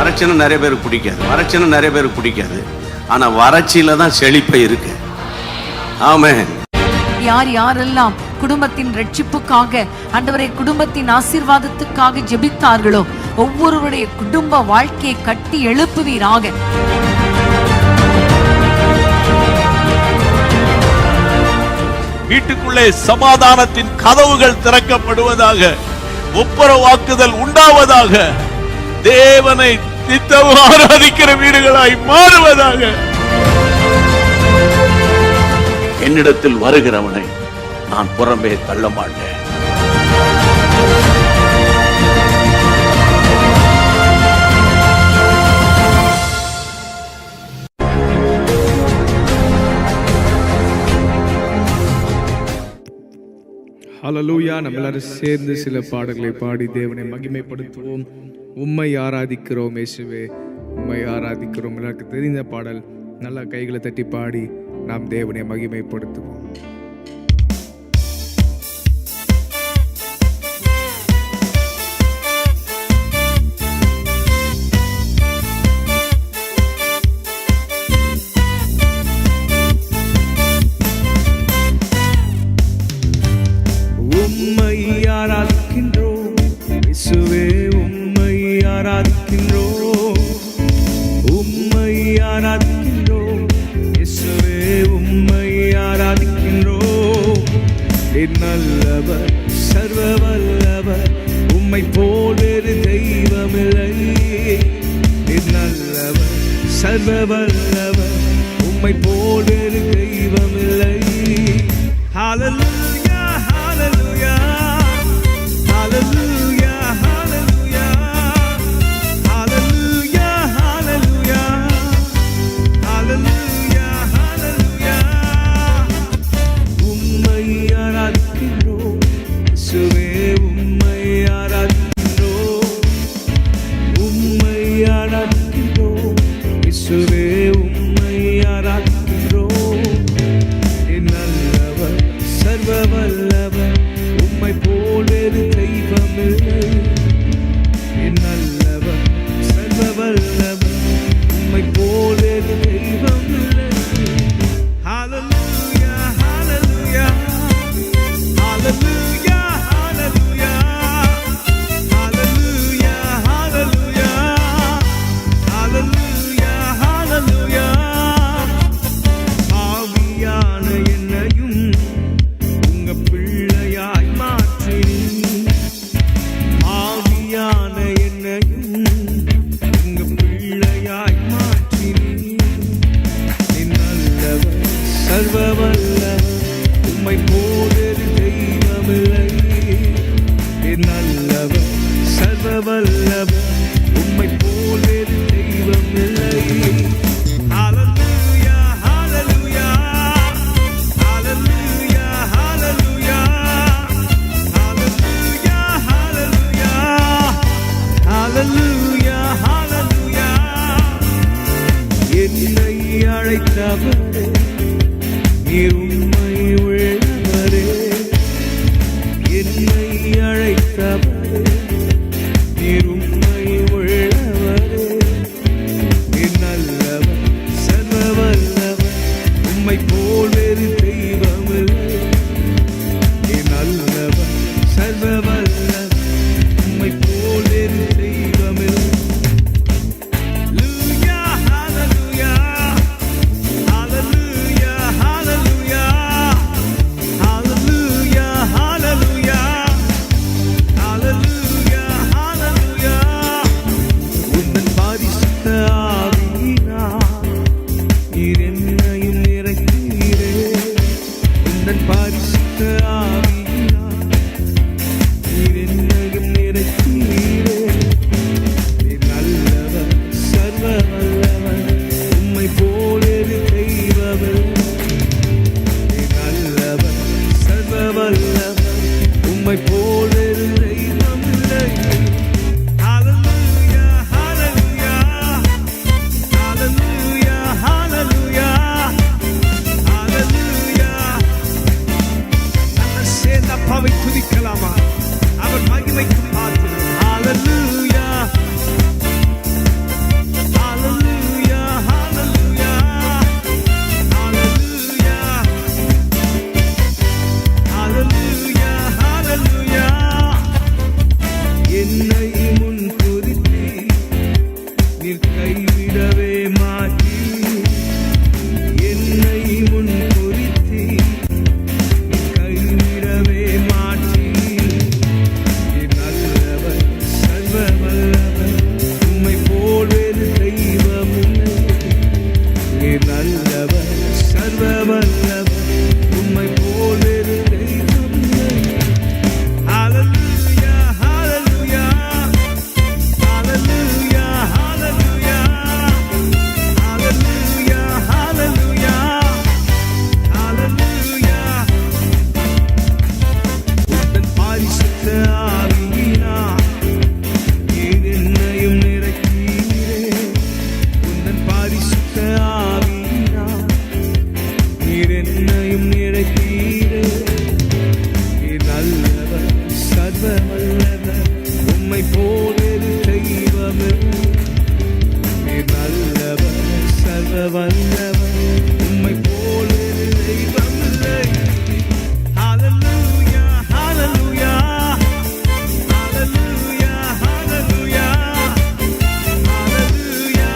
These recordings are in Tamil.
வறட்சின்னு நிறைய பேருக்கு பிடிக்காது. ஆனா வறட்சியில தான் செழிப்பை இருக்கு. ஆமென். யாரெல்லாம் குடும்பத்தின் ரட்சிப்புக்காக, ஆண்டவரே குடும்பத்தின் ஆசீர்வாதத்துக்காக ஜெபித்தார்களோ ஒவ்வொருவருடைய குடும்ப வாழ்க்கையை கட்டி எழுப்புவீராக. வீட்டுக்குள்ளே சமாதானத்தின் கதவுகள் திறக்கப்படுவதாக, ஒப்புரவாக்குதல் உண்டாவதாக, தேவனை நித்தமும் ஆராதிக்கிற வீடுகளாய் மாறுவதாக. என்னிடத்தில் வருகிறவனை நான் புறம்பே தள்ள மாட்டேன். ஹல்லேலூயா. நம்ம எல்லாரும் சேர்ந்து சில பாடல்களை பாடி தேவனை மகிமைப்படுத்துவோம். உம்மை ஆராதிக்கிறோம் இயேசுவே, உம்மை ஆராதிக்கிறோம். எனக்கு தெரிந்த பாடல் நல்லா கைகளை தட்டி பாடி நாம் தேவனை மகிமைப்படுத்துவோம். உம்மை ஆராதிக்கின்றோம் இயேசுவே, உம்மை ஆராதிக்கின்றோம், உம்மை ஆராதிக்கின்றோம் இயேசுவே, உம்மை ஆராதிக்கின்றோம். நல்லவர் சர்வ வல்லவர், உம்மை போல் வேறு தெய்வமில்லை. நல்லவர் சர்வ வல்லவர், உம்மை போல் வேறு தெய்வமில்லை. ஹல்லேலூயா, ஹல்லேலூயா, ஹல்லேலூயா, ஹல்லேலூயா, ஹல்லேலூயா, ஹல்லேலூயா, ஹல்லேலூயா, ஹல்லேலூயா. உம்மை ஆராதிக்கின்றோம் இயேசுவே, உம்மை ஆராதிக்கின்றோம், உம்மை ஆராதிக்கின்றோம் இயேசுவே, உம்மை ஆராதிக்கின்றோம். நல்லவர் சர்வ வல்லவர், உம்மை போல் வேறு தெய்வமில்லை. நல்லவர் சர்வ வல்லவர், உம்மை போல் வேறு தெய்வமில்லை. ஹல்லேலூயா, ஹல்லேலூயா, ஹல்லேலூயா, ஹல்லேலூயா, ஹல்லேலூயா, ஹல்லேலூயா, ஹல்லேலூயா, ஹல்லேலூயா. ஆவியான என்னையும் உங்க பிள்ளையாய் மாற்றினீர். ஆவியான என்னையும் உங்க பிள்ளையாய் மாற்றினீர். நல்லவர் சர்வ வல்லவர், உம்மை போல் வேறு தெய்வமில்லை. நல்லவர் சர்வ வல்லவர், உம்மை போல் வேறு தெய்வமில்லை. ஹல்லேலூயா, ஹல்லேலூயா, ஹல்லேலூயா, ஹல்லேலூயா, ஹல்லேலூயா, ஹல்லேலூயா, ஹல்லேலூயா, ஹல்லேலூயா. என்னை அழைத்தவரே, நீர் உம்மை உள்ளவரே. என்னை அழைத்தவரே, நீர் உம்மை உள்ளவரே. நல்லவர் சர்வ வல்லவர், உம்மை போல் வேறு தெய்வமில்லை. நல்லவர் சர்வ வல்லவர், உம்மை போல் வேறு தெய்வமில்லை. ஹல்லேலூயா, ஹல்லேலூயா, ஹல்லேலூயா, ஹல்லேலூயா, ஹல்லேலூயா, ஹல்லேலூயா, ஹல்லேலூயா, ஹல்லேலூயா. போல் வேறு தெய்வமில்லை. நீர் நல்லவர், சர்வ வல்லவர், உம்மை போல் வேறு தெய்வமில்லை. ஹல்லேலூயா, ஹல்லேலூயா, ஹல்லேலூயா, ஹல்லேலூயா, ஹல்லேலூயா,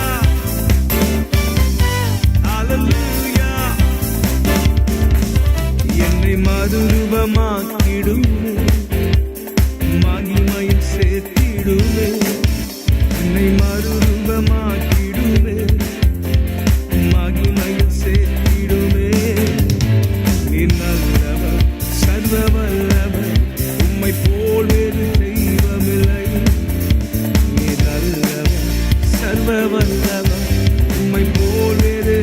ஹல்லேலூயா. என்னை மறுரூபமாக்கிடுமே, மகிமையில் சேர்த்திடுமே. என்னை மறுரூபமாக்கிடுமே, மகிமையில் சேர்த்திடுமே. நீ நல்லவர், சர்வ வல்லவர், உம்மை போல் வேறு தெய்வமில்லை. நீ நல்லவர், சர்வ வல்லவர், உம்மை போல் வேறு.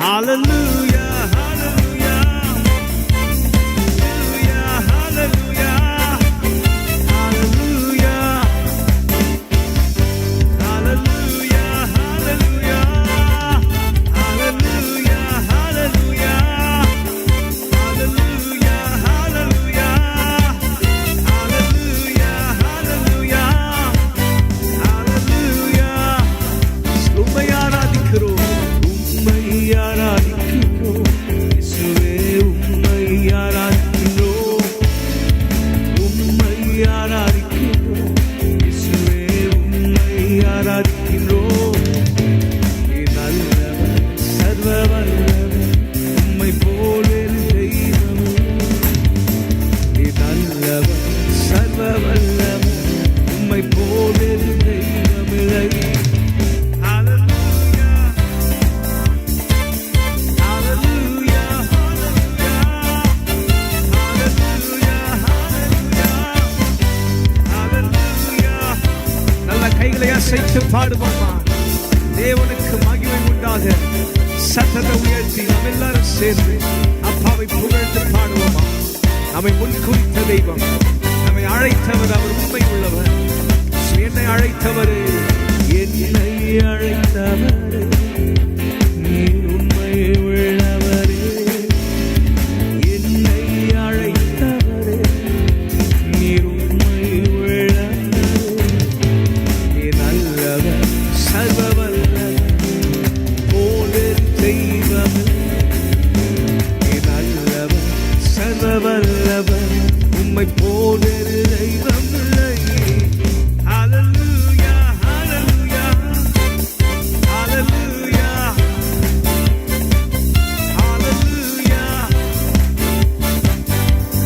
ஹல்லேலூயா, ஹல்லேலூயா, ஹல்லேலூயா, ஹல்லேலூயா, ஹல்லேலூயா, ஹல்லேலூயா, ஹல்லேலூயா, ஹல்லேலூயா, ஹல்லேலூயா, ஹல்லேலூயா, ஹல்லேலூயா, ஹல்லேலூயா. உம்மை ஆராதிக்கிறோம், உம்மை ஆராதிக்கிறோம் இயேசுவே, உம்மை ஆராதிக்கிறோம், உம்மை ஆராதிக்கிறோம் இயேசுவே, உம்மை ஆராதிக்கிறோம். நீ நல்லவர், சர்வ வல்லவர், உம்மை போல் வேறு தெய்வமில்லை. நீ நல்லவர், சர்வ வல்லவர், உம்மை போல் வேறு தெய்வமில்லை. ஹல்லேலூயா, ஹல்லேலூயா, ஹல்லேலூயா, ஹல்லேலூயா. நல்ல கைகளை அசைத்து பாடுவோமா? தேவனுக்கு மகிமை உண்டாக சத்தத்தை உயர்த்தி நாம் எல்லாரும் சேர்ந்து அப்பாவை புகழ்ந்து பாடுவோமா? நம்மை முன்குறித்த தெய்வம், நம்மை அழைத்தவர், அவர் உண்மை உள்ளவர். என்னை அழைத்தவர், என்னை அழைத்தவர், நீர் உண்மை உள்ளவரே. என்னை அழைத்தவரே, நீர் உண்மை உள்ளவரே. நீ நல்லவர், சர்வ வல்லவர், போல் வேறு தெய்வமில்லை. நீ நல்லவர், சர்வ வல்லவர், உம்மை போல் வேறு தெய்வமில்லை. ஹல்லேலூயா, ஹல்லேலூயா, ஹல்லேலூயா, ஹல்லேலூயா,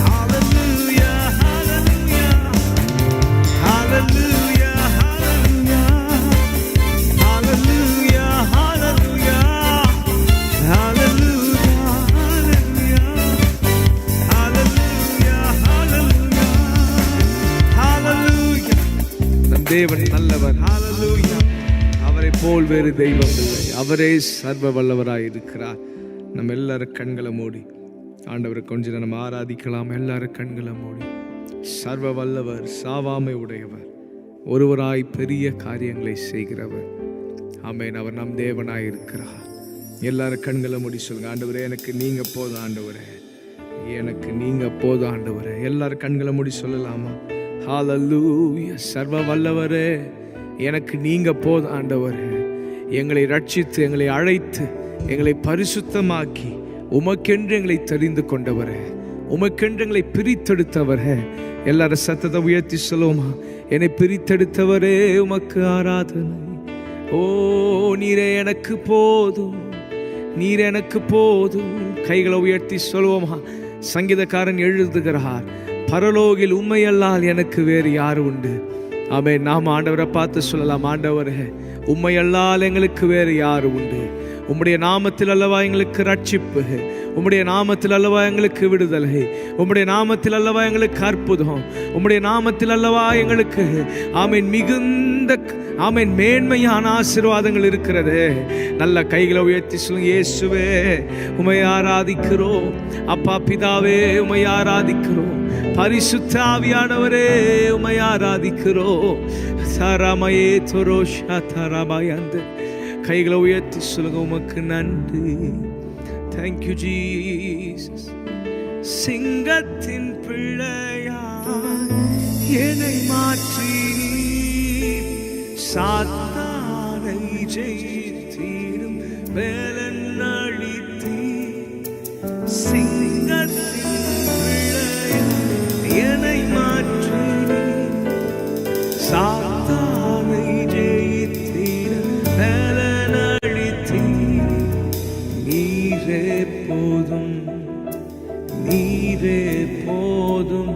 ஹல்லேலூயா, ஹல்லேலூயா, ஹல்லேலூயா, ஹல்லேலூயா, ஹல்லேலூயா, ஹல்லேலூயா, ஹல்லேலூயா, ஹல்லேலூயா. நம் தேவன் நல்லவர். ஹல்லேலூயா. அவரை போல் வேறு தெய்வம் இல்லை. அவரே சர்வ வல்லவராய் இருக்கிறார். நம்ம எல்லாரும் கண்களை மூடி ஆண்டவரை கொஞ்ச நேரம் நம்ம ஆராதிக்கலாம். எல்லாரும் கண்களை மூடி. சர்வ வல்லவர், சாவாமை உடையவர், ஒருவராய் பெரிய காரியங்களை செய்கிறவர். ஆமென். அவர் நம் தேவனாய் இருக்கிறார். எல்லாரும் கண்களை மூடி சொல்லுங்க, ஆண்டவரே எனக்கு நீங்க போதும், ஆண்டவரே எனக்கு நீங்க போதும், ஆண்டவரே. எல்லாரும் கண்களை மூடி சொல்லலாமா? ஹல்லேலூயா. சர்வ வல்லவரே எனக்கு நீங்க போதும், ஆண்டவரே. எங்களை ரட்சித்து, எங்களை அழைத்து, எங்களை பரிசுத்தமாக்கி, உமக்கென்று எங்களை தெரிந்து கொண்டவரே, உமக்கென்று எங்களை பிரித்தெடுத்தவரே. எல்லாரும் சத்தத்தை உயர்த்தி சொல்லுவோமா? என்னை பிரித்தெடுத்தவரே உமக்கு ஆராதனை. ஓ நீரே எனக்கு போதும், நீர் எனக்கு போதும். கைகளை உயர்த்தி சொல்லுவோமா? சங்கீதக்காரன் எழுதுகிறார், பரலோகில் உண்மையல்லால் எனக்கு வேறு யாரு உண்டு? ஆமென். நாம் ஆண்டவரை பார்த்து சொல்லலாம், ஆண்டவரே உண்மையல்லால் எங்களுக்கு வேறு யாரு உண்டு? உம்முடைய நாமத்தில் அல்லவா எங்களுக்கு ரட்சிப்பு, உம்முடைய நாமத்தில் அல்லவா எங்களுக்கு விடுதலை, உம்முடைய நாமத்தில் அல்லவா எங்களுக்கு அற்புதம், உம்முடைய நாமத்தில் அல்லவா எங்களுக்கு ஆமென் மிகுந்த ஆமென் மேன்மையான ஆசீர்வாதங்கள் இருக்கிறது. நல்ல கைகளை உயர்த்தி சொல்லுங்க, இயேசுவே உம்மை ஆராதிக்கிறோம், அப்பா பிதாவே உம்மை ஆராதிக்கிறோம், பரிசுத்த ஆவியானவரே உம்மை ஆராதிக்கிறோம். சரமயே தொரோஷா தரபாயந்து. கைகளை உயர்த்தி சொல்லுங்க, உமக்கு நன்றி. Thank you Jesus. சிங்கத்தின் பிள்ளையா என்னை மாற்றி சாத்தானை ஜெயித்தீரும் வேலன் அழித்தீ சிங்கத்தின் என்னை மாற்றி சாத்தானை ஜெயித்தீரும் வேலன் அழித்தீ நீரே போதும் நீரே போதும்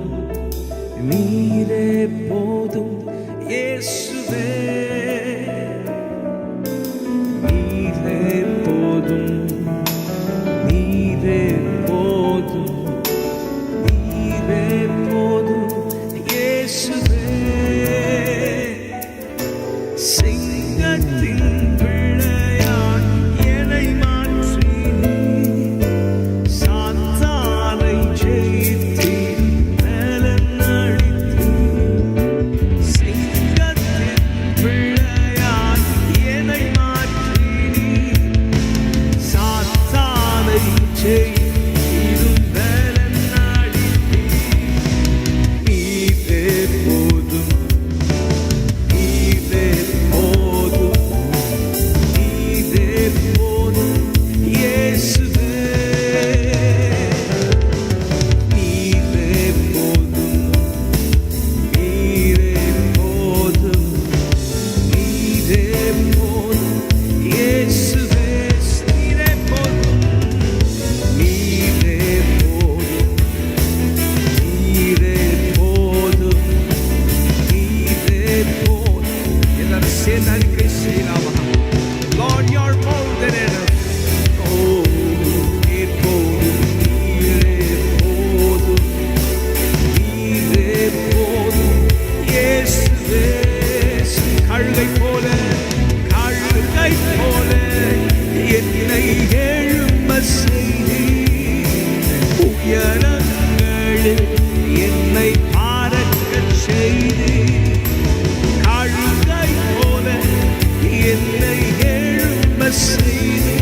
நீரே போதும் இயேசுவே நீரே போதும் நீரே போதும் நீரே போதும் இயேசுவே சிங்கத்தின் பிள்ளையாய் என்னை மாற்றி சாத்தானை ஜெயித்தீ வேலன் அழித்தீ சிங்கத்தின் பிள்ளையாய் என்னை மாற்றி சாத்தானை ஜெயித்தீரும் வேலன் அழித்தீ நீரே போதும் நீரே போதும் நீரே போதும் இயேசுவே நீரே போதும் நீரே போதும் நீரே போதும் இயேசுவே நீரே போதும் நீரே போதும் நீரே போதும் நீரே போதும் எல்லாரும் சேர்ந்து அறிக்கை செய்யலாமா? Lord, you're more than enough. Oh, நீர் போதும் நீரே போதும் நீரே போதும் இயேசுவே கழுகை போல என்னை எழும்ப செய்தி உயரங்களில் என்னை பார்க்கச் செய்தி கழுகை போல என்னை எழும்ப செய்தி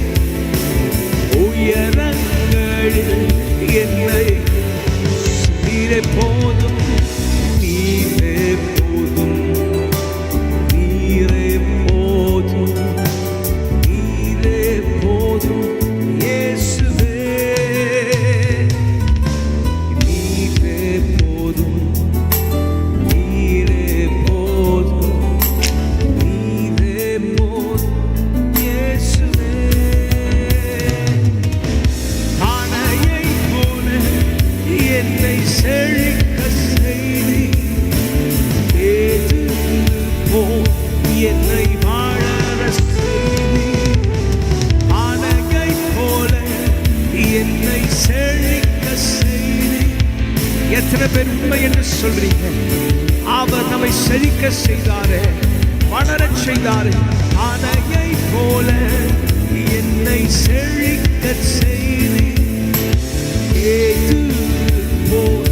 உயரங்களில் என்னை நீரே போதும் நீரே போதும் நீரே போதும் நீரே போதும் இயேசுவே நீரே போதும் நீரே போதும் நீரே போதும் இயேசுவே ஆணையை போல என்னை செழிக்க செய்தி ஏது போல் என்னை வாழற செய்தி ஆணையை போல என்னை செழிக்க செய்தி எத்தனை பேர் உண்மை என்று சொல்றீங்க? அவர் நம்மை செழிக்க செய்தாரே வளரச் செய்தாரே ஆணையை போல என்னை செழிக்க செய்தி ஏது போல்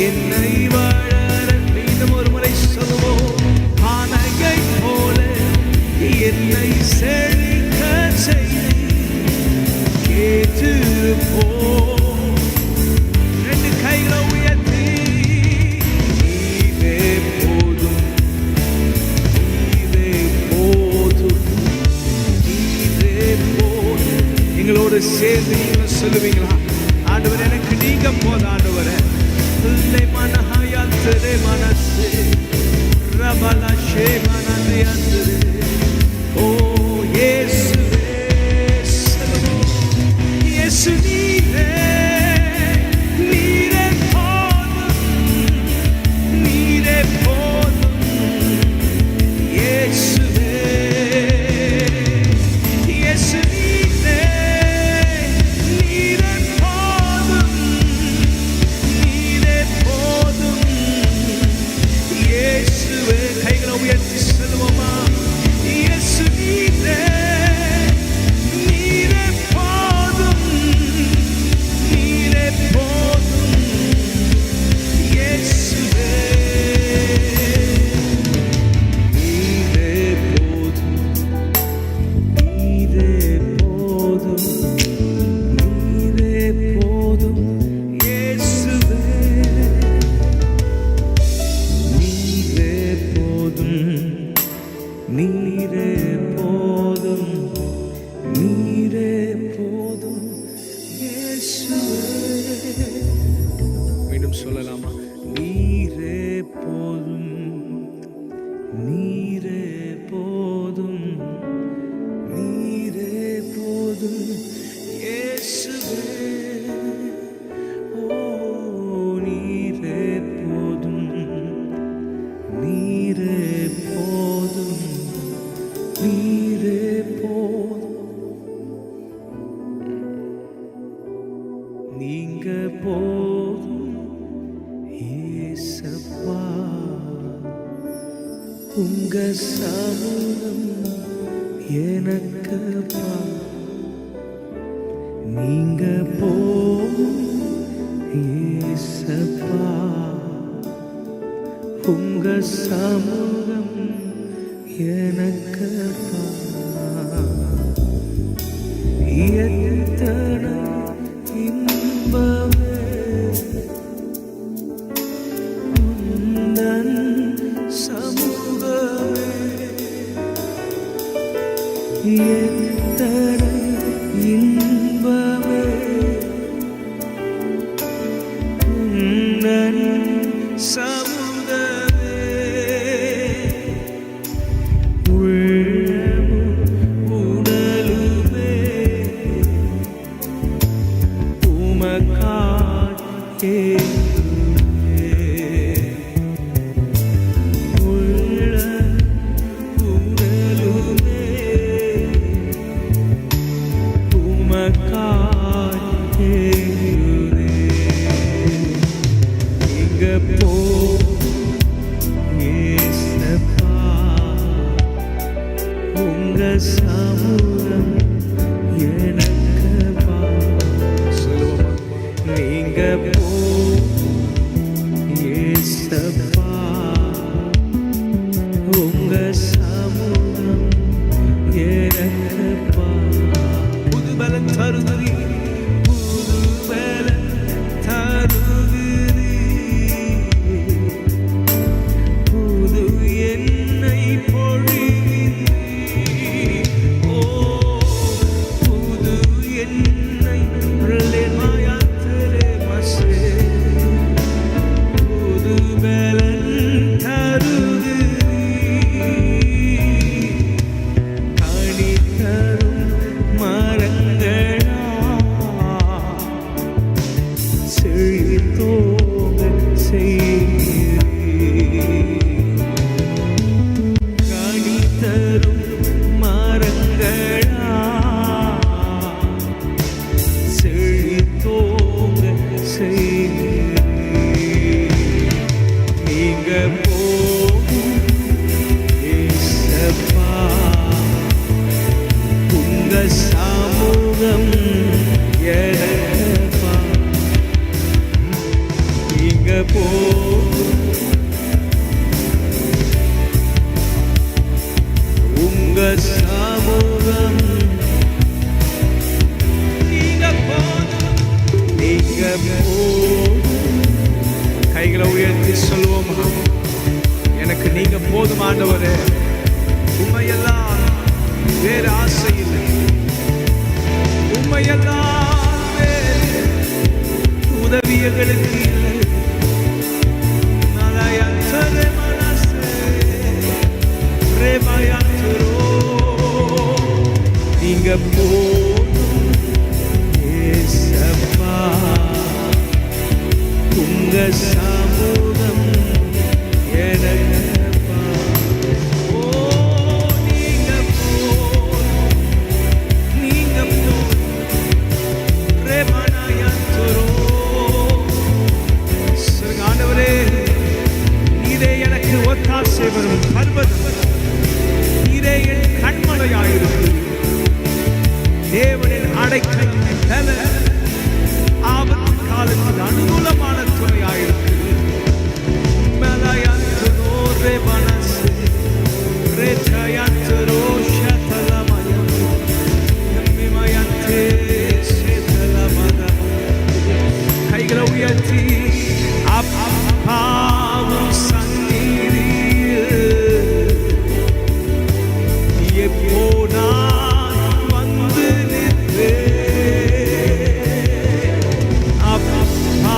என்னை வளர மீண்டும் ஒரு முறை சொல்லுவோம் ஆணையை போல என்னை செழிக்க செய்தி ஏது போல் ரெண்டு கைகளை உயர்த்தி நீரே போதும் நீரே போதும் நீரே போதும் எங்களோடு சேர்ந்து நீங்க சொல்லுவீங்களா? ஆண்டவர் எனக்கு நீங்க போதும் ஆண்டவரே பிள்ளை மனஹாயால் திரை மனசு ரபலா ஷே மனதியாந்து ஓ இயேசுவே இயேசு நீரே நீரே போதும் நீரே போதும் இயேசுவே இயேசு நீரே நீரே போதும் நீரே போதும் இயேசுவே கைகளை உயர்த்தி சொல்லுவோமா? இயேசு நீரே நீரே போதும் நீரே போதும் இயேசுவே நீரே போதும் நீரே போதும் நீரே போதும் இயேசுவே நீரே உங்க சமூகம் எனக்கு நீங்க போகும் ஏசப்பா. உங்க சமூகம் எனக்கு எத்தனை இன்பமே உந்தன் சமூகமே. எத்தனை இன்பமே உந்தன் சமூகமே. உள்ளமும் உடலுமே உமக்காய் ஏங்குமே. உள்ளம் உடலுமே உமக்காய் ஏங்குமே. நீங்க ஏசப்பா. உங்க சமூகம் எனக்கு சொல்லுவோமா? நீங்க ஏசப்பா. உங்க சமூகம் எனக்கு புது பலன் தருகிறீ, புது பலன் தருகிறீ, புது என்னை பொழிகிறீ. ஓ புது என்னை மாயாத்திரே மசே புது பலன் தருகிறீ. கனி தரும் மரங்களா செழித்தோங்க செய்கிறீ. கனி தரும் மரங்களா செழித்தோங்க செய்கிறீ. நீங்க போகும் ஏசப்பா. உங்க சமூகம் எனப்பா. நீங்க போகும் உங்க சமூகம் நீங்க போதும். நீங்க போதும். கைகளை உயர்த்தி சொல்லுவோமா? எனக்கு நீங்க போதும் ஆண்டவரே. உண்மையெல்லாம் வேறு ஆசை இல்லை. உண்மையெல்லாம் வேறு உதவியர்களுக்கு இல்லை. நலயத்தரே மனசே பிரேமயத்தரோ. நீங்க போதும் ஏசப்பா. உங்க சமூகம் எனப்பா. ஓ நீங்க போதும், நீங்க போதும் பிரேமயத்தரோ. ஆண்டவரே நீரே எனக்கு ஒத்தாசை வரும் பர்வதம், நீரே என் கண்மலையாயிருக்கு. தேவனின் அடைக்கலம் பல ஆபத்து காலத்தில் அனுகூலமான துணையாயிருக்கு. மலையந்தரோ ரேபனசே ரேச்சயந்தரோ ஷதலமயம் எம்மிமயந்தே சேதலமத. கைகளை உயர்த்தி அப்பாவும் சந்நிதியில் எப்போ நான் வந்து நிற்பேன். அப்பா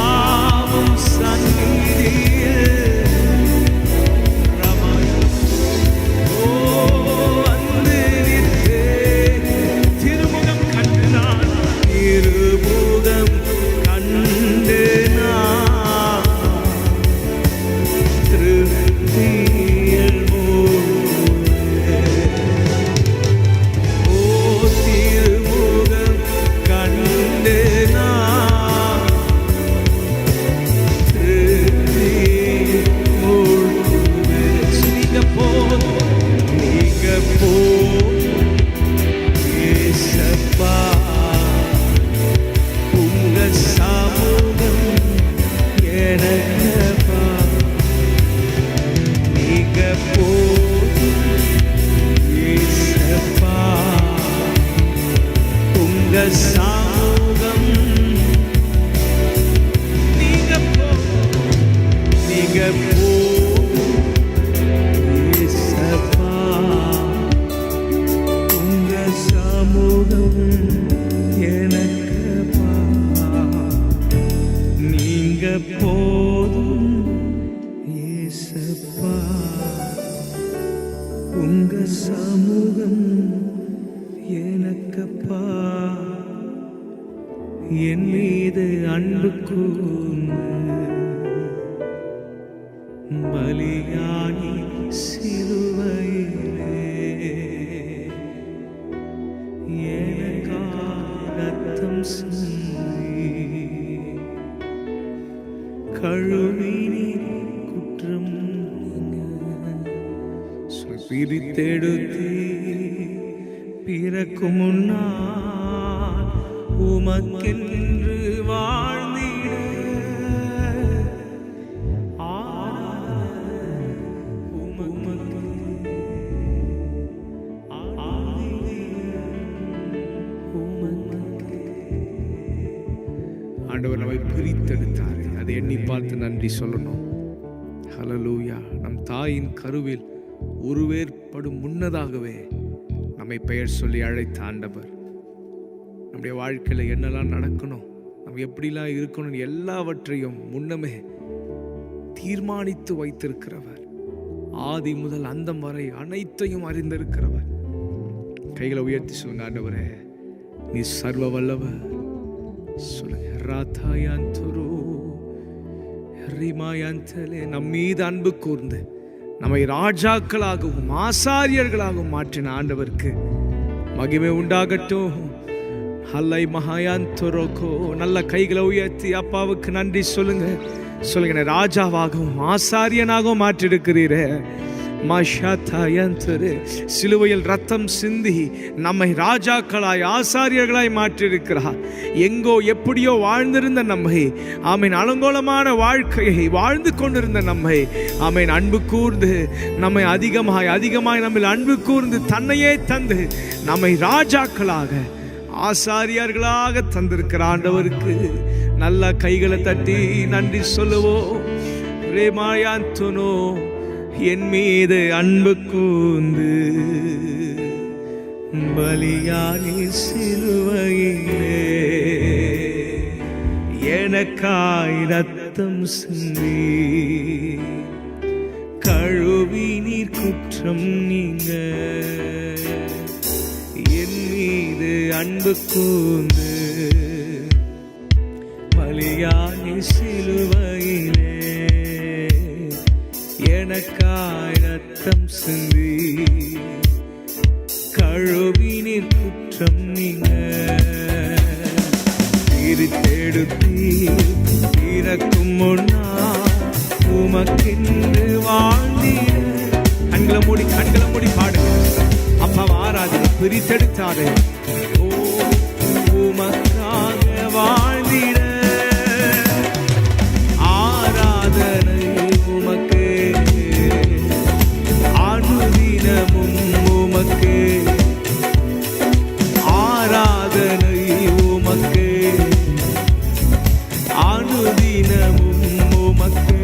உங்க சமூகம் எனக்கப்பா என் மீது அன்பு கூர்ந்து பலியாகி சிலுவையிலே எனக்காக ரத்தம் சிந்தி கழுவினி குற்றம் பிரித்தெடுத்தி பிறக்கும் முன்னால் உமக்கென்று வாழ்ந்திட ஆண்டவர் நம்மை பிரித்தெடுத்தார். அதை எண்ணி பார்த்து நன்றி சொல்லணும். ஹல்லேலூயா. நம் தாயின் கருவில் உருவேற்படும் முன்னதாகவே நம்மை பெயர் சொல்லி அழைத்த ஆண்டவர் நம்முடைய வாழ்க்கையில் என்னெல்லாம் நடக்கணும், நம்ம எப்படிலாம் இருக்கணும் எல்லாவற்றையும் முன்னமே தீர்மானித்து வைத்திருக்கிறவர். ஆதி முதல் அந்தம் வரை அனைத்தையும் அறிந்திருக்கிறவர். கைகளை உயர்த்தி சொல்லுங்க, ஆண்டவரே நீ சர்வ வல்லவர். சொல்லுங்க, ராதாயாந்தரோ ரிமாயாந்தலே நம் மீது அன்பு கூர்ந்து நம்மை ராஜாக்களாகவும் ஆசாரியர்களாகவும் மாற்றின ஆண்டவருக்கு மகிமை உண்டாகட்டும். ஹல்லை மகாயாந்தரோகோ. நல்ல கைகளை உயர்த்தி அப்பாவுக்கு நன்றி சொல்லுங்க. சொல்லுங்க, ராஜாவாகவும் ஆசாரியனாகவும் மாற்றிருக்கிறீரே. சிலுவையில் ரத்தம் சிந்தி நம்மை ராஜாக்களாய் ஆசாரியர்களாய் மாற்றிருக்கிறார். எங்கோ எப்படியோ வாழ்ந்திருந்த நம்மை, ஆமீன், அலங்கோலமான வாழ்க்கையை வாழ்ந்து கொண்டிருந்த நம்மை, ஆமீன், அன்பு கூர்ந்து நம்மை அதிகமாய் நம்மில் அன்பு கூர்ந்து தன்னையே தந்து நம்மை ராஜாக்களாக ஆசாரியர்களாக தந்திருக்கிற ஆண்டவருக்கு நல்ல கைகளை தட்டி நன்றி சொல்லுவோம். ரேமாயாந்தனோ என் மீது அன்பு கூர்ந்து பலியானி சிலுவையிலே எனக்காய் ரத்தம் சிந்தி கழுவி நீர் குற்றம் நீங்க என் மீது அன்பு கூர்ந்து பலியானி சிலுவையிலே எனக்காய் ரத்தம் சிந்தி கழுவினீர் குற்றம் நீங்க பிரித்தெடுத்தி பிறக்கும் முன்னா உமக்கென்று வாழ்ந்தீர். கண்களை மூடி பாடுங்க. அப்பா ஆராதனை பிரித்தெடுத்தாரு. ஓ உமக்காக வாழ்ந்தீர். ஆராதனை உமக்கு, அனுதினமும் உமக்கு, ஆராதனை உமக்கு, அனுதினமும் உமக்கு.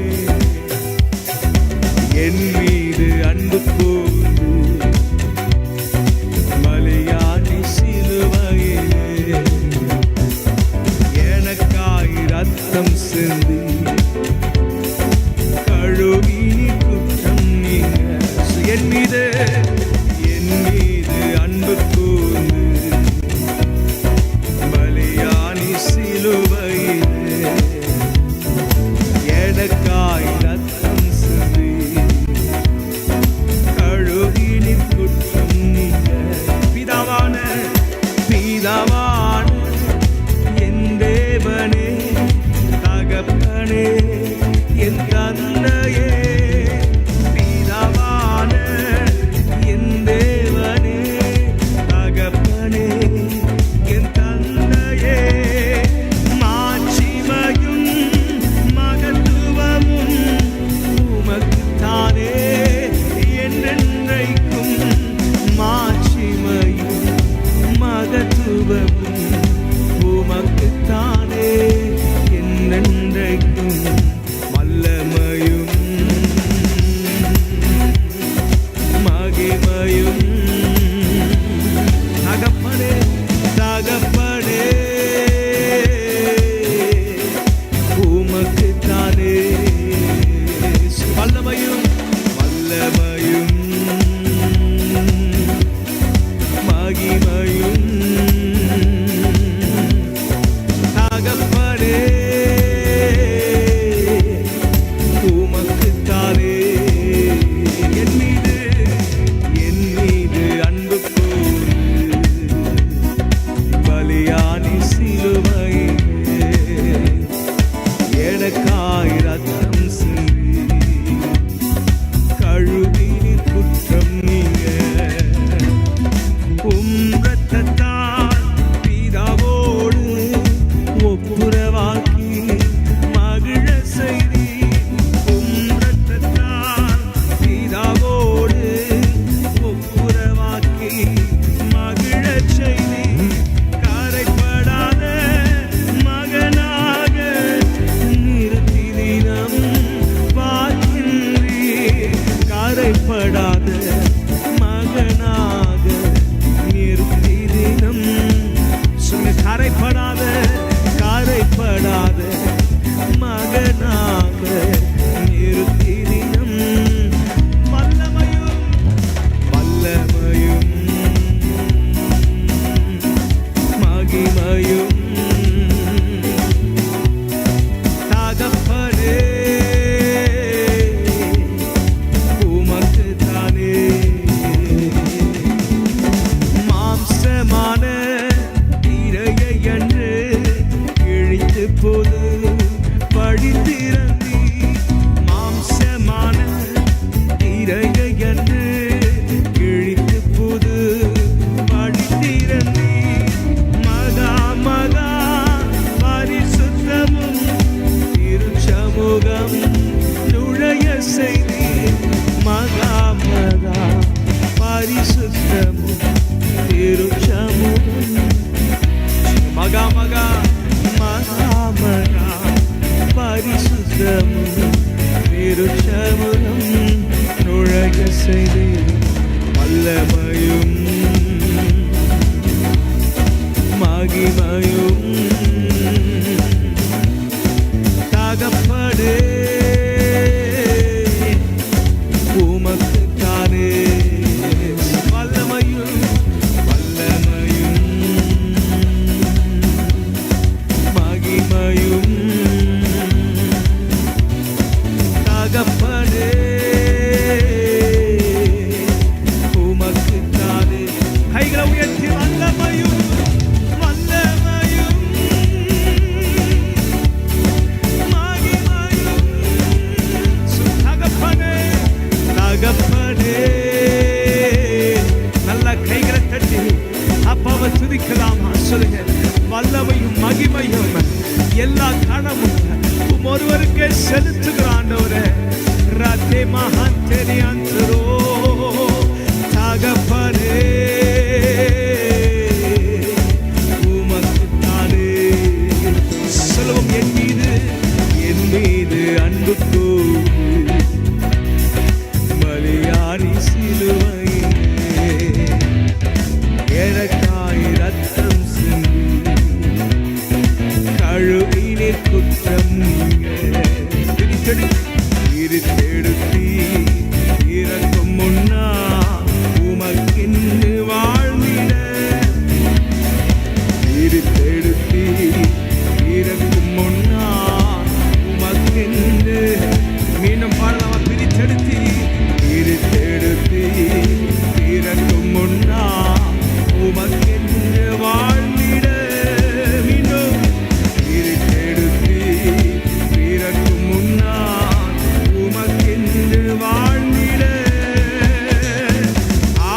என் மீது அன்பு கூர்ந்து பலியானி சிலுவையிலே எனக்காய் ரத்தம் சிந்தி கழுவி குற்றம் நீங்க என் மீது அன்பு கூர்ந்து பலியானி சிலுவையிலே எனக்காய் ரத்தம் சிந்தி கழுவி குற்றம் நீங்க. பிதாவான என் தேவனே, தகப்பனே, என் தந்தையே, பிதாவான என் தேவனே, தகப்பனே, என் தந்தையே, மாட்சிமையும் மகத்துவமும் உமக்குத்தானே என்றென்றைக்கும். மாட்சிமையும் மகத்துவமும் உமக்குத்தானே என்றென்றைக்கும். வல்லமையும் மகிமையும் தகப்பனே, தகப்பனே, உமக்குத்தானே. வல்லமையும் வல்லமையும் மகிமையும் தகப்பனே உமக்குத்தானே. வல்லமையும் வல்லமையும் மகிமையும் தகப்பனே உமக்குத்தானே. கைகளை உயர்த்தி வல்லமையும் வல்லமையும் மகிமையும் தகப்பனே தகப்பனே. நல்ல கைகளை தட்டி அப்பாவை துதிக்கலாமா? சொல்லுங்க. வல்லமையும் மகிமையும் எல்லா கணமும் ஒருவருக்கே செலுத்துகிறாண்டவரே. ராத்தே மகான் தெரியாந்தரோ தகப்பனே உமக்குத்தானே. சொல்லுவோம். என் மீது அன்பு கூர்ந்து பலியாடி சிலுவையிலே எனக்காய் ரத்தம் சிந்தி கழுவினீர் குற்றம் இருத்தெடுத்தி இறக்கும் முன்னா உமக்கின்று வாழ்ந்திட இருத்தெடுத்தி இறக்கும் முன்னா உமக்கின்று மீண்டும் பாடலாமா? பிரித்தெடுத்தி இருத்தெடுத்தி இறக்கும் முன்னா உமக்கின்று வாழ்ந்திட மீண்டும் இருத்தெடுத்தி இறக்கும் முன்னா உமக்கின்று வாழ்ந்திட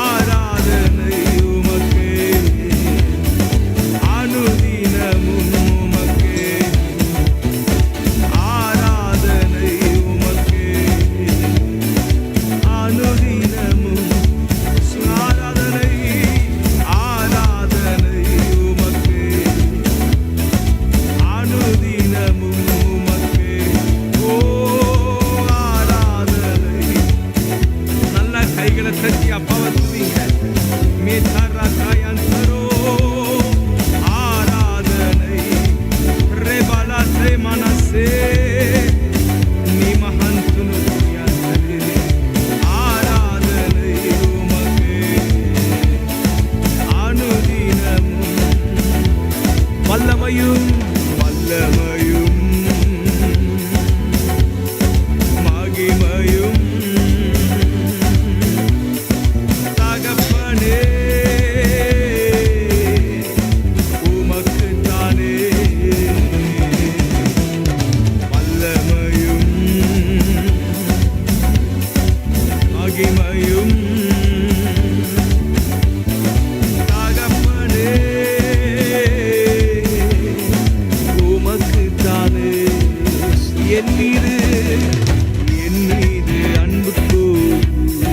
ஆராதனை உமக்கே அனுதினமும் உமக்கே ஆராதனை உமக்கே அனுதினமும் ஆராதனை ஆராதனை உமக்கே அனுதினமும் உமக்கே. ஓ ஆராதனை. நல்ல கைகளை தட்டி அப்பாவை துதிங்க. மேதாரா காயந்தரோ ஆராதனை ரெபாலா தே மனசே நீ மகந்துனு துயந்தரே ஆராதனை உமக்கே அனுதினமும் வல்லமையும் வல்லமையும் மகிமையும் தகப்பனே உமக்குத்தானே. வல்லமையும் மகிமையும் தகப்பனே உமக்குத்தானே. என் மீது அன்பு கூர்ந்து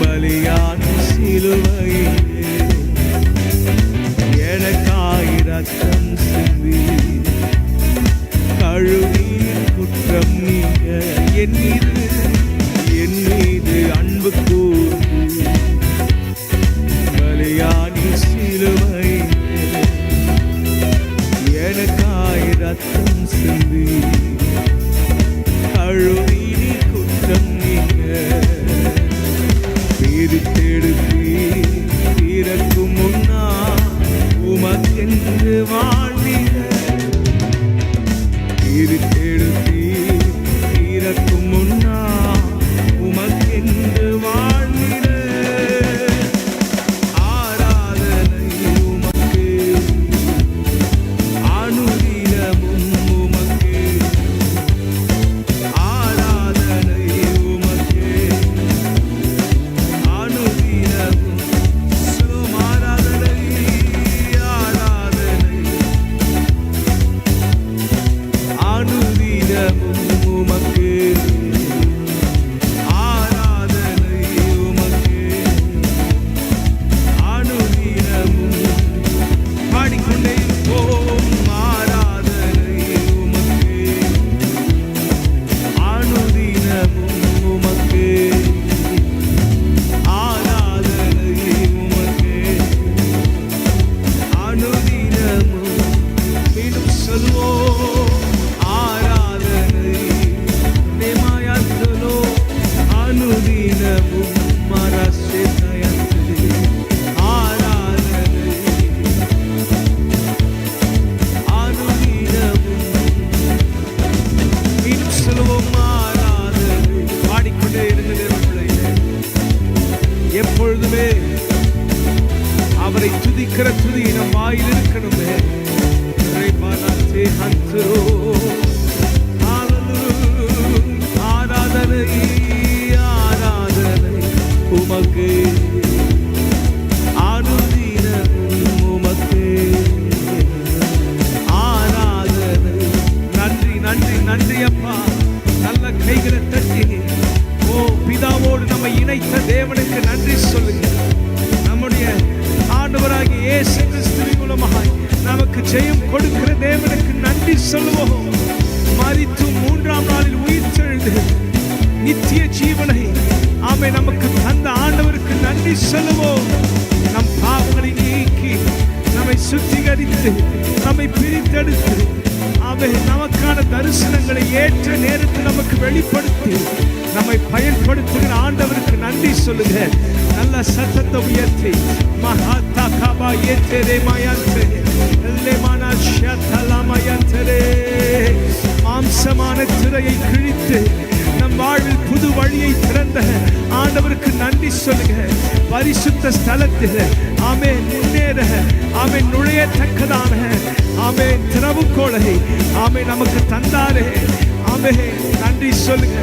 பலியான சிலுவையிலே எனக்காய் ரத்தம் சிந்தி கழுவி குற்றம் நீங்க. என் மீது இருக்கணுமே, அவரை துதிக்கிற துதி நம் வாயில் இருக்கணுமே. ஆராதனை ஆராதனை உமக்கு, அனுதினமும் உமக்கு ஆராதனை. நன்றி நன்றி நன்றி அப்பா. நல்ல கைகளை தட்டி ஓ பிதாவோடு நம்மை இணைத்த தேவனுக்கு நன்றி சொல்லுங்க. நம்முடைய ஆண்டவராகிய இயேசு கிறிஸ்துவின் மூலமாக நமக்கு ஜெயம் கொடுக்கிற தேவனுக்கு நன்றி சொல்லுவோம். மரித்து மூன்றாம் நாளில் உயிர்த்தெழுந்து நித்திய ஜீவனை ஆமை நமக்கு தந்த ஆண்டவருக்கு நன்றி சொல்லுவோம். நம் பாவங்களை நீக்கி நம்மை சுத்திகரித்து நம்மை பிரித்தெடுத்து அவை நமக்கான தரிசனங்களை ஏற்ற நேரத்தில் நமக்கு வெளிப்படுத்தி நம்மை பயன்படுத்துகிற ஆண்டவருக்கு நன்றி சொல்லுங்க. நல்ல சத்தத்தை உயர்த்தி மகாத்தா காபா ஏத்தரே மாயந்தே லெமானா ஷத்தலா மாயந்தரே. மாம்சமான திரையை கிழித்து நம் வாழ்வில் புது வழியை திறந்த ஆண்டவருக்கு நன்றி சொல்லுங்க. பரிசுத்த ஸ்தலத்தில் ஆமென் முன்னேற ஆமென் நுழையத்தக்கதான ஆமென் திறவுகோலை ஆமென் நமக்கு தந்தாரே. ஆமென் நன்றி சொல்லுங்க.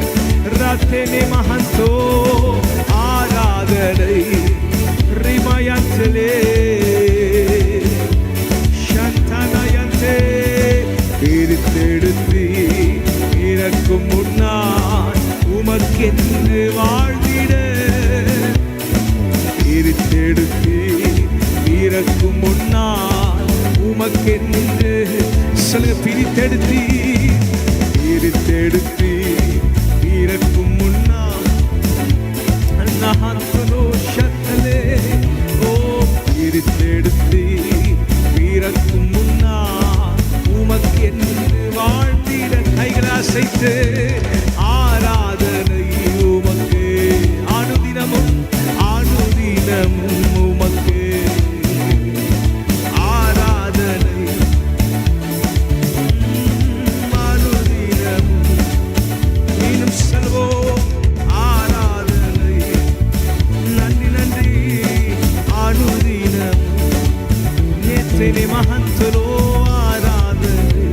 ரத்தேனே மஹந்தோ ஆராதனை ரிமயந்தலே சந்தனயந்தே. பிரித்தெடுத்து இறக்கும் முன்னால் உமக்கென்று வாழ்ந்திட, பிரித்தெடுத்து இறக்கும் முன்னால் உமக்கென்று சொல்லுங்க. பிரித்தெடுத்து பிரித்தெடுத்து இறக்கும் முன்னால் ஓ பிரித்தெடுத்து இறக்கும் முன்னால் உமக்கென்று வாழ்ந்திட. கைகளை அசைத்து ஆராதனை உமக்கு, அனுதினமும் அனுதினமும் உமக்கு ஆராதனை அனுதினமும். மீண்டும் செல்வோம். ஆராதனை நன்றி நன்றி அனுதினம் நேற்றே மகந்தரோ ஆராதனை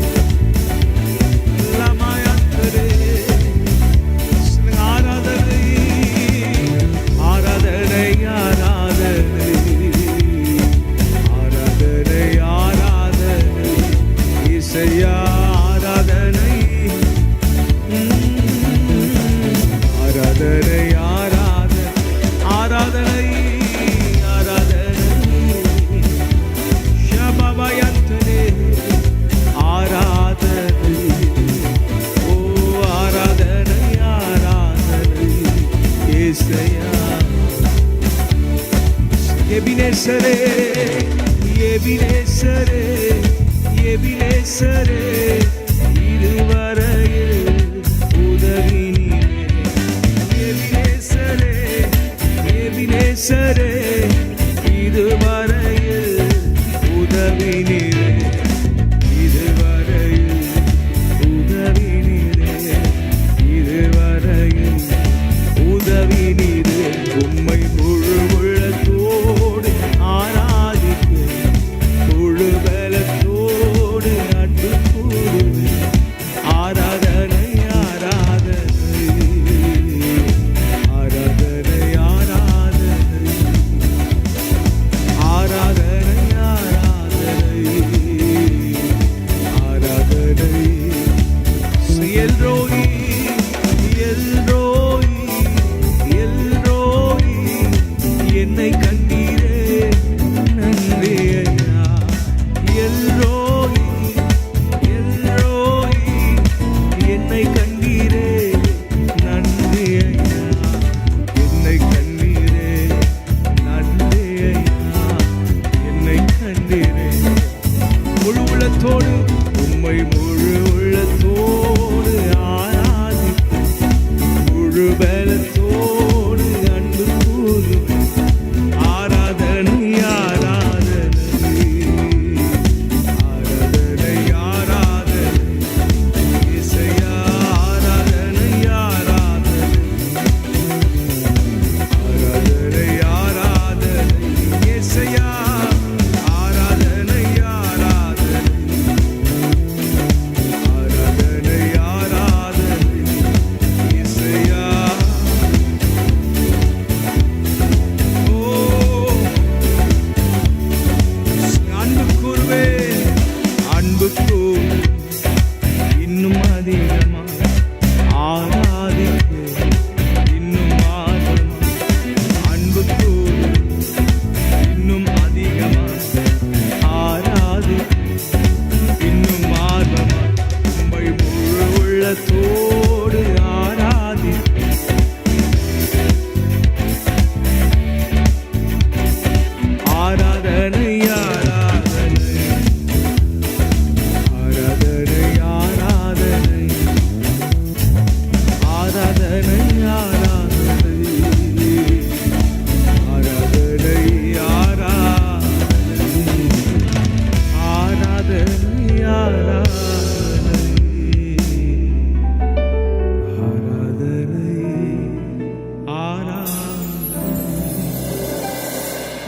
லமாயந்தரே. ஆராதனை ஆராதனை ஆராதனை ஆராதனை ஆராதனை இசையா ஆராதனை ஆராதனை ஆராதனை ஆராதனை ஆராதனை ஷபபயந்தனே ஆராதனை ஓ ஆராதனை ஆராதனை இசையா. எபினேசரே எபினேசரே எபினேசரே இதுவரையில் உதவி எபினேசரே எபினேசரே இதுவரையில் உதவி நீரே, இதுவரையில் உதவி நீரே, இதுவரையில் உதவி நீரே. உம்மை முழு உள்ளத்தோடு ஆராதிக்க, முழு பலத்தோடு அன்பு கூறுவேன். ஆராதனை ஆராதனை ஆராதனை ஆராதனை ஆராதனை ஆராதனை ஆராதனை. எல்ரோயி எல்ரோயி எல்ரோயி என்னை கண்டீரே நன்றி ஐயா. எல்ரோயி எல்ரோயி என்னை கண்டீரே நன்றி ஐயா. என்னை கண்டீரே நன்றி ஐயா. என்னை கண்டீரே. முழு உள்ளத்தோடு உம்மை முழு உள்ளத்தோடு ஆராதிக்க, முழு பலத்தோடு அன்பு கூறுவேன்.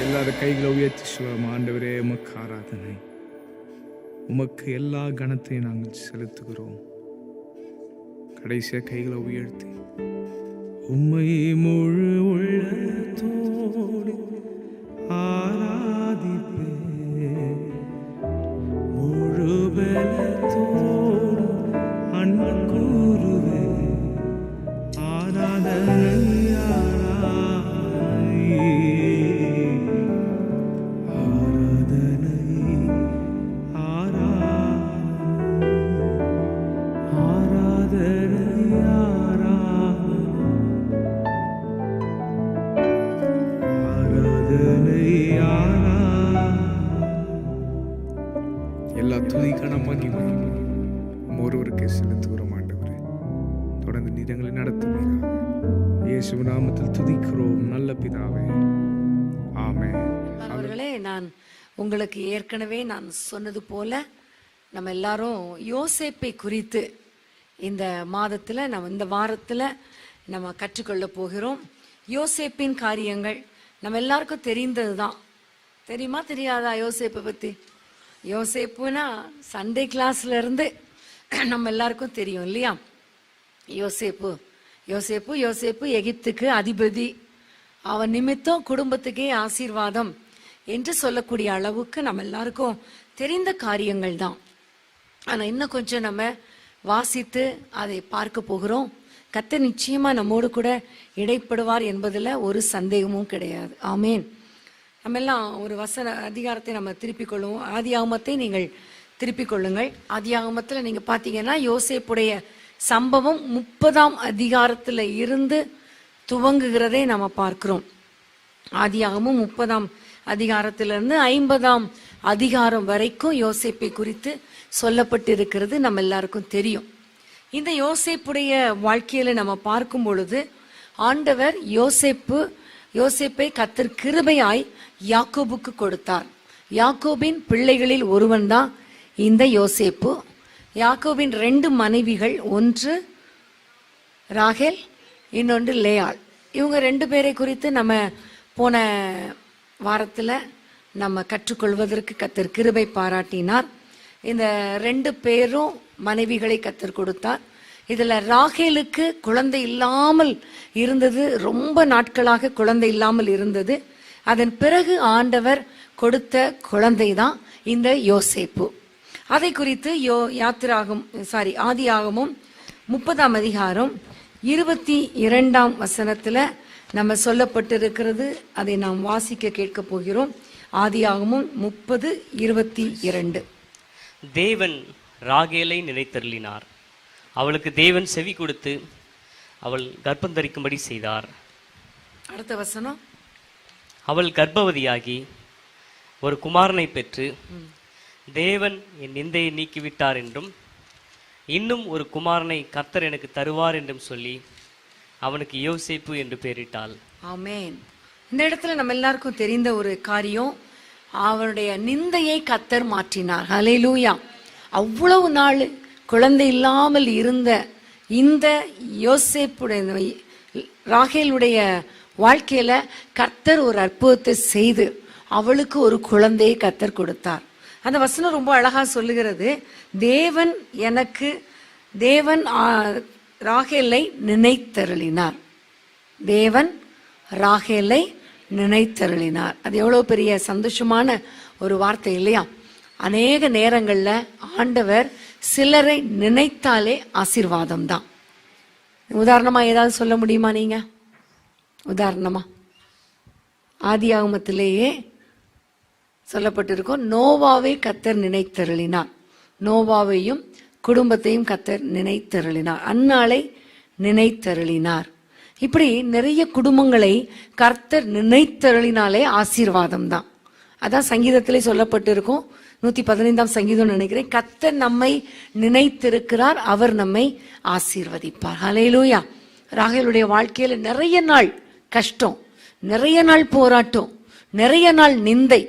எல்லாரும் கைகளை உயர்த்தி சொல்லுவோம். ஆண்டவரே உமக்கு ஆராதனை, உமக்கு எல்லா கணத்தையும் நாங்கள் செலுத்துகிறோம். கடைசியாக கைகளை உயர்த்தி உம்மை முழு உள்ளத்தோடு ஆராதிப்பே, முழு பலத்தோடு அன்பு கூறுவே. ஆராதனை எல்லா துதி கனமாகி ஒருவருக்கே செலுத்துகிறோம். ஆண்டவரே தொடர்ந்து நீரங்களை நடத்துவீராக. இயேசு நாமத்தில் துதிக்கிறோம் நல்ல பிதாவே, ஆமென். அவர்களே, நான் உங்களுக்கு ஏற்கனவே நான் சொன்னது போல நம்ம எல்லாரும் யோசேப்பை குறித்து இந்த மாதத்துல இந்த வாரத்துல நம்ம கற்றுக்கொள்ள போகிறோம். யோசேப்பின் காரியங்கள் நம்ம எல்லாருக்கும் தெரிந்ததுதான். தெரியுமா தெரியாதா யோசேப்பை பத்தி? யோசேப்புனா சண்டே கிளாஸ்ல இருந்து நம்ம எல்லாருக்கும் தெரியும் இல்லையா? யோசேப்பு யோசேப்பு யோசேப்பு எகிப்துக்கு அதிபதி, அவன் நிமித்தம் குடும்பத்துக்கே ஆசீர்வாதம் என்று சொல்லக்கூடிய அளவுக்கு நம்ம எல்லாருக்கும் தெரிந்த காரியங்கள் தான். ஆனா இன்னும் கொஞ்சம் நம்ம வாசித்து அதை பார்க்க போகிறோம். கர்த்தர் நிச்சயமா நம்மோடு கூட இடைப்படுவார் என்பதுல ஒரு சந்தேகமும் கிடையாது. ஆமேன். நம்ம எல்லாம் ஒரு அதிகாரத்தை நம்ம திருப்பிக் கொள்ளுவோம். ஆதியாகமத்தை நீங்கள் திருப்பிக் கொள்ளுங்கள். ஆதியாகமத்துல நீங்க பாத்தீங்கன்னா யோசேப்புடைய சம்பவம் 30ஆம் அதிகாரத்துல இருந்து துவங்குகிறதை நம்ம பார்க்கிறோம். ஆதியாகமும் 30ஆம் அதிகாரத்திலிருந்து 50ஆம் அதிகாரம் வரைக்கும் யோசேப்பை குறித்து சொல்லப்பட்டிருக்கிறது நம்ம எல்லாருக்கும் தெரியும். இந்த யோசேப்புடைய வாழ்க்கையில நம்ம பார்க்கும் பொழுது ஆண்டவர் யோசேப்பை கர்த்தர் கிருபையாய் யாக்கோபுக்கு கொடுத்தார். யாக்கோபின் பிள்ளைகளில் ஒருவன் தான் இந்த யோசேப்பு. யாக்கோபின் 2 மனைவிகள், ஒன்று ராகேல், இன்னொன்று லேயாள். இவங்க 2 பேரை குறித்து நம்ம போன வாரத்துல நம்ம கற்றுக்கொள்வதற்கு கர்த்தர் கிருபை பாராட்டினார். இந்த 2 பேரும் மனைவிகளை கர்த்தர் கொடுத்தார். இதுல ராகேலுக்கு குழந்தை இல்லாமல் இருந்தது, ரொம்ப நாட்களாக குழந்தை இல்லாமல் இருந்தது. அதன் பிறகு ஆண்டவர் கொடுத்த குழந்தை தான் இந்த யோசேப்பு. அதை குறித்து ஆதியாகமும் 30ஆம் அதிகாரம் 22ஆம் வசனத்துல நம்ம சொல்லப்பட்டிருக்கிறது. அதை நாம் வாசிக்க கேட்க போகிறோம். ஆதியாகமும் 30:22. தேவன் ராகேலை நினைத்தருளினார். அவளுக்கு தேவன் செவி கொடுத்து அவள் கர்ப்பம் தரிக்கும்படி செய்தார். அடுத்த வசனம், அவள் கர்ப்பவதியாகி ஒரு குமாரனை பெற்று தேவன் என் நிந்தையை நீக்கிவிட்டார் என்றும் இன்னும் ஒரு குமாரனை கர்த்தர் எனக்கு தருவார் என்றும் சொல்லி அவனுக்கு யோசேப்பு என்று பெயரிட்டாள். ஆமென். இந்த இடத்துல நம்ம எல்லாருக்கும் தெரிந்த ஒரு காரியம், அவனுடைய நிந்தையை கர்த்தர் மாற்றினார். ஹல்லேலூயா. அவ்வளவு நாள் குழந்தை இல்லாமல் இருந்த இந்த யோசேப்புடைய ராகேலுடைய வாழ்க்கையில கர்த்தர் ஒரு அற்புதத்தை செய்து அவளுக்கு ஒரு குழந்தையை கர்த்தர் கொடுத்தார். அந்த வசனம் ரொம்ப அழகா சொல்லுகிறது. தேவன் ராகேலை நினைத்தருளினார். தேவன் ராகேலை நினைத்தருளினார். அது எவ்வளவு பெரிய சந்தோஷமான ஒரு வார்த்தை இல்லையா? அநேக நேரங்கள்ல ஆண்டவர் சிலரை நினைத்தாலே ஆசீர்வாதம் தான். உதாரணமா ஏதாவது சொல்ல முடியுமா நீங்க? உதாரணமா ஆதியாகமத்திலேயே சொல்லப்பட்டிருக்கும், நோவாவை கர்த்தர் நினைத்தருளினார். நோவாவையும் குடும்பத்தையும் கர்த்தர் நினைத்தருளினார். அன்னாளை நினைத்தருளினார். இப்படி நிறைய குடும்பங்களை கர்த்தர் நினைத்தருளினாலே ஆசீர்வாதம் தான். அதான் சங்கீதத்திலே சொல்லப்பட்டிருக்கும், 115ஆம் சங்கீதம் நினைக்கிறேன், கர்த்தர் நம்மை நினைத்திருக்கிறார், அவர் நம்மை ஆசீர்வதிப்பார். ஹல்லேலூயா. ராகேலுடைய வாழ்க்கையில நிறைய நாள் கஷ்டம், நிறைய நாள் போராட்டம், நிறைய நாள் நிந்தை.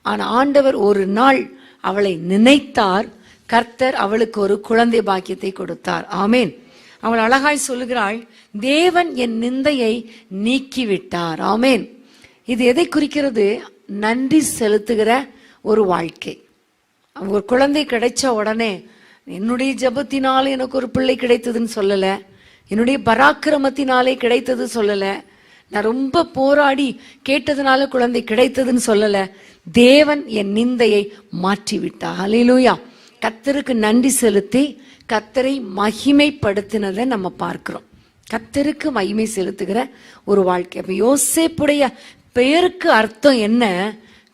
ஆனா ஆண்டவர் ஒரு நாள் அவளை நினைத்தார். கர்த்தர் அவளுக்கு ஒரு குழந்தை பாக்கியத்தை கொடுத்தார். ஆமேன். அவள் அழகாய் சொல்லுகிறாள், தேவன் என் நிந்தையை நீக்கிவிட்டார். ஆமேன். இது எதை குறிக்கிறது? நன்றி செலுத்துகிற ஒரு வாழ்க்கை. ஒரு குழந்தை கிடைச்ச உடனே என்னுடைய ஜெபத்தினாலே எனக்கு ஒரு பிள்ளை கிடைத்ததுன்னு சொல்லலை, என்னுடைய பராக்கிரமத்தினாலே கிடைத்தது சொல்லலை, நான் ரொம்ப போராடி கேட்டதுனால குழந்தை கிடைத்ததுன்னு சொல்லலை. தேவன் என் நிந்தையை மாற்றி விட்டார். ஹல்லேலூயா. கர்த்தருக்கு நன்றி செலுத்தி கர்த்தரை மகிமைப்படுத்தினதை நம்ம பார்க்கிறோம். கர்த்தருக்கு மகிமை செலுத்துகிற ஒரு வாழ்க்கை. அப்ப யோசேப்புடைய பெயருக்கு அர்த்தம் என்ன?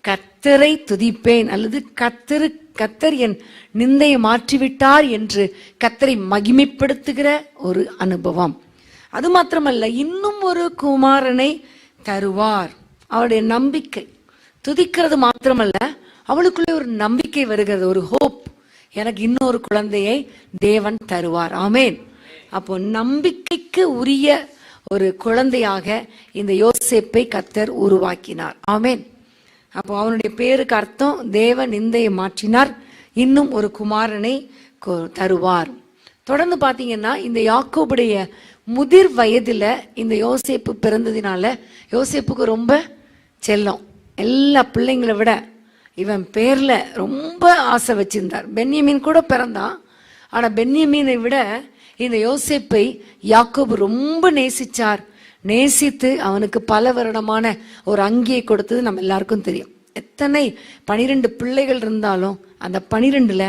கர்த்தரை துதிப்பேன், அல்லது கர்த்தர் என் நிந்தையை மாற்றிவிட்டார் என்று கர்த்தரை மகிமைப்படுத்துகிற ஒரு அனுபவம். அது மாத்திரமல்ல, இன்னும் ஒரு குமாரனை தருவார். அவருடைய நம்பிக்கை துதிக்கிறது மாத்திரமல்ல, அவளுக்குள்ளே ஒரு நம்பிக்கை வருகிறது, ஒரு ஹோப். எனக்கு இன்னொரு குழந்தையை தேவன் தருவார். ஆமேன். அப்போ நம்பிக்கைக்கு உரிய ஒரு குழந்தையாக இந்த யோசேப்பை கர்த்தர் உருவாக்கினார். ஆமேன். அப்போ அவனுடைய பேருக்கு அர்த்தம் தேவன் நிந்தையை மாற்றினார், இன்னும் ஒரு குமாரனை தருவார். தொடர்ந்து பார்த்தீங்கன்னா இந்த யாக்கோபுடைய முதிர் வயதுல இந்த யோசேப்பு பிறந்ததினால யோசேப்புக்கு ரொம்ப செல்லம். எல்லா பிள்ளைங்களை விட இவன் பேர்ல ரொம்ப ஆசை வச்சிருந்தார். பென்யமீன் கூட பிறந்தான், ஆனா பென்யமீனை விட இந்த யோசேப்பை யாக்கோபு ரொம்ப நேசிச்சார். நேசித்து அவனுக்கு பல வருடமான ஒரு அங்கியை கொடுத்தது நம்ம எல்லாருக்கும் தெரியும். எத்தனை 12 பிள்ளைகள் இருந்தாலும் அந்த 12ல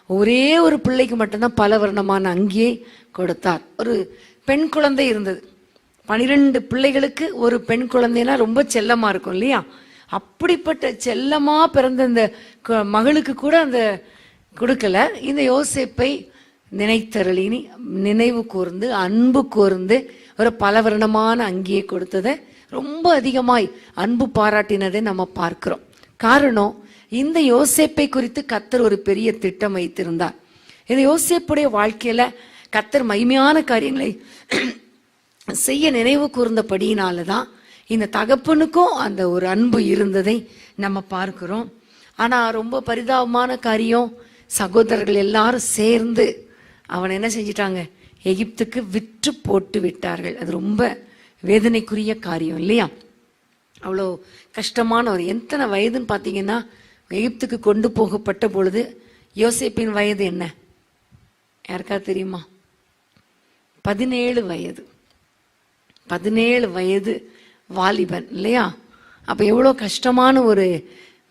ஒரே ஒரு பிள்ளைக்கு மட்டும்தான் பல வருடமான அங்கியை கொடுத்தார். ஒரு பெண் குழந்தை இருந்தது. 12 பிள்ளைகளுக்கு ஒரு பெண் குழந்தைனா ரொம்ப செல்லமா இருக்கும் இல்லையா? அப்படிப்பட்ட செல்லமா பிறந்த இந்த மகளுக்கு கூட அந்த கொடுக்கல. இந்த யோசேப்பை நினைத்தருளினி நினைவு கூர்ந்து அன்பு கூர்ந்து ஒரு பல வருடமான அங்கியை கொடுத்ததை ரொம்ப அதிகமாய் அன்பு பாராட்டினதை நம்ம பார்க்கிறோம். காரணம், இந்த யோசேப்பை குறித்து கர்த்தர் ஒரு பெரிய திட்டம் வைத்திருந்தார். இந்த யோசேப்புடைய வாழ்க்கையில கர்த்தர் மகிமையான காரியங்களை செய்ய நினைவு கூர்ந்தபடியினாலதான் இந்த தகப்பனுக்கும் அந்த ஒரு அன்பு இருந்ததை நம்ம பார்க்கிறோம். ஆனா ரொம்ப பரிதாபமான காரியம், சகோதரர்கள் எல்லாரும் சேர்ந்து அவன் என்ன செஞ்சிட்டாங்க? எகிப்துக்கு விற்று போட்டு விட்டார்கள். அது ரொம்ப வேதனைக்குரிய காரியம் இல்லையா? அவ்வளோ கஷ்டமான ஒரு எத்தனை வயதுன்னு பார்த்தீங்கன்னா, எகிப்துக்கு கொண்டு போகப்பட்ட பொழுது யோசேப்பின் வயது என்ன யாருக்கா தெரியுமா? 17 வயது. 17 வயது வாலிபன் இல்லையா? அப்ப எவ்வளோ கஷ்டமான ஒரு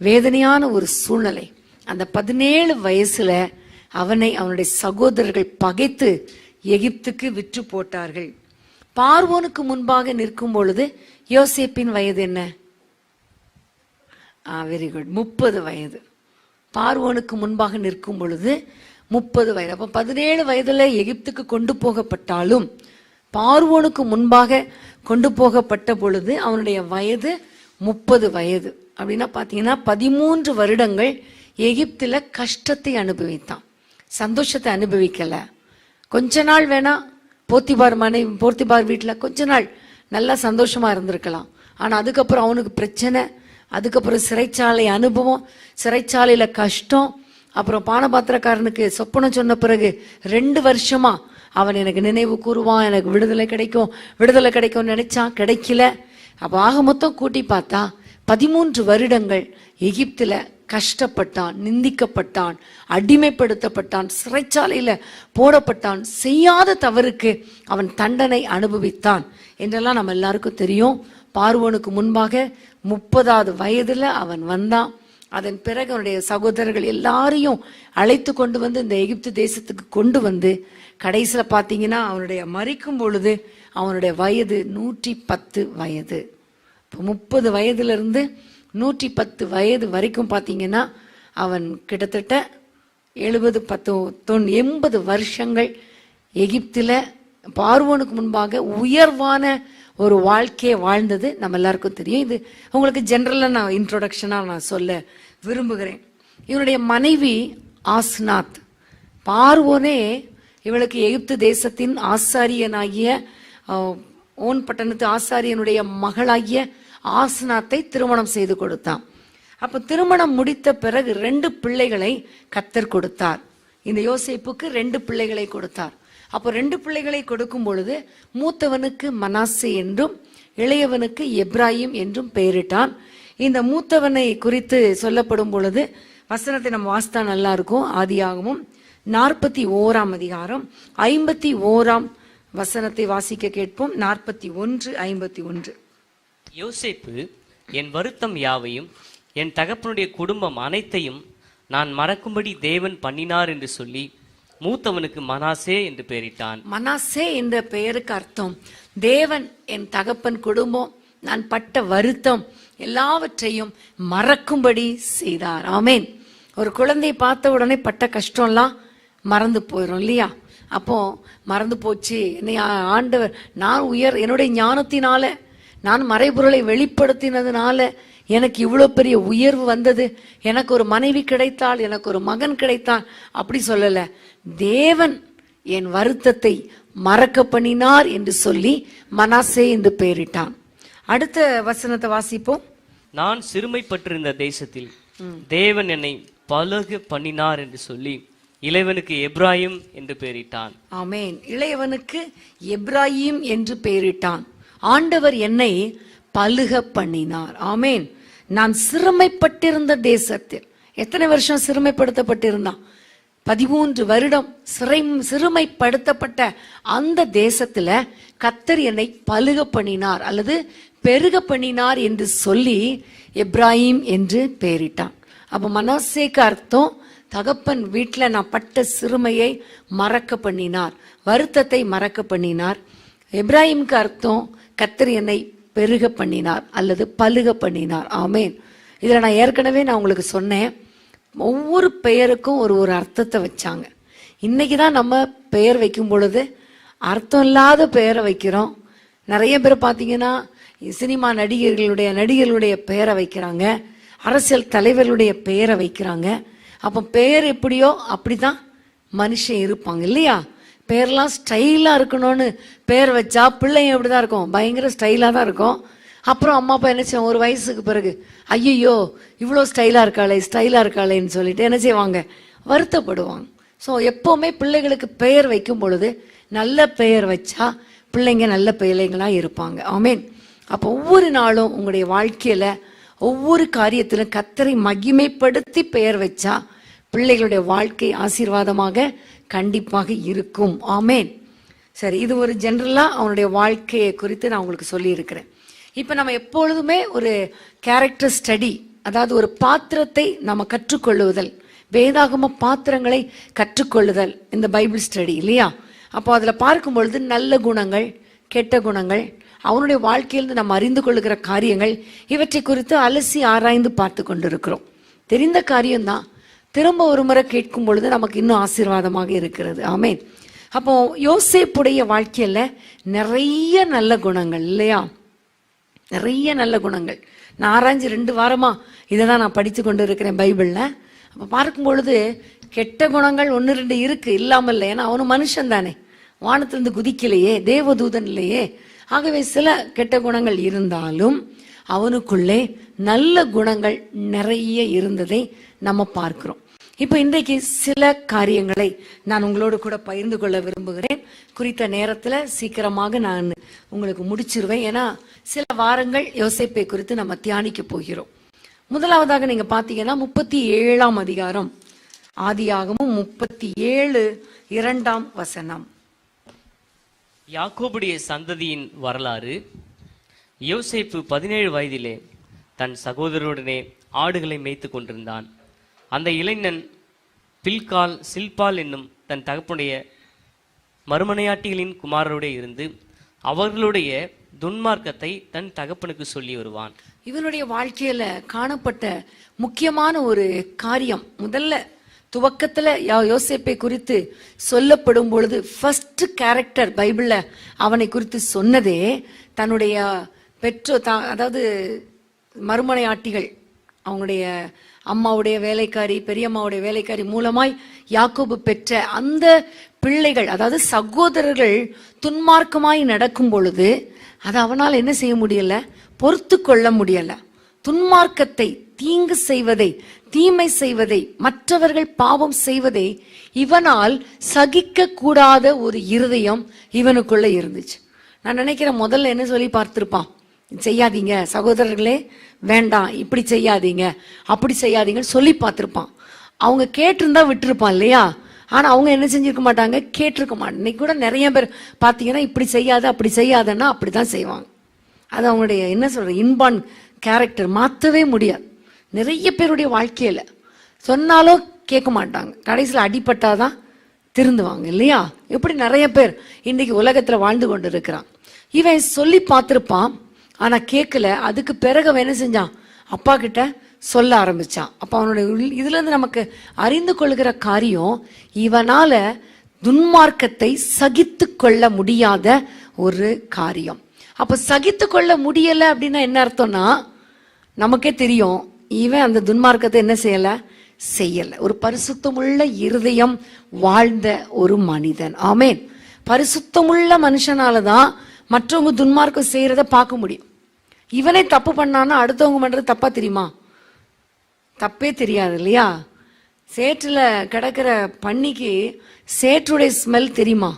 வேதனையான ஒரு சூழ்நிலை. அந்த 17 வயசுல அவனை அவனுடைய சகோதரர்கள் பகைத்து எகிப்துக்கு விற்று போட்டார்கள். பார்வோனுக்கு முன்பாக நிற்கும் பொழுது யோசேப்பின் வயது என்ன? வெரி குட், 30 வயது. பார்வோனுக்கு முன்பாக நிற்கும் பொழுது 30 வயது. அப்ப 17 வயதுல எகிப்துக்கு கொண்டு போகப்பட்டாலும் பார்வோனுக்கு முன்பாக கொண்டு போகப்பட்ட பொழுது அவனுடைய வயது 30 வயது. அப்படின்னா பாத்தீங்கன்னா 13 வருடங்கள் எகிப்துல கஷ்டத்தை அனுபவித்தான், சந்தோஷத்தை அனுபவிக்கல. கொஞ்ச நாள் வேணா போத்திபார் வீட்டுல கொஞ்ச நாள் நல்லா சந்தோஷமா இருந்திருக்கலாம். ஆனா அதுக்கப்புறம் அவனுக்கு பிரச்சனை, அதுக்கப்புறம் சிறைச்சாலை அனுபவம், சிறைச்சாலையில கஷ்டம், அப்புறம் பானபாத்திரக்காரனுக்கு சொப்பனம் சொன்ன பிறகு 2 வருஷமா அவன் எனக்கு நினைவு கூறுவான், எனக்கு விடுதலை கிடைக்கும் நினைச்சான், கிடைக்கல. அப்ப ஆக மொத்தம் கூட்டி பார்த்தா 13 வருடங்கள் எகிப்துல கஷ்டப்பட்டான், நிந்திக்கப்பட்டான், அடிமைப்படுத்தப்பட்டான், சிறைச்சாலையில போடப்பட்டான். செய்யாத தவறுக்கு அவன் தண்டனை அனுபவித்தான் என்றெல்லாம் நம்ம எல்லாருக்கும் தெரியும். பார்வோனுக்கு முன்பாக 30வது வயதுல அவன் வந்தான். அதன் பிறகு அவனுடைய சகோதரர்கள் எல்லாரையும் அழைத்து கொண்டு வந்து இந்த எகிப்து தேசத்துக்கு கொண்டு வந்து கடைசியில பாத்தீங்கன்னா அவனுடைய மரிக்கும் பொழுது அவனுடைய வயது 110 வயது. இப்போ 30 வயதுல இருந்து 110 வயது வரைக்கும் பாத்தீங்கன்னா அவன் கிட்டத்தட்ட 80 வருஷங்கள் எகிப்துல பார்வோனுக்கு முன்பாக உயர்வான ஒரு வாழ்க்கையை வாழ்ந்தது நம்ம எல்லாருக்கும் தெரியும். இது உங்களுக்கு ஜெனரலா நான் இன்ட்ரோடக்ஷனா நான் சொல்ல விரும்புகிறேன். இவனுடைய மனைவி ஆஸ்நாத். பார்வோனே இவளுக்கு எகிப்து தேசத்தின் ஆசாரியனாகிய ஓன் பட்டணத்து ஆசாரியனுடைய மகளாகிய ஆஸ்நாத்தை திருமணம் செய்து கொடுத்தான். அப்ப திருமணம் முடித்த பிறகு 2 பிள்ளைகளை கர்த்தர் கொடுத்தார். இந்த யோசேப்புக்கு 2 பிள்ளைகளை கொடுத்தார். அப்போ 2 பிள்ளைகளை கொடுக்கும் பொழுது மூத்தவனுக்கு மனாசே என்றும் இளையவனுக்கு எப்ராயிம் என்றும் பெயரிட்டான். இந்த மூத்தவனை குறித்து சொல்லப்படும் பொழுது வசனத்தை நம்ம வாசித்தா நல்லா இருக்கும். ஆதியாகமும் 41 அதிகாரம் 51 வசனத்தை வாசிக்க கேட்போம். 41:51. யோசேப்பு என் வருத்தம் யாவையும் என் தகப்பனுடைய குடும்பம் அனைத்தையும் நான் மறக்கும்படி தேவன் பண்ணினார் என்று சொல்லி மூத்தவனுக்கு மனாசே என்று பெயரிட்டான். மனாசே என்ற பெயருக்கு அர்த்தம் தேவன் என் தகப்பன் குடும்பம் நான் பட்ட வருத்தம் எல்லாவற்றையும் மறக்கும்படி செய்தார். ஆமேன். ஒரு குழந்தையை பார்த்த உடனே பட்ட கஷ்டம்லாம் மறந்து போயிடும் இல்லையா? அப்போ மறந்து போச்சு என்னை ஆண்டவர், நான் என்னுடைய ஞானத்தினால நான் மறைபொருளை வெளிப்படுத்தினதுனால எனக்கு இவ்வளோ பெரிய உயர்வு வந்தது, எனக்கு ஒரு மனைவி கிடைத்தாள், எனக்கு ஒரு மகன் கிடைத்தான், அப்படி சொல்லல. தேவன் என் வருத்தத்தை மறக்க பண்ணினார் என்று சொல்லி மனாசே என்று பெயரிட்டான். அடுத்த வசனத்தை வாசிப்போம். நான் சிறுமைப்பட்டிருந்த தேசத்தில் தேவன் என்னை பலக பண்ணினார் என்று சொல்லி இளையவனுக்கு எப்ராயிம் என்று பெயரிட்டான். ஆமேன். இளையவனுக்கு எப்ராயிம் என்று பெயரிட்டான். ஆண்டவர் என்னை பலுக பண்ணினார். ஆமேன். நான் சிறுமைப்பட்டிருந்த தேசத்தில், எத்தனை வருஷம் சிறுமைப்படுத்தப்பட்டிருந்தான்? 13 வருடம் சிறுமைப்படுத்தப்பட்ட அந்த தேசத்துல கர்த்தர் என்னை பலுக பண்ணினார் அல்லது பெருக பண்ணினார் என்று சொல்லி எப்ராயிம் என்று பெயரிட்டான். அப்ப மனாசேக்கு அர்த்தம் தகப்பன் வீட்டில் நான் பட்ட சிறுமையை மறக்க பண்ணினார், வருத்தத்தை மறக்க பண்ணினார். எப்ராஹிம்க்கு அர்த்தம் கர்த்தர் என்னை பெருக பண்ணினார் அல்லது பலுக பண்ணினார். ஆமேன். இதில் நான் ஏற்கனவே உங்களுக்கு சொன்னேன், ஒவ்வொரு பெயருக்கும் ஒரு அர்த்தத்தை வச்சாங்க. இன்னைக்கு தான் நம்ம பெயர் வைக்கும் பொழுது அர்த்தம் இல்லாத பெயரை வைக்கிறோம். நிறைய பேர் பார்த்தீங்கன்னா சினிமா நடிகர்களுடைய பெயரை வைக்கிறாங்க, அரசியல் தலைவர்களுடைய பெயரை வைக்கிறாங்க. அப்போ பெயர் எப்படியோ அப்படிதான் மனுஷன் இருப்பாங்க இல்லையா? பெயர்லாம் ஸ்டைலாக இருக்கணும்னு பெயர் வச்சா பிள்ளைங்க எப்படி தான் இருக்கும்? பயங்கர ஸ்டைலாக தான் இருக்கும். அப்புறம் அம்மா அப்பா என்ன செய்வாங்க, ஒரு வயசுக்கு பிறகு ஐயோ இவ்வளோ ஸ்டைலாக இருக்காளேன்னு சொல்லிட்டு என்ன செய்வாங்க, வருத்தப்படுவாங்க. ஸோ எப்போவுமே பிள்ளைகளுக்கு பெயர் வைக்கும் பொழுது நல்ல பெயர் வச்சா பிள்ளைங்க நல்ல பிள்ளைங்களாக இருப்பாங்க. ஆமேன். அப்போ ஒவ்வொரு நாளும் உங்களுடைய வாழ்க்கையில் ஒவ்வொரு காரியத்திலும் கர்த்தரை மகிமைப்படுத்தி பெயர் வச்சா பிள்ளைகளுடைய வாழ்க்கை ஆசீர்வாதமாக கண்டிப்பாக இருக்கும். ஆமேன். சரி, இது ஒரு ஜென்ரலாக அவனுடைய வாழ்க்கையை குறித்து நான் உங்களுக்கு சொல்லியிருக்கிறேன். இப்போ நம்ம எப்பொழுதுமே ஒரு கேரக்டர் ஸ்டடி, அதாவது ஒரு பாத்திரத்தை நம்ம கற்றுக்கொள்ளுதல், வேதாகம பாத்திரங்களை கற்றுக்கொள்ளுதல், இந்த பைபிள் ஸ்டடி இல்லையா? அப்போ அதில் பார்க்கும் பொழுது நல்ல குணங்கள், கெட்ட குணங்கள், அவனுடைய வாழ்க்கையிலிருந்து நம்ம அறிந்து கொள்ளுகிற காரியங்கள், இவற்றை குறித்து அலசி ஆராய்ந்து பார்த்து கொண்டிருக்கிறோம். தெரிந்த காரியம்தான், திரும்ப ஒரு முறை கேட்கும் பொழுது நமக்கு இன்னும் ஆசீர்வாதமாக இருக்கிறது. ஆமேன். அப்போ யோசேப்புடைய வாழ்க்கையில நிறைய நல்ல குணங்கள் இல்லையா? நிறைய நல்ல குணங்கள். நான் ஆராய்ஞ்சு 2 வாரமா இதை தான் நான் படித்து கொண்டு இருக்கிறேன் பைபிள்ல. அப்போ பார்க்கும் பொழுது கெட்ட குணங்கள் 1-2 இருக்கு, இல்லாமல் இல்லை. ஏன்னா அவனு மனுஷன் தானே, வானத்திலிருந்து குதிக்கலையே, தேவதூதன் இல்லையே. ஆகவே சில கெட்ட குணங்கள் இருந்தாலும் அவனுக்குள்ளே நல்ல குணங்கள் நிறைய இருந்ததை நம்ம பார்க்கிறோம். இப்போ இன்றைக்கு சில காரியங்களை நான் உங்களோடு கூட பகிர்ந்து கொள்ள விரும்புகிறேன். குறித்த நேரத்தில் சீக்கிரமாக நான் உங்களுக்கு முடிச்சிருவேன். ஏன்னா சில வாரங்கள் யோசேப்பை குறித்து நம்ம தியானிக்க போகிறோம். முதலாவதாக நீங்க பார்த்தீங்கன்னா 37 அதிகாரம், ஆதியாகமும் 37 2 வசனம். யாக்கோபுடைய சந்ததியின் வரலாறு. யோசேப்பு 17 வயதிலே தன் சகோதரருடனே ஆடுகளை மேய்த்து கொண்டிருந்தான். அந்த இளைஞன் பில்கால் சில்பால் என்னும் தன் தகப்பனுடைய மறுமனையாட்டிகளின் குமாரருடைய இருந்து அவர்களுடைய துன்மார்க்கத்தை தன் தகப்பனுக்கு சொல்லி வருவான். இவனுடைய வாழ்க்கையில காணப்பட்ட முக்கியமான ஒரு காரியம், முதல்ல துவக்கத்துல யோசேப்பை குறித்து சொல்லப்படும் பொழுது ஃபர்ஸ்ட் கேரக்டர் பைபிள்ல அவனை குறித்து சொன்னதே தன்னுடைய அதாவது மறுமனையாட்டிகள், அவங்களுடைய அம்மாவுடைய வேலைக்காரி, பெரியம்மாவுடைய வேலைக்காரி மூலமாய் யாக்கோபு பெற்ற அந்த பிள்ளைகள், அதாவது சகோதரர்கள் துன்மார்க்கமாய் நடக்கும் பொழுது அது அவனால் என்ன செய்ய முடியல, பொறுத்து கொள்ள முடியல. துன்மார்க்கத்தை, தீங்கு செய்வதை, தீமை செய்வதை, மற்றவர்கள் பாவம் செய்வதை இவனால் சகிக்க கூடாத ஒரு இருதயம் இவனுக்குள்ள இருந்துச்சு. நான் நினைக்கிறேன் முதல்ல என்ன சொல்லி பார்த்திருப்பான், செய்யாதீங்க சகோதரர்களே, வேண்டாம், இப்படி செய்யாதீங்க, அப்படி செய்யாதீங்கன்னு சொல்லி பார்த்துருப்பான். அவங்க கேட்டிருந்தா விட்டுருப்பான் இல்லையா? ஆனால் அவங்க என்ன செஞ்சிருக்க மாட்டாங்க, கேட்டிருக்க மாட்டாங்க. இன்னைக்கு கூட நிறைய பேர் பார்த்தீங்கன்னா இப்படி செய்யாத அப்படி செய்யாதன்னா அப்படி தான் செய்வாங்க. அது அவங்களுடைய என்ன சொல்ற இன்பான் கேரக்டர், மாற்றவே முடியாது. நிறைய பேருடைய வாழ்க்கையில் சொன்னாலும் கேட்க மாட்டாங்க, கடைசியில் அடிபட்டாதான் திருந்துவாங்க இல்லையா? இப்படி நிறைய பேர் இன்னைக்கு உலகத்தில் வாழ்ந்து கொண்டு இருக்கிறான். இவன் சொல்லி பார்த்துருப்பான், ஆனால் கேட்கல. அதுக்கு பிறகு அவன் என்ன செஞ்சான், அப்பா கிட்ட சொல்ல ஆரம்பிச்சான். அப்போ அவனுடைய இதுல இருந்து நமக்கு அறிந்து கொள்கிற காரியம், இவனால துன்மார்க்கத்தை சகித்து கொள்ள முடியாத ஒரு காரியம். அப்ப சகித்து கொள்ள முடியல அப்படின்னா என்ன அர்த்தம்னா, நமக்கே தெரியும் இவன் அந்த துன்மார்க்கத்தை என்ன செய்யல. ஒரு பரிசுத்தமுள்ள இருதயம் வாழ்ந்த ஒரு மனிதன். ஆமேன். பரிசுத்தமுள்ள மனுஷனாலதான் மற்றவங்க துன்மார்க்கம் செய்யறத பார்க்க முடியும். இவனே தப்பு பண்ணான்னா அடுத்தவங்க பண்றது தப்பா தெரியுமா? தப்பே தெரியாது இல்லையா? சேற்றுல கிடக்கிற பன்னிக்கு சேற்றுடைய ஸ்மெல் தெரியுமா?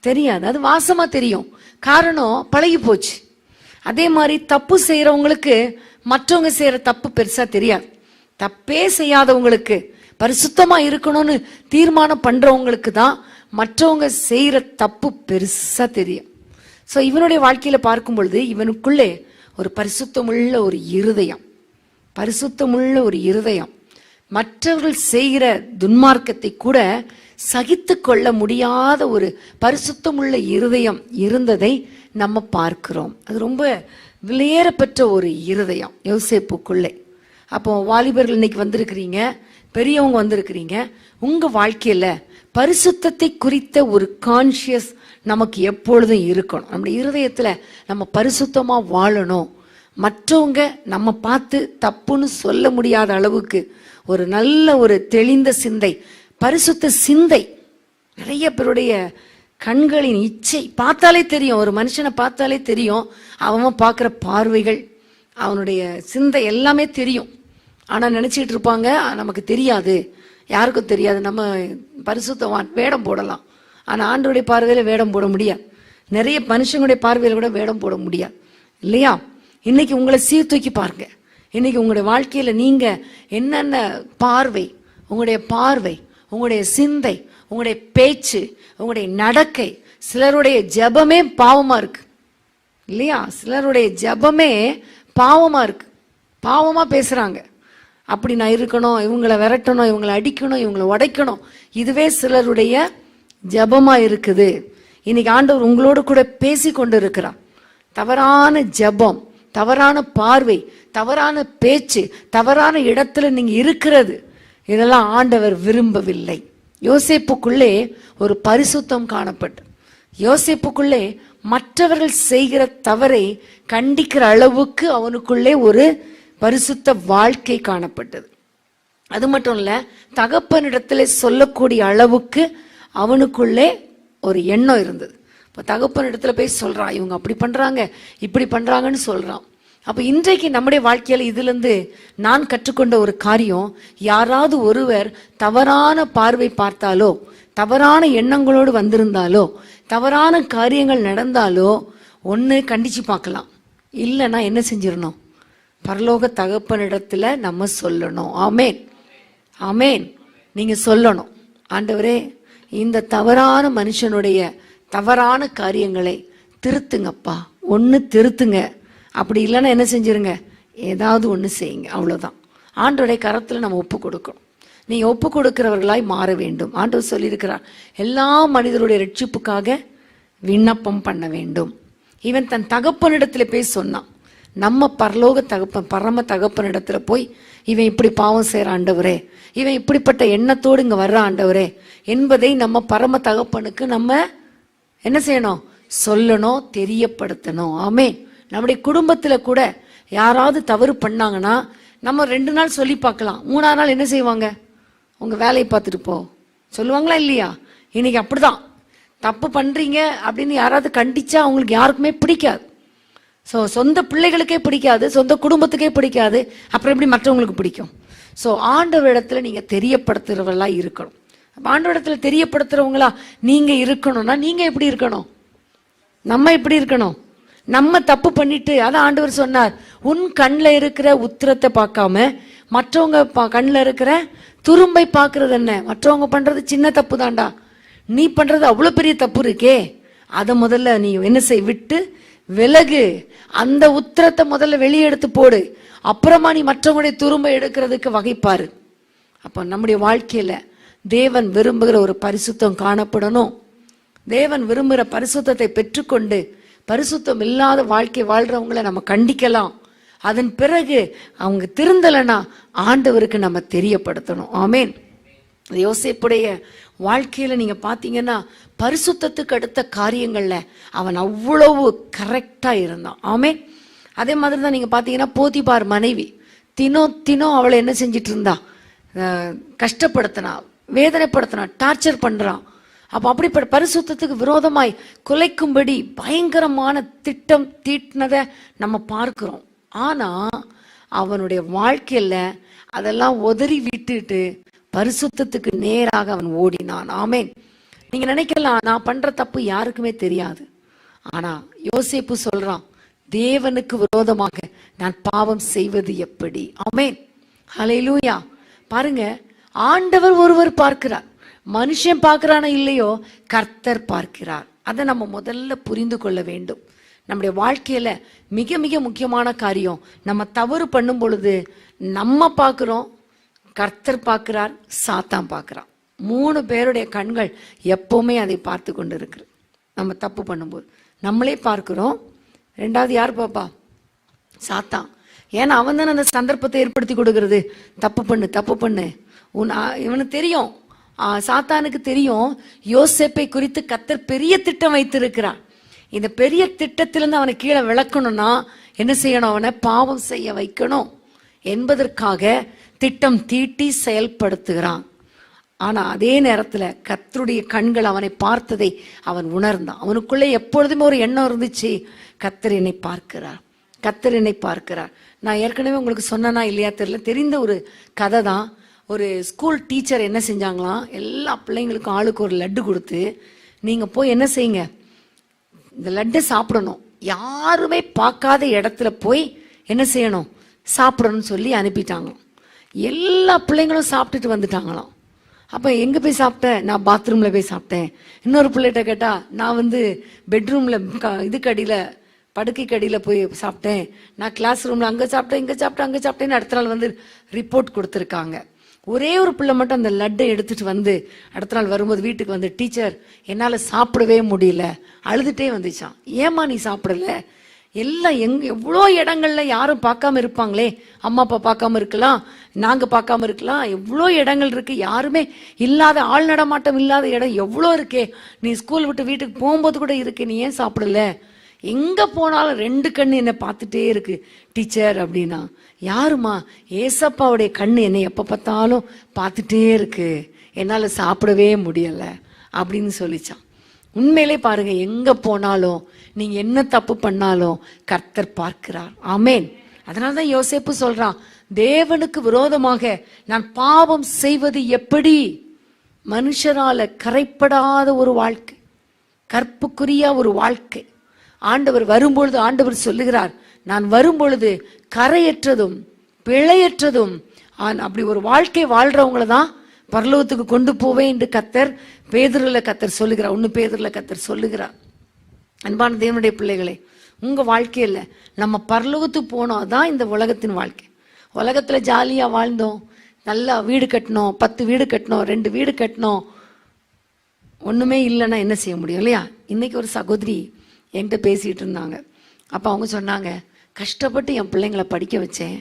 தெரியாது, அது வாசமா தெரியும். காரணம் பழகி போச்சு. அதே மாதிரி தப்பு செய்யறவங்களுக்கு மற்றவங்க செய்யற தப்பு பெருசா தெரியாது. தப்பே செய்யாதவங்களுக்கு, பரிசுத்தமா இருக்கணும்னு தீர்மானம் பண்றவங்களுக்கு தான் மற்றவங்க செய்யற தப்பு பெருசா தெரியும். ஸோ இவனுடைய வாழ்க்கையில பார்க்கும் பொழுது இவனுக்குள்ளே ஒரு பரிசுத்தமுள்ள ஒரு இருதயம், பரிசுத்தமுள்ள ஒரு இருதயம், மற்றவர்கள் செய்கிற துன்மார்க்கத்தை கூட சகித்து கொள்ள முடியாத ஒரு பரிசுத்தமுள்ள இருதயம் இருந்ததை நம்ம பார்க்கிறோம். அது ரொம்ப விலையேறப்பெற்ற ஒரு இருதயம் யோசேப்புக்குள்ளே. அப்போ வாலிபர்கள் இன்னைக்கு வந்திருக்கிறீங்க, பெரியவங்க வந்திருக்கிறீங்க, உங்க வாழ்க்கையில பரிசுத்தத்தை குறித்த ஒரு கான்சியஸ் நமக்கு எப்பொழுதும் இருக்கணும். நம்முடைய இருதயத்துல நம்ம பரிசுத்தமா வாழணும். மற்றவங்க நம்ம பார்த்து தப்புன்னு சொல்ல முடியாத அளவுக்கு ஒரு நல்ல ஒரு தெளிந்த சிந்தை, பரிசுத்த சிந்தை. நிறைய பேருடைய கண்களின் இச்சை பார்த்தாலே தெரியும், ஒரு மனுஷனை பார்த்தாலே தெரியும், அவன் பார்க்குற பார்வைகள், அவனுடைய சிந்தை எல்லாமே தெரியும். ஆனால் நினச்சிக்கிட்டு இருப்பாங்க நமக்கு தெரியாது, யாருக்கும் தெரியாது, நம்ம பரிசுத்தவான் வேடம் போடலாம். ஆனால் ஆண்டவருடைய பார்வையில் வேடம் போட முடியாது. நிறைய மனுஷங்களுடைய பார்வையில் கூட வேடம் போட முடியாது இல்லையா? இன்னைக்கு உங்களை சீர்தூக்கி பாருங்க. இன்னைக்கு உங்களுடைய வாழ்க்கையில் நீங்க என்னென்ன பார்வை, உங்களுடைய பார்வை, உங்களுடைய சிந்தை, உங்களுடைய பேச்சு, உங்களுடைய நடக்கை. சிலருடைய ஜெபமே பாவமா இருக்கு இல்லையா? சிலருடைய ஜெபமே பாவமா இருக்கு, பாவமா பேசுறாங்க. அப்படி நான் இருக்கணும், இவங்களை விரட்டணும், இவங்களை அடிக்கணும், இவங்களை உடைக்கணும், இதுவே சிலருடைய ஜெபமா இருக்குது. இன்னைக்கு ஆண்டவர் உங்களோடு கூட பேசி கொண்டு இருக்கிறார். தவறான ஜெபம், தவறான பார்வை, தவறான பேச்சு, தவறான இடத்துல நீங்க இருக்கிறது, இதெல்லாம் ஆண்டவர் விரும்பவில்லை. யோசேப்புக்குள்ளே ஒரு பரிசுத்தம் காணப்பட்டு, யோசேப்புக்குள்ளே மற்றவர்கள் செய்கிற தவறை கண்டிக்கிற அளவுக்கு அவனுக்குள்ளே ஒரு பரிசுத்த வாழ்க்கை காணப்பட்டது. அது மட்டும் இல்ல, தகப்பனிடத்துல சொல்லக்கூடிய அளவுக்கு அவனுக்குள்ளே ஒரு எண்ணம் இருந்தது. இப்போ தகப்பனிடத்துல போய் சொல்றான், இவங்க அப்படி பண்றாங்க இப்படி பண்றாங்கன்னு சொல்றான். அப்ப இன்றைக்கு நம்முடைய வாழ்க்கையில இதுல இருந்து நான் கற்றுக்கொண்ட ஒரு காரியம், யாராவது ஒருவர் தவறான பார்வை பார்த்தாலோ, தவறான எண்ணங்களோடு வந்திருந்தாலோ, தவறான காரியங்கள் நடந்தாலோ, ஒன்று கண்டிச்சு பார்க்கலாம், இல்லைன்னா என்ன செஞ்சிடணும், பரலோக தகப்பனிடத்துல நம்ம சொல்லணும். ஆமேன், ஆமேன். நீங்க சொல்லணும், ஆண்டவரே இந்த தவறான மனுஷனுடைய தவறான காரியங்களை திருத்துங்கப்பா, ஒன்று திருத்துங்க, அப்படி இல்லைன்னா என்ன செஞ்சிருங்க, ஏதாவது ஒன்று செய்யுங்க, அவ்வளோதான். ஆண்டவருடைய கரத்தில் நம்ம ஒப்பு கொடுக்கணும். நீங்கள் ஒப்பு கொடுக்கிறவர்களாய் மாற வேண்டும். ஆண்டவர் சொல்லியிருக்கிறார், எல்லா மனிதருடைய ரட்சிப்புக்காக விண்ணப்பம் பண்ண வேண்டும். இவன் தன் தகப்பனிடத்துல போய் சொன்னான். நம்ம பரலோக தகப்பன், பரம தகப்பனிடத்துல போய் இவன் இப்படி பாவம் செய்கிற ஆண்டவரே, இவன் இப்படிப்பட்ட எண்ணத்தோடு இங்கே வர்ற ஆண்டவரே என்பதை நம்ம பரம தகப்பனுக்கு நம்ம என்ன செய்யணும், சொல்லணும், தெரியப்படுத்தணும். ஆமேன். நம்முடைய குடும்பத்தில் கூட யாராவது தவறு பண்ணாங்கன்னா நம்ம 2 நாள் சொல்லி பார்க்கலாம், 3ஆவது நாள் என்ன செய்வாங்க, உங்க வேலையை பார்த்துட்டு போ சொல்லுவாங்களா இல்லையா? இன்னைக்கு அப்படிதான். தப்பு பண்றீங்க அப்படின்னு யாராவது கண்டிச்சா அவங்களுக்கு யாருக்குமே பிடிக்காது. ஸோ சொந்த பிள்ளைகளுக்கே பிடிக்காது, சொந்த குடும்பத்துக்கே பிடிக்காது, அப்புறம் எப்படி மற்றவங்களுக்கு பிடிக்கும்? ஸோ ஆண்டவரிடத்துல நீங்க தெரியப்படுத்துறவங்களா இருக்கணும். ஆண்டவரிடத்துல தெரியப்படுத்துறவங்களா நீங்க இருக்கணும்னா நீங்க எப்படி இருக்கணும், நம்ம எப்படி இருக்கணும், நம்ம தப்பு பண்ணிட்டு, அதான் ஆண்டவர் சொன்னார், உன் கண்ணில் இருக்கிற உத்திரத்தை பார்க்காம மற்றவங்க கண்ணில் இருக்கிற துரும்பை பார்க்கறது என்ன? மற்றவங்க பண்றது சின்ன தப்பு தான்டா, நீ பண்றது அவ்வளோ பெரிய தப்பு இருக்கே, அதை முதல்ல நீ என்ன செய், விட்டு விலகு. அந்த உத்திரத்தை முதல்ல வெளியே எடுத்து போடு, அப்புறமா நீ மற்றவங்களுடைய துரும்பை எடுக்கிறதுக்கு வகைப்பாரு. அப்போ நம்முடைய வாழ்க்கையில தேவன் விரும்புகிற ஒரு பரிசுத்தம் காணப்படணும். தேவன் விரும்புகிற பரிசுத்தத்தை பெற்றுக்கொண்டு பரிசுத்தம் இல்லாத வாழ்க்கை வாழ்றவங்களை நம்ம கண்டிக்கலாம். அதன் பிறகு அவங்க திருந்தலைன்னா ஆண்டவருக்கு நம்ம தெரியப்படுத்தணும். ஆமேன். யோசேப்புடைய வாழ்க்கையில நீங்க பாத்தீங்கன்னா பரிசுத்தத்துக்கு அடுத்த காரியங்கள்ல அவன் அவ்வளவு கரெக்டா இருந்தான். ஆமேன். அதே மாதிரி தான் நீங்க பாத்தீங்கன்னா போத்திபார் மனைவி தினம் அவளை என்ன செஞ்சிட்டு இருந்தா, கஷ்டப்படுத்தினா, வேதனைப்படுத்தினா, டார்ச்சர் பண்றான். அப்ப அப்படிப்பட்ட பரிசுத்தத்துக்கு விரோதமாய் குலைக்கும்படி பயங்கரமான திட்டம் தீட்டினதை நம்ம பார்க்கிறோம். ஆனா அவனுடைய வாழ்க்கையில அதெல்லாம் உதறி விட்டுட்டு பரிசுத்தத்துக்கு நேராக அவன் ஓடினான். ஆமேன். நீங்க நினைக்கலாம் நான் பண்ற தப்பு யாருக்குமே தெரியாது, ஆனா யோசேப்பு சொல்றான், தேவனுக்கு விரோதமாக நான் பாவம் செய்வது எப்படி? ஆமேன். ஹல்லேலூயா. பாருங்க, ஆண்டவர் ஒருவர் பார்க்கிறார், மனுஷன் பார்க்கிறானோ இல்லையோ கர்த்தர் பார்க்கிறார். அதை நம்ம முதல்ல புரிந்து கொள்ள வேண்டும். நம்முடைய வாழ்க்கையில மிக மிக முக்கியமான காரியம், நம்ம தவறு பண்ணும் பொழுது நம்ம பார்க்கிறோம், கர்த்தர் பார்க்கிறார், சாத்தான் பார்க்கிறான். 3 பேருடைய கண்கள் எப்பவுமே அதை பார்த்து கொண்டு இருக்கு. நம்ம தப்பு பண்ணும்போது நம்மளே பார்க்கிறோம், ரெண்டாவது யார் பாப்பா? சாத்தான். ஏன்னா அவன் தானே அந்த சந்தர்ப்பத்தை ஏற்படுத்தி கொடுக்கறது. தப்பு பண்ணு. இவனுக்கு தெரியும், சாத்தானுக்கு தெரியும் யோசேப்பை குறித்து கர்த்தர் பெரிய திட்டம் வைத்திருக்கிறார். இந்த பெரிய திட்டத்திலிருந்து அவனை கீழே விளக்கணும்னா என்ன செய்யணும்? அவனை பாவம் செய்ய வைக்கணும் என்பதற்காக திட்டம் தீட்டி செயல்படுத்துகிறான். ஆனா அதே நேரத்துல கர்த்தருடைய கண்கள் அவனை பார்த்ததை அவன் உணர்ந்தான். அவனுக்குள்ளே எப்பொழுதுமே ஒரு எண்ணம் இருந்துச்சு, கர்த்தர் என்னை பார்க்கிறார். நான் ஏற்கனவே உங்களுக்கு சொன்னா இல்லையா தெரியல, தெரிந்த ஒரு கதை தான். ஒரு ஸ்கூல் டீச்சர் என்ன செஞ்சாங்களாம், எல்லா பிள்ளைங்களுக்கும் ஆளுக்கு ஒரு லட்டு கொடுத்து, நீங்க போய் என்ன செய்யுங்க, இந்த லட்டை சாப்பிடணும், யாருமே பார்க்காத இடத்துல போய் என்ன செய்யணும், சாப்பிடணும்னு சொல்லி அனுப்பிட்டாங்களாம். எல்லா பிள்ளைங்களும் சாப்பிட்டுட்டு வந்துட்டாங்களாம். அப்போ எங்கே போய் சாப்பிட்டேன்? நான் பாத்ரூமில் போய் சாப்பிட்டேன். இன்னொரு பிள்ளைகிட்ட கேட்டால், நான் பெட்ரூமில் இதுக்கடியில் படுக்கைக்கடியில் போய் சாப்பிட்டேன். நான் கிளாஸ் ரூமில் அங்கே சாப்பிட்டேன்னு அடுத்த நாள் ரிப்போர்ட் கொடுத்துருக்காங்க. ஒரே ஒரு பிள்ளை மட்டும் அந்த லட்டை எடுத்துட்டு அடுத்த நாள் வரும்போது வீட்டுக்கு டீச்சர் என்னால் சாப்பிடவே முடியல, அழுதுட்டே வந்துச்சான். ஏமா நீ சாப்பிடல? எல்லாம் எவ்வளோ இடங்கள்ல யாரும் பார்க்காம இருப்பாங்களே, அம்மா அப்பா பார்க்காம இருக்கலாம், நாங்க பார்க்காம இருக்கலாம், எவ்வளோ இடங்கள் இருக்கு, யாருமே இல்லாத, ஆள் நடமாட்டம் இல்லாத இடம் எவ்வளோ இருக்கே, நீ ஸ்கூல் விட்டு வீட்டுக்கு போகும்போது கூட இருக்கு, நீ ஏன் சாப்பிடல? எங்க போனாலும் 2 கண்ணு என்னை பார்த்துட்டே இருக்கு டீச்சர் அப்படின்னா. யாருமா? ஏசப்பாவுடைய கண்ணு என்னை எப்ப பார்த்தாலும் பார்த்துட்டே இருக்கு, என்னால சாப்பிடவே முடியல அப்படின்னு சொல்லிச்சான். உண்மையிலே பாருங்க, எங்க போனாலும் நீங்க என்ன தப்பு பண்ணாலும் கர்த்தர் பார்க்கிறார். ஆமேன். அதனாலதான் யோசேப்பு சொல்றான், தேவனுக்கு விரோதமாக நான் பாவம் செய்வது எப்படி? மனுஷரால கரைப்படாத ஒரு வாழ்க்கை, கற்புக்குரிய ஒரு வாழ்க்கை. ஆண்டவர் வரும்பொழுது ஆண்டவர் சொல்லுகிறார், நான் வரும்பொழுது கரையற்றதும் பிழையற்றதும் அப்படி ஒரு வாழ்க்கை வாழ்றவங்கள தான் பரலோகத்துக்கு கொண்டு போவேன் என்று கர்த்தர் சொல்லுகிறார். 1 பேதுருல கர்த்தர் சொல்லுகிறார். அன்பான தேவனுடைய பிள்ளைகளே, உங்க வாழ்க்கையில நம்ம பரலோகத்துக்கு போனோம்தான் இந்த உலகத்தின் வாழ்க்கை. உலகத்துல ஜாலியா வாழ்ந்தோம், நல்லா வீடு கட்டணும், 10 வீடு கட்டணும், 2 வீடு கட்டணும், ஒண்ணுமே இல்லைன்னா என்ன செய்ய முடியும் இல்லையா? இன்னைக்கு ஒரு சகோதரி என்கிட்ட பேசிட்டு இருந்தாங்க. அப்ப அவங்க சொன்னாங்க, கஷ்டப்பட்டு என் பிள்ளைங்களை படிக்க வச்சேன்,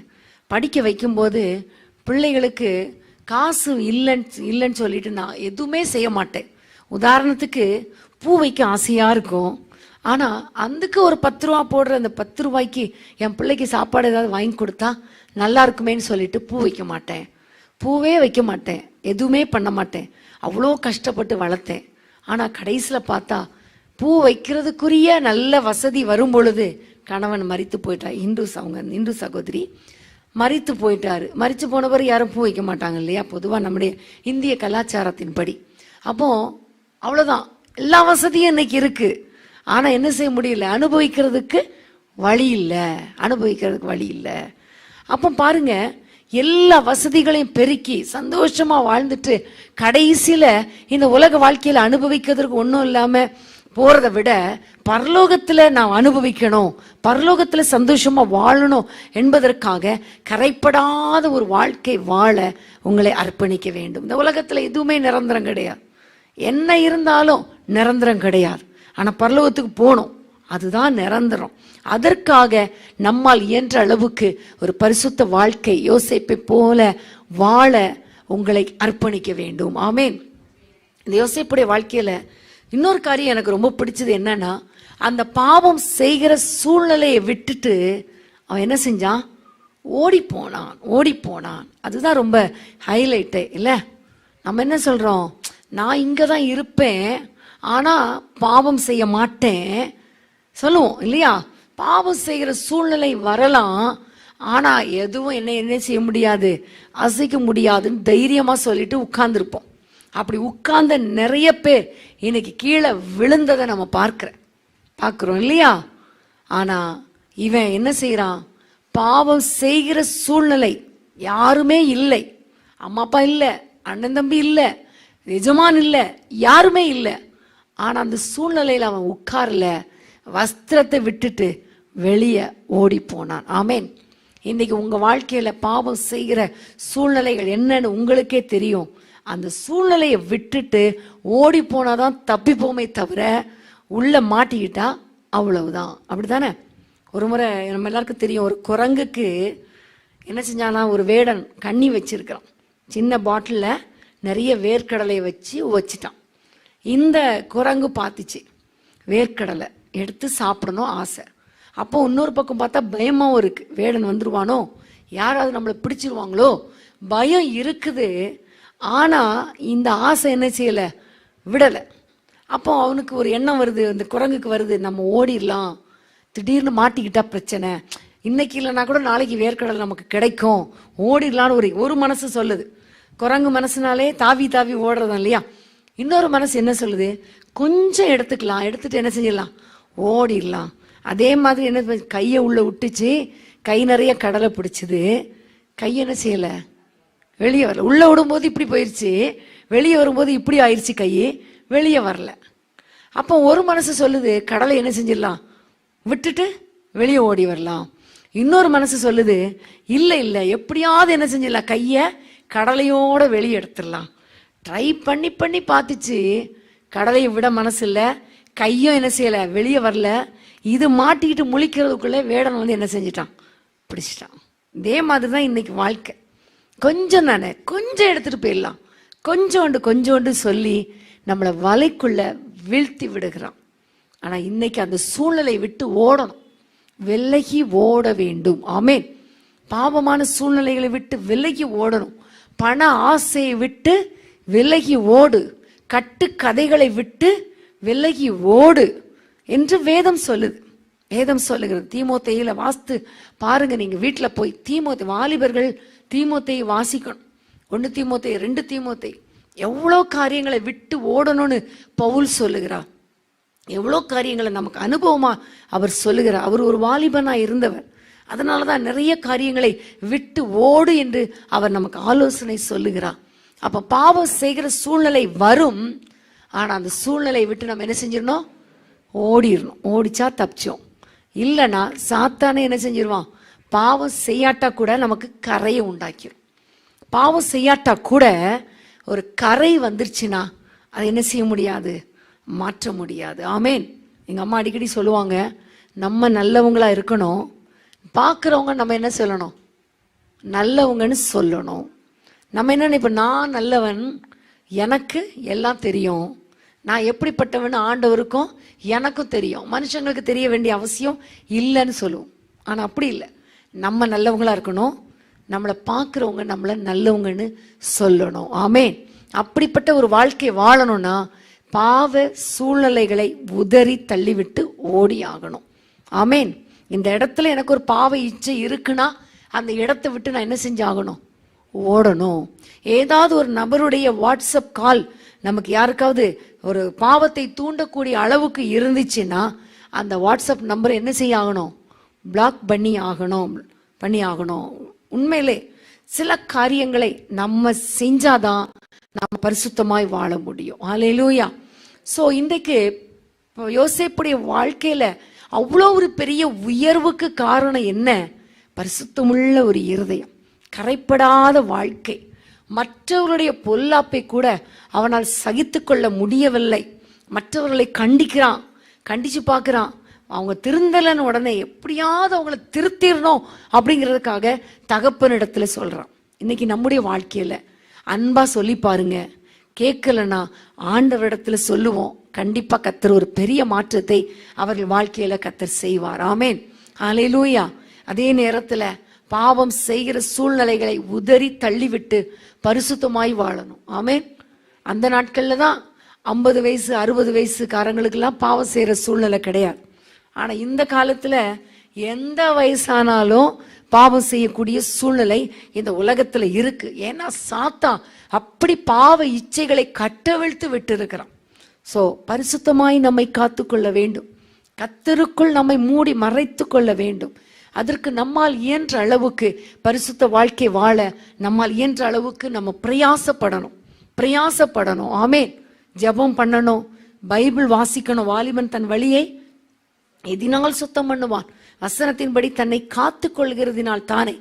படிக்க வைக்கும்போது பிள்ளைகளுக்கு காசு இல்லைன்னு சொல்லிட்டு நான் எதுவுமே செய்ய மாட்டேன். உதாரணத்துக்கு பூ வைக்க ஆசையா இருக்கும், ஆனா அதுக்கு ஒரு 10 ரூபா போடுற அந்த 10 ரூபாய்க்கு என் பிள்ளைக்கு சாப்பாடு ஏதாவது வாங்கி கொடுத்தா நல்லா இருக்குமேன்னு சொல்லிட்டு பூவே வைக்க மாட்டேன், எதுவுமே பண்ண மாட்டேன். அவ்வளோ கஷ்டப்பட்டு வளர்த்தேன். ஆனா கடைசியில பார்த்தா பூ வைக்கிறதுக்குரிய நல்ல வசதி வரும் பொழுது கணவன் மரித்து போயிட்டார். இந்து சகோதரி மரித்து போயிட்டாரு. மரித்து போனவர் யாரும் பூ வைக்க மாட்டாங்க இல்லையா, பொதுவாக நம்முடைய இந்திய கலாச்சாரத்தின்படி. அப்போ அவ்வளோதான், எல்லா வசதியும் இன்னைக்கு இருக்கு, ஆனா என்ன செய்ய முடியல, அனுபவிக்கிறதுக்கு வழி இல்லை, அனுபவிக்கிறதுக்கு வழி இல்லை. அப்போ பாருங்க, எல்லா வசதிகளையும் பெருக்கி சந்தோஷமா வாழ்ந்துட்டு கடைசியில இந்த உலக வாழ்க்கையில அனுபவிக்கிறதுக்கு ஒன்றும் இல்லாம போறதை விட பரலோகத்துல நான் அனுபவிக்கணும், பரலோகத்துல சந்தோஷமா வாழணும் என்பதற்காக கரைப்படாத ஒரு வாழ்க்கை வாழ உங்களை அர்ப்பணிக்க வேண்டும். இந்த உலகத்துல எதுவுமே நிரந்தரம் கிடையாது, என்ன இருந்தாலும் நிரந்தரம் கிடையாது. ஆனா பரலோகத்துக்கு போகணும், அதுதான் நிரந்தரம். அதற்காக நம்மால் இயன்ற அளவுக்கு ஒரு பரிசுத்த வாழ்க்கை யோசேப்பை போல வாழ உங்களை அர்ப்பணிக்க வேண்டும். ஆமேன். இந்த யோசேப்புடைய வாழ்க்கையில இன்னொரு காரியம் எனக்கு ரொம்ப பிடிச்சது என்னன்னா, அந்த பாவம் செய்கிற சூழ்நிலையை விட்டுட்டு அவன் என்ன செஞ்சான்? ஓடி போனான். அதுதான் ரொம்ப ஹைலைட்டு இல்லை? நம்ம என்ன சொல்றோம்? நான் இங்க தான் இருப்பேன், ஆனா பாவம் செய்ய மாட்டேன் சொல்லுவோம் இல்லையா? பாவம் செய்கிற சூழ்நிலை வரலாம், ஆனா எதுவும் என்ன செய்ய முடியாது, அசைக்க முடியாதுன்னு தைரியமா சொல்லிட்டு உட்கார்ந்துருப்போம். அப்படி உட்கார்ந்த நிறைய பேர் இன்னைக்கு கீழே விழுந்ததை நம்ம பார்க்கிறோம் இல்லையா? ஆனா இவன் என்ன செய்யறான்? பாவம் செய்கிற சூழ்நிலை யாருமே இல்லை, அம்மா அப்பா இல்லை, அண்ணன் தம்பி இல்லை, எஜமான் இல்லை, யாருமே இல்லை. ஆனா அந்த சூழ்நிலையில அவன் உட்கார்ல, வஸ்திரத்தை விட்டுட்டு வெளியே ஓடி போனான். ஆமேன். இன்னைக்கு உங்க வாழ்க்கையில பாவம் செய்கிற சூழ்நிலைகள் என்னன்னு உங்களுக்கே தெரியும். அந்த சூழ்நிலையை விட்டுட்டு ஓடி போனாதான் தப்பிப்போமே தவிர உள்ள மாட்டிக்கிட்டா அவ்வளவுதான். அப்படித்தானே? ஒரு முறை நம்ம எல்லாருக்கும் தெரியும், ஒரு குரங்குக்கு என்ன செஞ்சானா, ஒரு வேடன் கண்ணி வச்சிருக்கிறான், சின்ன பாட்டிலில் நிறைய வேர்க்கடலையை வச்சிட்டான். இந்த குரங்கு பார்த்துச்சு, வேர்க்கடலை எடுத்து சாப்பிடணும் ஆசை. அப்போ இன்னொரு பக்கம் பார்த்தா பயமாவும் இருக்கு, வேடன் வந்துருவானோ, யாராவது நம்மளை பிடிச்சிருவாங்களோ, பயம் இருக்குது. ஆனா இந்த ஆசை என்ன செய்யலை, விடலை. அப்போ அவனுக்கு ஒரு எண்ணம் வருது, அந்த குரங்குக்கு வருது, நம்ம ஓடிடலாம், திடீர்னு மாட்டிக்கிட்டா பிரச்சனை, இன்னைக்கு இல்லைன்னா கூட நாளைக்கு வேர்க்கடலை நமக்கு கிடைக்கும், ஓடிடலான்னு ஒரு மனசு சொல்லுது. குரங்கு மனசுனாலே தாவி தாவி ஓடுறதான் இல்லையா? இன்னொரு மனசு என்ன சொல்லுது, கொஞ்சம் எடுத்துக்கலாம், எடுத்துட்டு என்ன செஞ்சிடலாம், ஓடிடலாம். அதே மாதிரி என்ன, கையை உள்ள விட்டுச்சு, கை நிறைய கடலை பிடிச்சிது, கை என்ன செய்யலை, வெளியே வரல. உள்ள விடும்போது இப்படி போயிடுச்சு, வெளியே வரும்போது இப்படி ஆயிடுச்சு, கை வெளியே வரல. அப்போ ஒரு மனசு சொல்லுது, கடலை என்ன செஞ்சிடலாம், விட்டுட்டு வெளியே ஓடி வரலாம். இன்னொரு மனசு சொல்லுது, இல்லை இல்லை, எப்படியாவது என்ன செஞ்சிடலாம், கையை கடலையோட வெளியே எடுத்துடலாம். ட்ரை பண்ணி பண்ணி பார்த்துச்சு, கடலையை விட மனசு இல்லை, கையும் என்ன செய்யலை, வெளியே வரல. இது மாட்டிக்கிட்டு முழிக்கிறதுக்குள்ளே வேடன் வந்து என்ன செஞ்சிட்டான், பிடிச்சிட்டான். இதே மாதிரி தான் இன்னைக்கு வாழ்க்கை. கொஞ்சம் தானே, கொஞ்சம் எடுத்துட்டு போயிடலாம், கொஞ்சோண்டு சொல்லி நம்மளை வலைக்குள்ள வீழ்த்தி விடுகிறான். ஆனா இன்னைக்கு அந்த சூழ்நிலை விட்டு ஓடணும், விலகி ஓட வேண்டும். ஆமேன். பாவமான சூழ்நிலைகளை விட்டு விலகி ஓடணும். பண ஆசையை விட்டு விலகி ஓடு, கட்டு கதைகளை விட்டு விலகி ஓடு என்று வேதம் சொல்லுது. வேதம் சொல்லுகிறது. தீமோத்தேயில வாசித்து பாருங்க, நீங்க வீட்டில் போய் வாலிபர்கள் தீமோத்தேயை வாசிக்கணும். 1 தீமோத்தேயு 2 தீமோத்தேயு எவ்வளோ காரியங்களை விட்டு ஓடணும்னு பவுல் சொல்லுகிறார். எவ்வளோ காரியங்களை நமக்கு அனுபவமா அவர் சொல்லுகிறார். அவர் ஒரு வாலிபனா இருந்தவர், அதனாலதான் நிறைய காரியங்களை விட்டு ஓடு என்று அவர் நமக்கு ஆலோசனை சொல்லுகிறார். அப்ப பாவம் செய்கிற சூழ்நிலை வரும், ஆனா அந்த சூழ்நிலையை விட்டு நம்ம என்ன செஞ்சிடணும், ஓடிடணும். ஓடிச்சா தப்பிச்சோம், இல்லைன்னா சாத்தானே என்ன செஞ்சிருவான், பாவம் செய்யாட்டா கூட நமக்கு கரையை உண்டாக்கிடும். பாவம் செய்யாட்டா கூட ஒரு கரை வந்துருச்சுன்னா அதை என்ன செய்ய முடியாது, மாற்ற முடியாது. ஆமேன். எங்க அம்மா அடிக்கடி சொல்லுவாங்க, நம்ம நல்லவங்களா இருக்கணும், பார்க்குறவங்க நம்ம என்ன சொல்லணும், நல்லவங்கன்னு சொல்லணும். நம்ம என்ன இப்போ நான் நல்லவன், எனக்கு எல்லாம் தெரியும், நான் எப்படிப்பட்டவன் ஆண்டவருக்கும் எனக்கும் தெரியும், மனுஷங்களுக்கு தெரிய வேண்டிய அவசியம் இல்லைன்னு சொல்லுவோம். ஆனால் அப்படி இல்லை, நம்ம நல்லவங்களா இருக்கணும், நம்மளை பார்க்குறவங்க நம்மளை நல்லவங்கன்னு சொல்லணும். ஆமேன். அப்படிப்பட்ட ஒரு வாழ்க்கை வாழணும்னா பாவ சூழ்நிலைகளை உதறி தள்ளிவிட்டு ஓடி ஆகணும். ஆமேன். இந்த இடத்துல எனக்கு ஒரு பாவ இச்சை இருக்குன்னா அந்த இடத்தை விட்டு நான் என்ன செஞ்சாகணும், ஓடணும். ஏதாவது ஒரு நபருடைய வாட்ஸ்அப் கால் நமக்கு யாருக்காவது ஒரு பாவத்தை தூண்டக்கூடிய அளவுக்கு இருந்துச்சுன்னா அந்த வாட்ஸ்அப் நம்பரை என்ன செய்ய ஆகணும், பிளாக் பண்ணி ஆகணும். உண்மையிலே சில காரியங்களை நம்ம செஞ்சாதான் நாம பரிசுத்தமாய் வாழ முடியும். ஹல்லேலூயா. ஸோ இன்றைக்கு யோசேப்புடைய வாழ்க்கையில அவ்வளோ ஒரு பெரிய உயர்வுக்கு காரணம் என்ன? பரிசுத்தமுள்ள ஒரு இருதயம், கரைப்படாத வாழ்க்கை. மற்றவருடைய பொல்லாப்பை கூட அவனால் சகித்து கொள்ள முடியவில்லை. மற்றவர்களை கண்டிச்சு பார்க்குறான். அவங்க திருந்தலன்னு உடனே எப்படியாவது அவங்கள திருத்திடணும் அப்படிங்கிறதுக்காக தகப்பனிடத்துல சொல்றான். இன்னைக்கு நம்முடைய வாழ்க்கையில அன்பா சொல்லி பாருங்க. கேட்கலன்னா ஆண்டவரிடத்துல சொல்லுவோம். கண்டிப்பா கர்த்தர் ஒரு பெரிய மாற்றத்தை அவர்கள் வாழ்க்கையில கர்த்தர் செய்வார். ஆமென். ஹல்லேலூயா. அதே நேரத்துல பாவம் செய்கிற சூழ்நிலைகளை உதறி தள்ளிவிட்டு பரிசுத்தமாய் வாழணும். ஆமென். அந்த நாட்கள்ல தான் 50 வயசு 60 வயசுக்காரங்களுக்கெல்லாம் பாவம் செய்யற சூழ்நிலை கிடையாது. ஆனா இந்த காலத்துல எந்த வயசானாலும் பாவம் செய்யக்கூடிய சூழ்நிலை இந்த உலகத்துல இருக்கு. ஏன்னா சாத்தான் அப்படி பாவ இச்சைகளை கட்டவிழ்த்து விட்டு இருக்கிறான். சோ பரிசுத்தமாய் நம்மை காத்துக்கொள்ள வேண்டும். கர்த்தருக்குள் நம்மை மூடி மறைத்து கொள்ள வேண்டும். அதற்கு நம்மால் இயன்ற அளவுக்கு பரிசுத்த வாழ்க்கை வாழ நம்மால் இயன்ற அளவுக்கு நம்ம பிரயாசப்படணும். ஆமென். ஜெபம் பண்ணணும், பைபிள் வாசிக்கணும். வாலிபன் தன் வழியை எதினால் சுத்தம் பண்ணுவான்? வசனத்தின்படி தன்னை காத்து கொள்கிறதினால் தானே.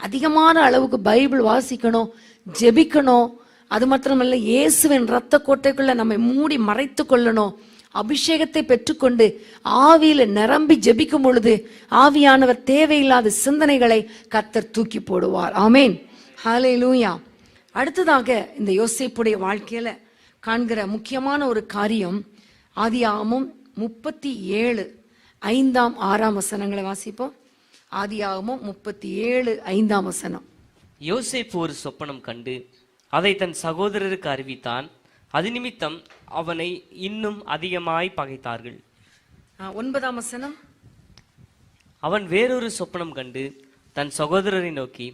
அதிகமான அளவுக்கு பைபிள் வாசிக்கணும், ஜெபிக்கணும். அது மாத்திரமல்ல, இயேசுவின் இரத்த கோட்டைக்குள்ள நம்மை மூடி மறைத்து கொள்ளணும். அபிஷேகத்தை பெற்றுக்கொண்டு ஆவியில நிரம்பி ஜெபிக்கும் பொழுது ஆவியானவர் தேவையில்லாத சிந்தனைகளை கர்த்தர் தூக்கி போடுவார். ஆமென். ஹல்லேலூயா. அடுத்ததாக இந்த யோசேப்புடைய வாழ்க்கையில காண்கிற முக்கியமான ஒரு காரியம் ஆதியாகமம் 37:5-6 வாசிப்போம். ஆதியாகமம் 37:5. யோசேப்பு ஒரு சொப்பனம் கண்டு அதை தன் சகோதரருக்கு அறிவித்தான். அது நிமித்தம் அவனை இன்னும் அதிகமாய் பகைத்தார்கள். 9. அவன் வேறொரு சொப்பனம் கண்டு தன் சகோதரரை நோக்கி,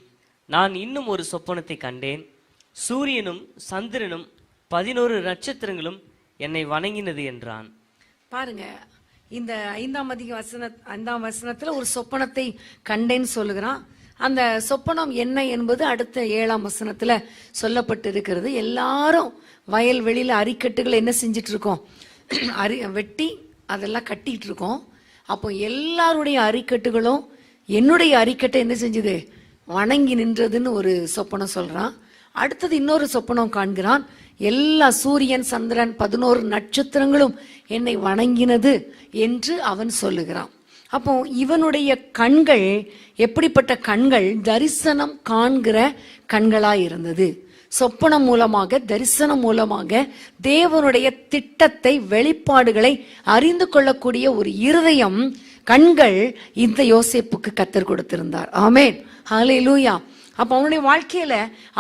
நான் இன்னும் ஒரு சொப்பனத்தை கண்டேன். சூரியனும் சந்திரனும் 11 நட்சத்திரங்களும் என்னை வணங்கினது என்றான். பாருங்க, இந்த 5ஆம் வசனத்துல ஒரு சொப்பனத்தை கண்டேன்னு சொல்லுகிறான். அந்த சொப்பனம் என்ன என்பது அடுத்த 7ஆம் வசனத்துல சொல்லப்பட்டு இருக்கிறது. எல்லாரும் வயல்வெளியில அரிக்கட்டுகளை என்ன செஞ்சிட்டு இருக்கோம்? வெட்டி அதெல்லாம் கட்டிட்டு இருக்கோம். அப்போ எல்லாருடைய அரிக்கட்டுகளும் என்னுடைய அரிக்கட்டை என்ன செஞ்சது? வணங்கி நின்றதுன்னு ஒரு சொப்பனம் சொல்றான். அடுத்தது இன்னொரு சொப்பனம் காண்கிறான். எல்லா சூரியன் சந்திரன் 11 நட்சத்திரங்களும் என்னை வணங்கினது என்று அவன் சொல்லுகிறான். அப்போ இவனுடைய கண்கள் எப்படிப்பட்ட கண்கள்? தரிசனம் காண்கிற கண்களாய் இருந்தது. சொப்பனம் மூலமாக, தரிசனம் மூலமாக தேவனுடைய திட்டத்தை, வெளிப்பாடுகளை அறிந்து கொள்ளக்கூடிய ஒரு இருதயம், கண்கள் இந்த யோசேப்புக்கு கர்த்தர் கொடுத்திருந்தார். ஆமென். ஹல்லேலூயா. அப்ப அவனுடைய வாழ்க்கையில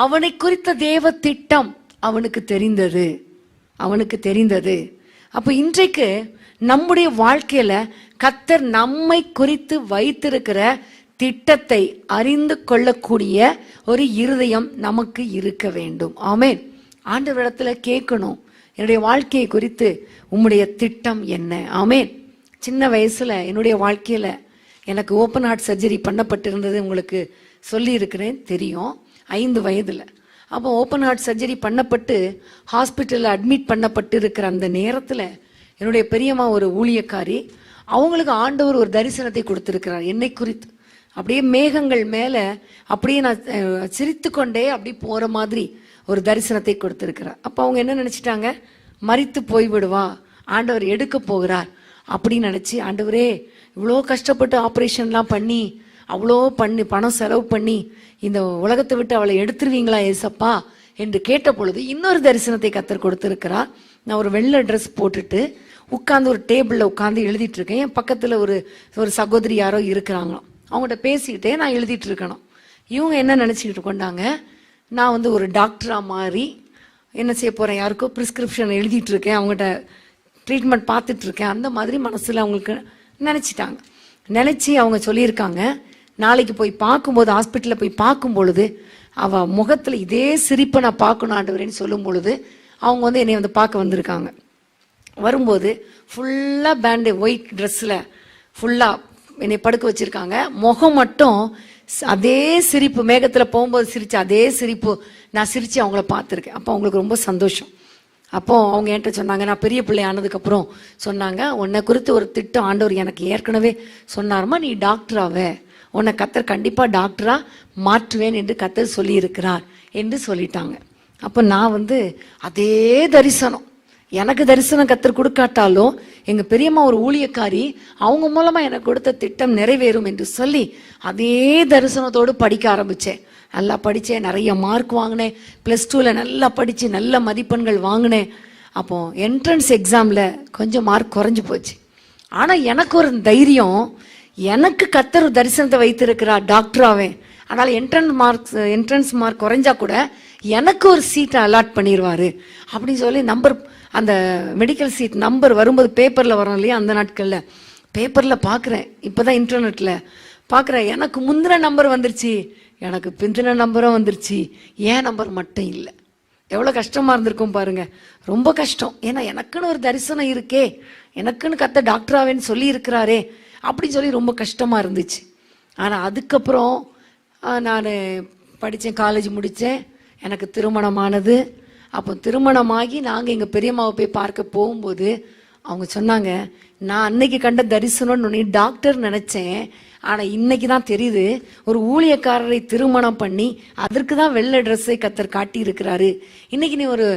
அவனை குறித்த தேவ திட்டம் அவனுக்கு தெரிந்தது. அப்ப இன்றைக்கு நம்முடைய வாழ்க்கையில கர்த்தர் நம்மை குறித்து வைத்திருக்கிற திட்டத்தை அறிந்து கொள்ளக்கூடிய ஒரு இருதயம் நமக்கு இருக்க வேண்டும். ஆமென். ஆண்டவரிடத்துல கேட்கணும், என்னுடைய வாழ்க்கையை குறித்து உம்முடைய திட்டம் என்ன? ஆமென். சின்ன வயசுல என்னுடைய வாழ்க்கையில எனக்கு ஓப்பன் ஹார்ட் சர்ஜரி பண்ணப்பட்டிருந்தது உங்களுக்கு சொல்லி இருக்கிறேன், தெரியும். 5 வயதுல அப்போ ஓப்பன் ஹார்ட் சர்ஜரி பண்ணப்பட்டு ஹாஸ்பிட்டலில் அட்மிட் பண்ணப்பட்டு இருக்கிற அந்த நேரத்தில் என்னுடைய பெரியம்மா ஒரு ஊழியக்காரி, அவங்களுக்கு ஆண்டவர் ஒரு தரிசனத்தை கொடுத்துருக்கிறார் என்னை குறித்து. அப்படியே மேகங்கள் மேலே அப்படியே நான் சிரித்து கொண்டே அப்படி போகிற மாதிரி ஒரு தரிசனத்தை கொடுத்துருக்கிறார். அப்போ அவங்க என்ன நினச்சிட்டாங்க? மரித்து போய்விடுவா, ஆண்டவர் எடுக்க போகிறார் அப்படின்னு நினச்சி, ஆண்டவரே இவ்வளோ கஷ்டப்பட்டு ஆப்ரேஷன்லாம் பண்ணி அவ்வளோ பணம் செலவு பண்ணி இந்த உலகத்தை விட்டு அவளை எடுத்துருவீங்களா ஏசப்பா என்று கேட்ட பொழுது இன்னொரு தரிசனத்தை கர்த்தர் கொடுத்திருக்கிறார். நான் ஒரு வெள்ளை ட்ரெஸ் போட்டுட்டு உட்காந்து ஒரு டேபிளில் உட்காந்து எழுதிட்டு இருக்கேன். என் பக்கத்தில் ஒரு சகோதரி யாரோ இருக்கிறாங்களாம். அவங்கள்ட்ட பேசிக்கிட்டே நான் எழுதிட்டு இருக்கணும். இவங்க என்ன நினச்சிக்கிட்டு கொண்டாங்க, நான் ஒரு டாக்டராக மாறி என்ன செய்ய போகிறேன், யாருக்கோ ப்ரிஸ்கிரிப்ஷன் எழுதிட்டு இருக்கேன், அவங்ககிட்ட ட்ரீட்மெண்ட் பார்த்துட்டு இருக்கேன், அந்த மாதிரி மனசில் அவங்களுக்கு நினச்சிட்டாங்க. நினச்சி அவங்க சொல்லியிருக்காங்க, நாளைக்கு போய் பார்க்கும்போது, ஹாஸ்பிட்டலில் போய் பார்க்கும் பொழுது அவள் முகத்தில் இதே சிரிப்பை நான் பார்க்கணும் ஆண்டவரேன்னு சொல்லும் பொழுது அவங்க என்னை பார்க்க வந்திருக்காங்க. வரும்போது ஃபுல்லாக பேண்டு ஒயிட் ட்ரெஸ்ஸில் ஃபுல்லாக என்னை படுக்க வச்சிருக்காங்க. முகம் மட்டும் அதே சிரிப்பு, மேகத்தில் போகும்போது சிரிச்ச அதே சிரிப்பு நான் சிரித்து அவங்கள பார்த்துருக்கேன். அப்போ அவங்களுக்கு ரொம்ப சந்தோஷம். அப்போ அவங்க என்கிட்ட சொன்னாங்க, நான் பெரிய பிள்ளை ஆனதுக்கப்புறம் சொன்னாங்க, உன்னை குறித்து ஒரு திட்டம் ஆண்டவர் எனக்கு ஏற்கனவே சொன்னார்மா, நீ டாக்டராவே, உன்னை கர்த்தர் கண்டிப்பாக டாக்டராக மாற்றுவேன் என்று கர்த்தர் சொல்லியிருக்கிறார் என்று சொல்லிட்டாங்க. அப்போ நான் அதே தரிசனம், எனக்கு தரிசனம் கர்த்தர் கொடுக்காட்டாலும் எங்கள் பெரியம்மா ஒரு ஊழியக்காரி, அவங்க மூலமாக எனக்கு கொடுத்த திட்டம் நிறைவேறும் என்று சொல்லி அதே தரிசனத்தோடு படிக்க ஆரம்பித்தேன். நல்லா படித்தேன், நிறைய மார்க் வாங்கினேன். +2 நல்லா படித்து நல்ல மதிப்பெண்கள் வாங்கினேன். அப்போது என்ட்ரன்ஸ் எக்ஸாமில் கொஞ்சம் மார்க் குறைஞ்சி போச்சு. ஆனால் எனக்கு ஒரு தைரியம், எனக்கு கர்த்தர் தரிசனத்தை வைத்திருக்கிறார், டாக்டராகவே. அதனால் என்ட்ரன்ஸ் மார்க் குறைஞ்சா கூட எனக்கு ஒரு சீட்டை அலாட் பண்ணிடுவார் அப்படின்னு சொல்லி அந்த மெடிக்கல் சீட் நம்பர் வரும்போது பேப்பரில் வரும் இல்லையா, அந்த நாட்களில் பேப்பரில் பார்க்குறேன், இப்போ தான் இன்டர்நெட்டில் பார்க்குறேன், எனக்கு முந்தின நம்பர் வந்துருச்சு, எனக்கு பிந்தின நம்பரும் வந்துருச்சு, ஏன் நம்பர் மட்டும் இல்லை. எவ்வளோ கஷ்டமாக இருந்திருக்கும் பாருங்கள், ரொம்ப கஷ்டம். ஏன்னா எனக்குன்னு ஒரு தரிசனம் இருக்கே, எனக்குன்னு கர்த்தர் டாக்டராகவேன்னு சொல்லி இருக்கிறாரே அப்படின்னு சொல்லி ரொம்ப கஷ்டமாக இருந்துச்சு. ஆனால் அதுக்கப்புறம் நான் படித்தேன், காலேஜ் முடித்தேன், எனக்கு திருமணமானது. அப்போ திருமணமாகி நாங்கள் எங்கள் பெரியம்மாவை போய் பார்க்க போகும்போது அவங்க சொன்னாங்க, நான் அன்னைக்கு கண்ட தரிசனம்னு நீ டாக்டர் நினச்சேன், ஆனால் இன்னைக்கு தான் தெரியுது ஒரு ஊழியக்காரரை திருமணம் பண்ணி அதற்கு தான் வெள்ளை ட்ரெஸ்ஸை கர்த்தர் காட்டி இருக்கிறாரு. இன்னைக்கு நீ ஒரு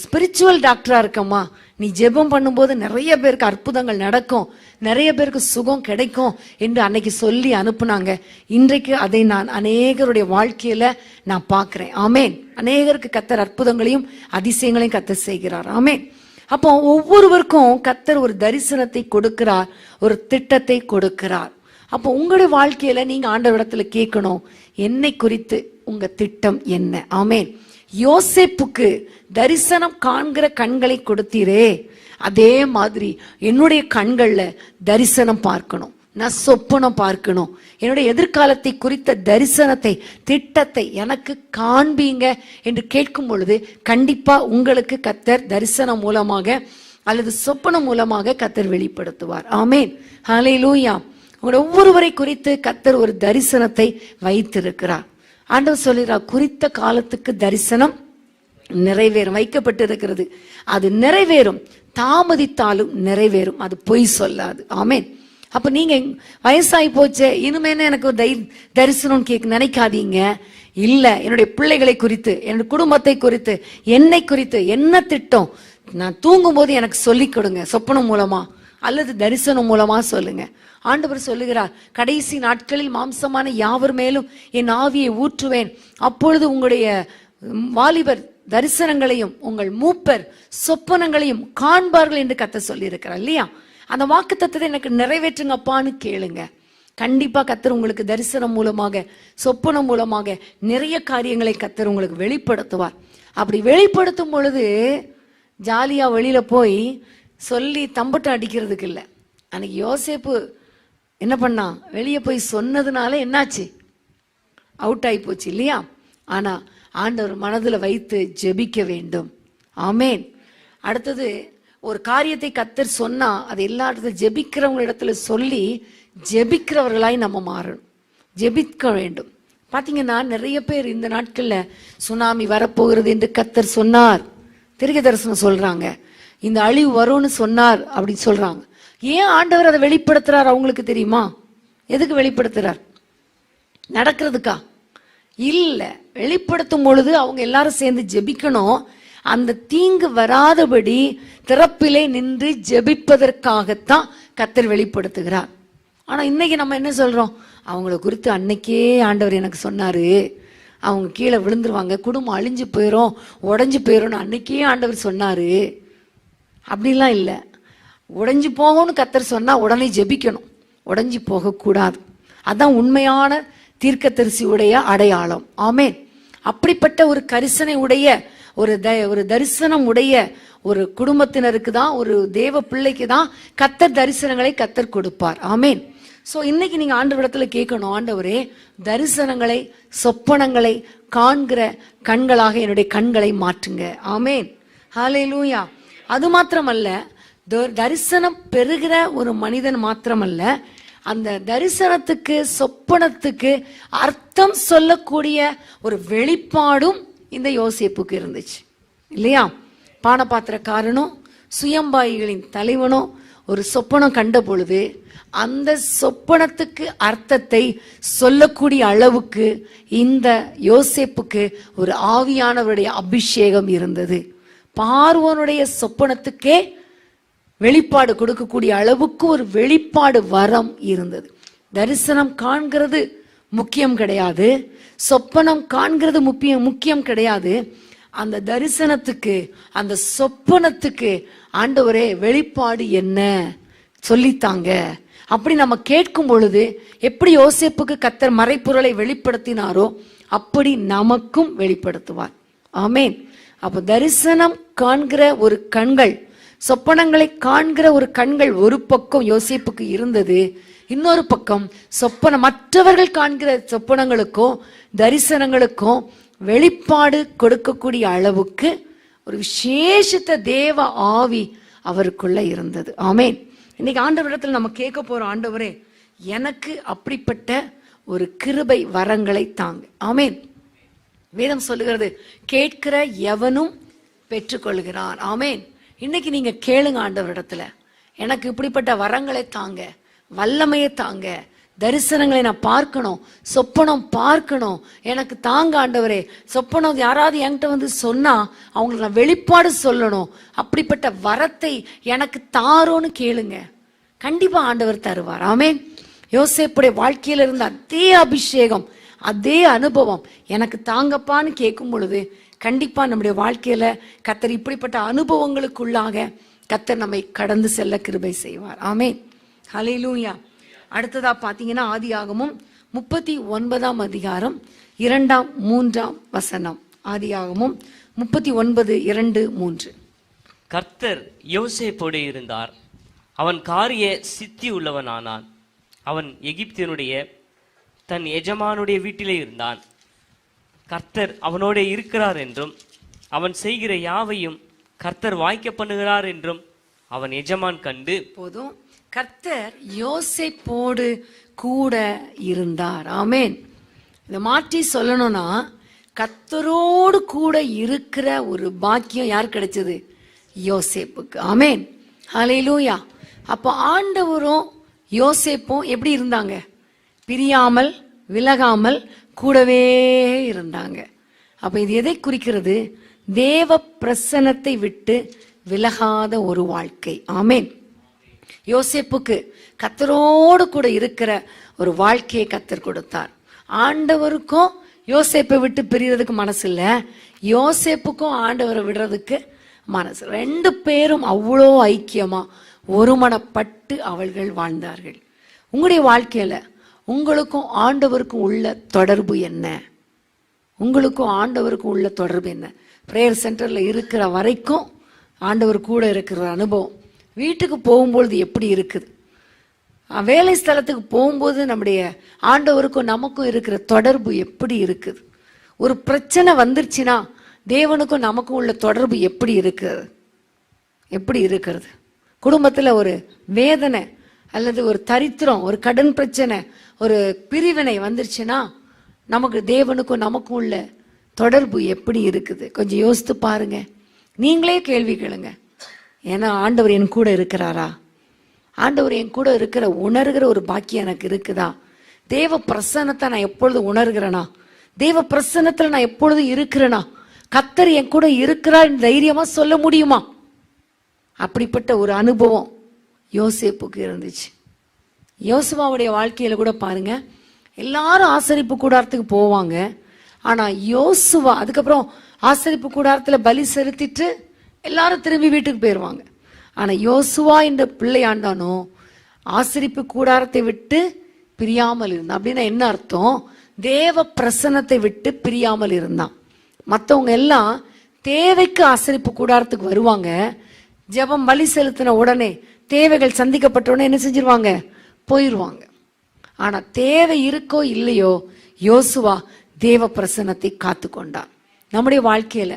ஸ்பிரிச்சுவல் டாக்டராக இருக்கம்மா, நீ ஜெபம் பண்ணும்போது நிறைய பேருக்கு அற்புதங்கள் நடக்கும், நிறைய பேருக்கு சுகம் கிடைக்கும் என்று அன்னைக்கு சொல்லி அனுப்புனாங்க. இன்றைக்கு அதை நான் அநேகருடைய வாழ்க்கையில நான் பார்க்கிறேன். ஆமேன். அநேகருக்கு கர்த்தர் அற்புதங்களையும் அதிசயங்களையும் கர்த்தர் செய்கிறார். ஆமேன். அப்போ ஒவ்வொருவருக்கும் கர்த்தர் ஒரு தரிசனத்தை கொடுக்கிறார், ஒரு திட்டத்தை கொடுக்கிறார். அப்போ உங்களுடைய வாழ்க்கையில நீங்க ஆண்டவரிடத்துல கேட்கணும், என்னை குறித்து உங்க திட்டம் என்ன. ஆமேன். யோசேப்புக்கு தரிசனம் காண்கிற கண்களை கொடுத்தீரே, அதே மாதிரி என்னுடைய கண்கள்ல தரிசனம் பார்க்கணும், நான் சொப்பனம் பார்க்கணும். என்னுடைய எதிர்காலத்தை குறித்த தரிசனத்தை, திட்டத்தை எனக்கு காண்பீங்க என்று கேட்கும் பொழுது கண்டிப்பா உங்களுக்கு கர்த்தர் தரிசனம் மூலமாக அல்லது சொப்பனம் மூலமாக கர்த்தர் வெளிப்படுத்துவார். ஆமேன். ஹல்லேலூயா. உங்களோட ஒவ்வொருவரை குறித்து கர்த்தர் ஒரு தரிசனத்தை வைத்திருக்கிறார். ஆண்டவர் சொல்கிறார், குறித்த காலத்துக்கு தரிசனம் நிறைவேறும், வைக்கப்பட்டிருக்கிறது, அது நிறைவேறும், தாமதித்தாலும் நிறைவேறும், அது பொய் சொல்லாது. ஆமேன். அப்ப நீங்க வயசாகி போச்சே, இனிமேனு எனக்கு ஒரு தரிசனம் கேட்க நினைக்காதீங்க. இல்ல, என்னுடைய பிள்ளைகளை குறித்து, என்னுடைய குடும்பத்தை குறித்து, என்னை குறித்து என்ன திட்டம், நான் தூங்கும் போது எனக்கு சொல்லிக் கொடுங்க, சொப்பனம் மூலமா அல்லது தரிசனம் மூலமா சொல்லுங்க. ஆண்டவர் சொல்லுகிறார், கடைசி நாட்களில் மாம்சமான யாவர் மேலும் என் ஆவியை ஊற்றுவேன், அப்பொழுது உங்களுடைய வாலிபர் தரிசனங்களையும் உங்கள் மூப்பர் சொப்பனங்களையும் காண்பார்கள் என்று கர்த்தர் சொல்லி இருக்கிறார் இல்லையா. அந்த வாக்குத்தத்தத்தை எனக்கு நிறைவேற்றுங்கப்பான்னு கேளுங்க. கண்டிப்பா கர்த்தர் உங்களுக்கு தரிசனம் மூலமாக, சொப்பனம் மூலமாக நிறைய காரியங்களை கர்த்தர் உங்களுக்கு வெளிப்படுத்துவார். அப்படி வெளிப்படுத்தும் பொழுது ஜாலியா வெளியில போய் சொல்லி தம்பட்டம் அடிக்கிறதுக்கு இல்லை. அன்னைக்கு யோசேப்பு என்ன பண்ணா, வெளியே போய் சொன்னதுனால என்னாச்சு, அவுட் ஆகி போச்சு இல்லையா. ஆனா ஆண்டவர் மனதில் வைத்து ஜெபிக்க வேண்டும். ஆமேன். அடுத்தது, ஒரு காரியத்தை கர்த்தர் சொன்னா அது எல்லா இடத்துல ஜெபிக்கிறவங்க இடத்துல சொல்லி ஜெபிக்கிறவர்களாய் நம்ம மாறணும், ஜெபிக்க வேண்டும். பாத்தீங்கன்னா நிறைய பேர் இந்த நாட்கள்ல சுனாமி வரப்போகிறது என்று கர்த்தர் சொன்னார், தீர்க்க தரிசனம் சொல்றாங்க, இந்த அழிவு வரும்னு சொன்னார் அப்படின்னு சொல்றாங்க. ஏன் ஆண்டவர் அதை வெளிப்படுத்துறார் அவங்களுக்கு தெரியுமா? எதுக்கு வெளிப்படுத்துறார்? நடக்கிறதுக்கா? இல்ல, வெளிப்படுத்தும் பொழுது அவங்க எல்லாரும் சேர்ந்து ஜெபிக்கணும், அந்த தீங்கு வராதபடி திறப்பிலே நின்று ஜெபிப்பதற்காகத்தான் கர்த்தர் வெளிப்படுத்துகிறார். ஆனா இன்னைக்கு நம்ம என்ன சொல்றோம், அவங்கள குறித்து அன்னைக்கே ஆண்டவர் எனக்கு சொன்னாரு, அவங்க கீழே விழுந்துருவாங்க, குடும்பம் அழிஞ்சு போயிடும், உடஞ்சு போயிடும்னு அன்னைக்கே ஆண்டவர் சொன்னாரு. அப்படிலாம் இல்லை. உடைஞ்சு போகும்னு கர்த்தர் சொன்னா உடனே ஜெபிக்கணும், உடைஞ்சு போகக்கூடாது. அதான் உண்மையான தீர்க்கதரிசி உடைய அடையாளம். ஆமேன். அப்படிப்பட்ட ஒரு கரிசனை உடைய ஒரு தரிசனம் உடைய ஒரு குடும்பத்தினருக்கு தான், ஒரு தேவ பிள்ளைக்கு தான் கர்த்தர் தரிசனங்களை கர்த்தர் கொடுப்பார். ஆமேன். ஸோ இன்னைக்கு நீங்க ஆண்டவரிடத்துல கேட்கணும், ஆண்டவரே தரிசனங்களை சொப்பனங்களை காண்கிற கண்களாக என்னுடைய கண்களை மாற்றுங்க. ஆமேன். ஹல்லேலூயா. அது மாத்திரமல்ல, தரிசனம் பெறுகிற ஒரு மனிதன் மாத்திரமல்ல, அந்த தரிசனத்துக்கு சொப்பனத்துக்கு அர்த்தம் சொல்லக்கூடிய ஒரு வெளிப்பாடும் இந்த யோசேப்புக்கு இருந்துச்சு இல்லையா? பானபாத்திரக்காரனும் சுயம்பாயிகளின் தலைவனும் ஒரு சொப்பனம் கண்ட பொழுது அந்த சொப்பனத்துக்கு அர்த்தத்தை சொல்லக்கூடிய அளவுக்கு இந்த யோசேப்புக்கு ஒரு ஆவியானவருடைய அபிஷேகம் இருந்தது. பார்வோனுடைய சொப்பனத்துக்கே வெளிப்பாடு கொடுக்கக்கூடிய அளவுக்கு ஒரு வெளிப்பாடு வரம் இருந்தது. தரிசனம் காண்கிறது முக்கியம் கிடையாது, சொப்பனம் காண்கிறது முக்கியம் கிடையாது. அந்த தரிசனத்துக்கு அந்த சொப்பனத்துக்கு ஆண்டவரே வெளிப்பாடு என்ன சொல்லித்தாங்க அப்படி நம்ம கேட்கும் பொழுது எப்படி யோசேப்புக்கு கர்த்தர் மறைப்பொருளை வெளிப்படுத்தினாரோ அப்படி நமக்கும் வெளிப்படுத்துவார். ஆமென். அப்போ தரிசனம் காண்கிற ஒரு கண்கள், சொப்பனங்களை காண்கிற ஒரு கண்கள் ஒரு பக்கம் யோசேப்புக்கு இருந்தது. இன்னொரு பக்கம் மற்றவர்கள் காண்கிற சொப்பனங்களுக்கும் தரிசனங்களுக்கும் வெளிப்பாடு கொடுக்கக்கூடிய அளவுக்கு ஒரு விசேஷித்த தேவ ஆவி அவருக்குள்ள இருந்தது. ஆமென். இன்னைக்கு ஆண்டவரிடத்தில் நம்ம கேட்க போறோம், ஆண்டவரே எனக்கு அப்படிப்பட்ட ஒரு கிருபை வரங்களை தாங்க. ஆமென். வேதம் சொல்லுகிறது, கேட்கிற எவனும் பெற்றுக்கொள்கிறான். ஆமென். இன்னைக்கு நீங்க கேளுங்க ஆண்டவரிடத்துல, எனக்கு இப்படிப்பட்ட வரங்களை தாங்க, வல்லமையை தாங்க, தரிசனங்களை நான் பார்க்கணும், சொப்பனம் பார்க்கணும், எனக்கு தாங்க ஆண்டவரே. சொப்பனம் யாராவது என்கிட்ட வந்து சொன்னா அவங்களுக்கு நான் வெளிப்பாடு சொல்லணும், அப்படிப்பட்ட வரத்தை எனக்கு தாரோன்னு கேளுங்க, கண்டிப்பா ஆண்டவர் தருவார். ஆமென். யோசேப்புடைய வாழ்க்கையில இருந்த அதே அபிஷேகம், அதே அனுபவம் எனக்கு தாங்கப்பான்னு கேட்கும் பொழுது கண்டிப்பா நம்முடைய வாழ்க்கையில கர்த்தர் இப்படிப்பட்ட அனுபவங்களுக்குள்ளாக கர்த்தர் நம்மை கடந்து செல்ல கிருபை செய்வார். ஆமென். ஹல்லேலூயா. அடுத்ததா பாத்தீங்கன்னா ஆதியாகமம் 39 அதிகாரம் 2, 3 ஆதியாகமம் 39, 2, 3. கர்த்தர் யோசேப்போடு இருந்தார், அவன் காரிய சித்தி உள்ளவனானான். அவன் எகிப்தியனுடைய தன் எஜமானுடைய வீட்டிலே இருந்தான். கர்த்தர் அவனோட இருக்கிறார் என்றும் அவன் செய்கிற யாவையும் கர்த்தர் வாய்க்க பண்ணுகிறார் என்றும் அவன் எஜமான் கண்டு. போதும், கர்த்தர் யோசேப்போடு கூட இருந்தார். ஆமென். இதை மாற்றி சொல்லணும்னா கர்த்தரோடு கூட இருக்கிற ஒரு பாக்கியம் யார் கிடைச்சது? யோசேப்புக்கு. ஆமென். ஹல்லேலூயா. அப்போ ஆண்டவரும் யோசேப்பும் எப்படி இருந்தாங்க? பிரியாமல் விலகாமல் கூடவே இருந்தாங்க. அப்ப இது எதை குறிக்கிறது? தேவ பிரசன்னத்தை விட்டு விலகாத ஒரு வாழ்க்கை. ஆமென். யோசேப்புக்கு கர்த்தரோடு கூட இருக்கிற ஒரு வாழ்க்கையை கர்த்தர் கொடுத்தார். ஆண்டவருக்கும் யோசேப்பை விட்டு பிரியறதுக்கு மனசு இல்லை, யோசேப்புக்கும் ஆண்டவரை விடுறதுக்கு மனசு. 2 பேரும் அவ்வளோ ஐக்கியமா ஒருமனப்பட்டு அவர்கள் வாழ்ந்தார்கள். உங்களுடைய வாழ்க்கையில உங்களுக்கும் ஆண்டவருக்கும் உள்ள தொடர்பு என்ன? உங்களுக்கும் ஆண்டவருக்கும் உள்ள தொடர்பு என்ன? பிரேயர் சென்டர்ல இருக்கிற வரைக்கும் ஆண்டவர் கூட இருக்கிற அனுபவம், வீட்டுக்கு போகும்பொழுது எப்படி இருக்குது, வேலை ஸ்தலத்துக்கு போகும்போது நம்முடைய ஆண்டவருக்கும் நமக்கும் இருக்கிற தொடர்பு எப்படி இருக்குது, ஒரு பிரச்சனை வந்துருச்சுன்னா தேவனுக்கும் நமக்கும் உள்ள தொடர்பு எப்படி இருக்கிறது? எப்படி இருக்கிறது? குடும்பத்துல ஒரு வேதனை அல்லது ஒரு தரித்திரம், ஒரு கடன் பிரச்சனை, ஒரு பிரிவினை வந்துருச்சுன்னா நமக்கு தேவனுக்கும் நமக்கும் உள்ள தொடர்பு எப்படி இருக்குது? கொஞ்சம் யோசித்து பாருங்க. நீங்களே கேள்வி கேளுங்க. ஏன்னா ஆண்டவர் என் கூட இருக்கிறாரா? ஆண்டவர் என் கூட இருக்கிற உணர்கிற ஒரு பாக்கியம் எனக்கு இருக்குதா? தேவ பிரசன்னத்தை நான் எப்பொழுது உணர்கிறேனா? தேவ பிரசன்னத்துல நான் எப்பொழுது இருக்கிறேனா? கர்த்தர் என் கூட இருக்கிறார் தைரியமா சொல்ல முடியுமா? அப்படிப்பட்ட ஒரு அனுபவம் யோசேப்புக்கு இருந்துச்சு. யோசுவாவுடைய வாழ்க்கையில கூட பாருங்க, எல்லாரும் ஆசரிப்பு கூடாரத்துக்கு போவாங்க. ஆனா யோசுவா அதுக்கப்புறம் ஆசரிப்பு கூடாரத்துல பலி செலுத்திட்டு எல்லாரும் திரும்பி வீட்டுக்கு போயிடுவாங்க. ஆனா யோசுவா என்ற பிள்ளையாண்டானோ ஆசரிப்பு கூடாரத்தை விட்டு பிரியாமல் இருந்தான். அப்படின்னா என்ன அர்த்தம்? தேவ பிரசன்னத்தை விட்டு பிரியாமல் இருந்தான். மற்றவங்க எல்லாம் தேவைக்கு ஆசரிப்பு கூடாரத்துக்கு வருவாங்க, ஜெபம் பலி செலுத்தின உடனே தேவைகள் சந்திக்கப்பட்ட உடனே என்ன செஞ்சிருவாங்க? போயிடுவாங்க. ஆனா தேவை இருக்கோ இல்லையோ யோசுவா தேவ பிரசன்னத்தை காத்து கொண்டார். நம்முடைய வாழ்க்கையில